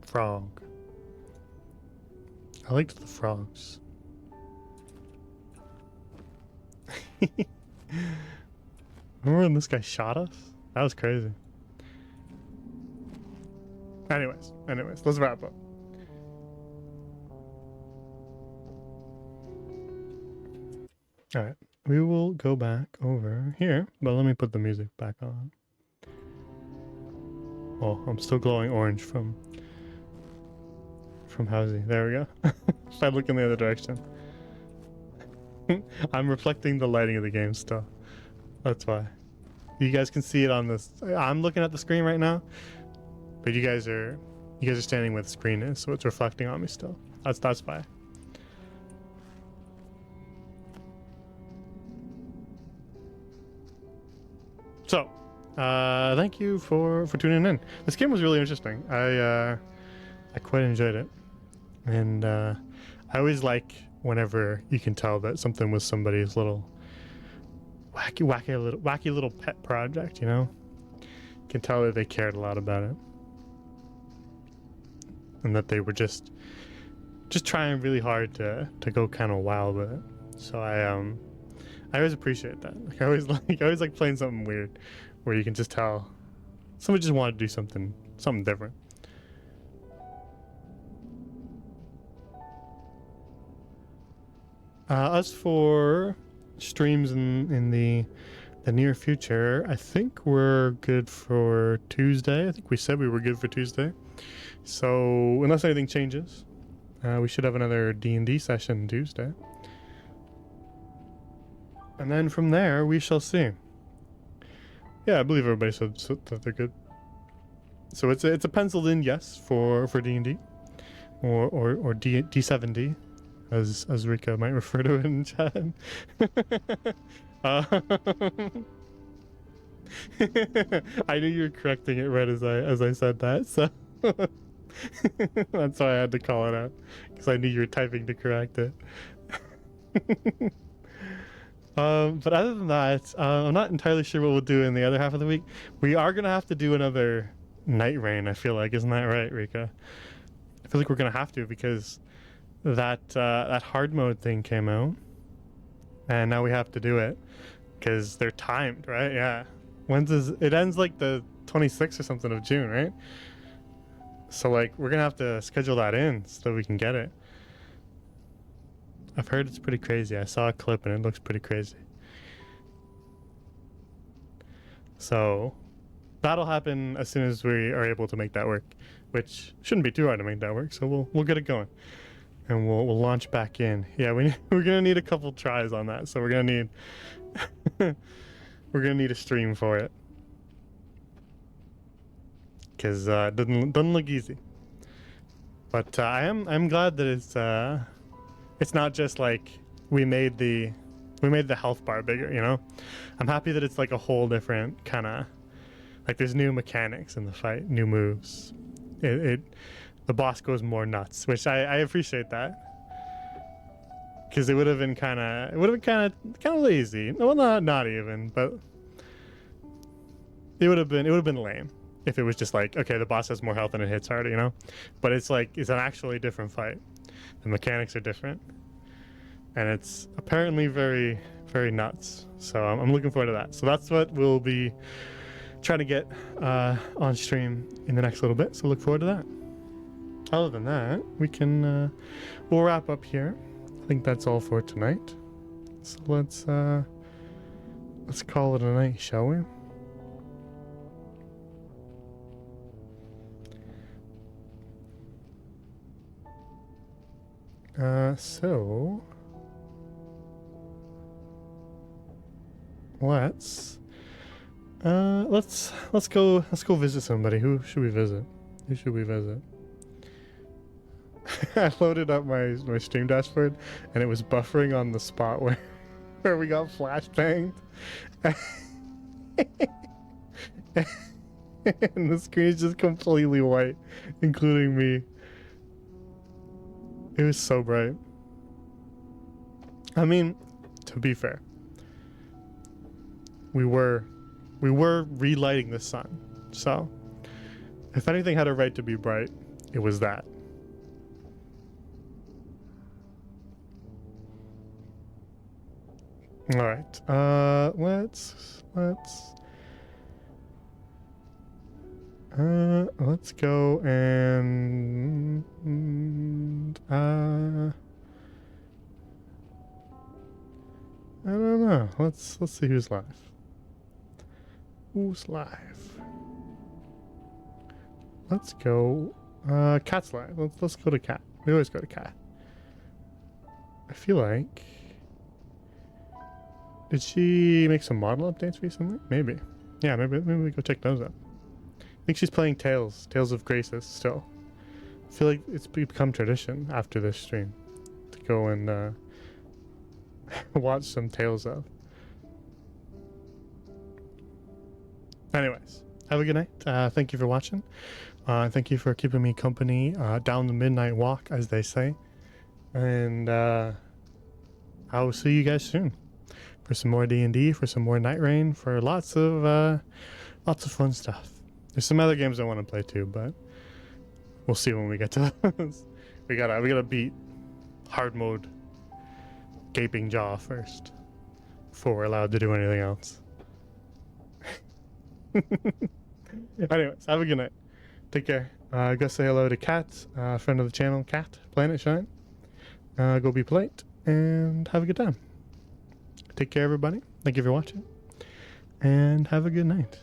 Frog. I liked the frogs. Remember when this guy shot us? That was crazy. Anyways, let's wrap up. Alright, we will go back over here, but let me put the music back on. Oh, I'm still glowing orange from Housie. There we go. If I look in the other direction. I'm reflecting the lighting of the game still. That's why. You guys can see it on this. I'm looking at the screen right now, but you guys are standing where the screen is, so it's reflecting on me still. That's why. So, thank you for tuning in. This game was really interesting. I quite enjoyed it, and I always like whenever you can tell that something was somebody's little wacky little pet project. You know, you can tell that they cared a lot about it, and that they were just trying really hard to go kind of wild with it. So I always appreciate that. Like I always like playing something weird, where you can just tell somebody just wanted to do something different. As for streams in the near future, I think we're good for Tuesday. I think we said we were good for Tuesday. So unless anything changes, we should have another D&D session Tuesday. And then from there, we shall see. Yeah, I believe everybody said that they're good. So it's a penciled in yes for D&D, or D7D, as Rika might refer to it in chat. I knew you were correcting it right as I said that, so that's why I had to call it out, because I knew you were typing to correct it. But other than that, I'm not entirely sure what we'll do in the other half of the week. We are gonna have to do another Night Rain, I feel like. Isn't that right, Rika? I feel like we're gonna have to, because that hard mode thing came out, and now we have to do it because they're timed, right? Yeah. It ends like the 26th or something of June, right? So like we're gonna have to schedule that in so we can get it. I've heard it's pretty crazy. I saw a clip and it looks pretty crazy. So that'll happen as soon as we are able to make that work, which shouldn't be too hard to make that work. So we'll get it going, and we'll launch back in. Yeah, we're gonna need a couple tries on that. So we're gonna need a stream for it, because it doesn't look easy. But I'm glad that it's not just like we made the health bar bigger, you know. I'm happy that it's like a whole different kind of, like, there's new mechanics in the fight, new moves. The boss goes more nuts, which I appreciate that. Because it would have been kind of lazy. Well, not even, but it would have been lame if it was just like, okay, the boss has more health and it hits harder, you know. But it's like, it's an actually different fight. The mechanics are different, and it's apparently very, very nuts. So I'm looking forward to that. So that's what we'll be trying to get on stream in the next little bit. So look forward to that. Other than that, we'll wrap up here. I think that's all for tonight. So let's call it a night, shall we? So let's go visit somebody. Who should we visit? I loaded up my stream dashboard, and it was buffering on the spot where we got flash banged. And the screen is just completely white, including me. It was so bright. I mean, to be fair, we were relighting the sun, so if anything had a right to be bright, it was that. All right. Let's go and I don't know. Let's see who's live. Who's live? Let's go. Cat's live. Let's go to Cat. We always go to Cat. I feel like. Did she make some model updates recently? Maybe. Yeah, maybe we go check those out. I think she's playing Tales of Graces still. I feel like it's become tradition after this stream to go and watch some Tales of. Anyways, have a good night. Thank you for watching. Thank you for keeping me company down the midnight walk, as they say. And I will see you guys soon for some more D&D, for some more Night Rain, for lots of fun stuff. There's some other games I want to play too, but we'll see when we get to those. we gotta beat hard mode Gaping Jaw first before we're allowed to do anything else. Anyways, have a good night. Take care. Go say hello to Kat, friend of the channel, Kat, Planet Shine. Go be polite and have a good time. Take care, everybody. Thank you for watching, and have a good night.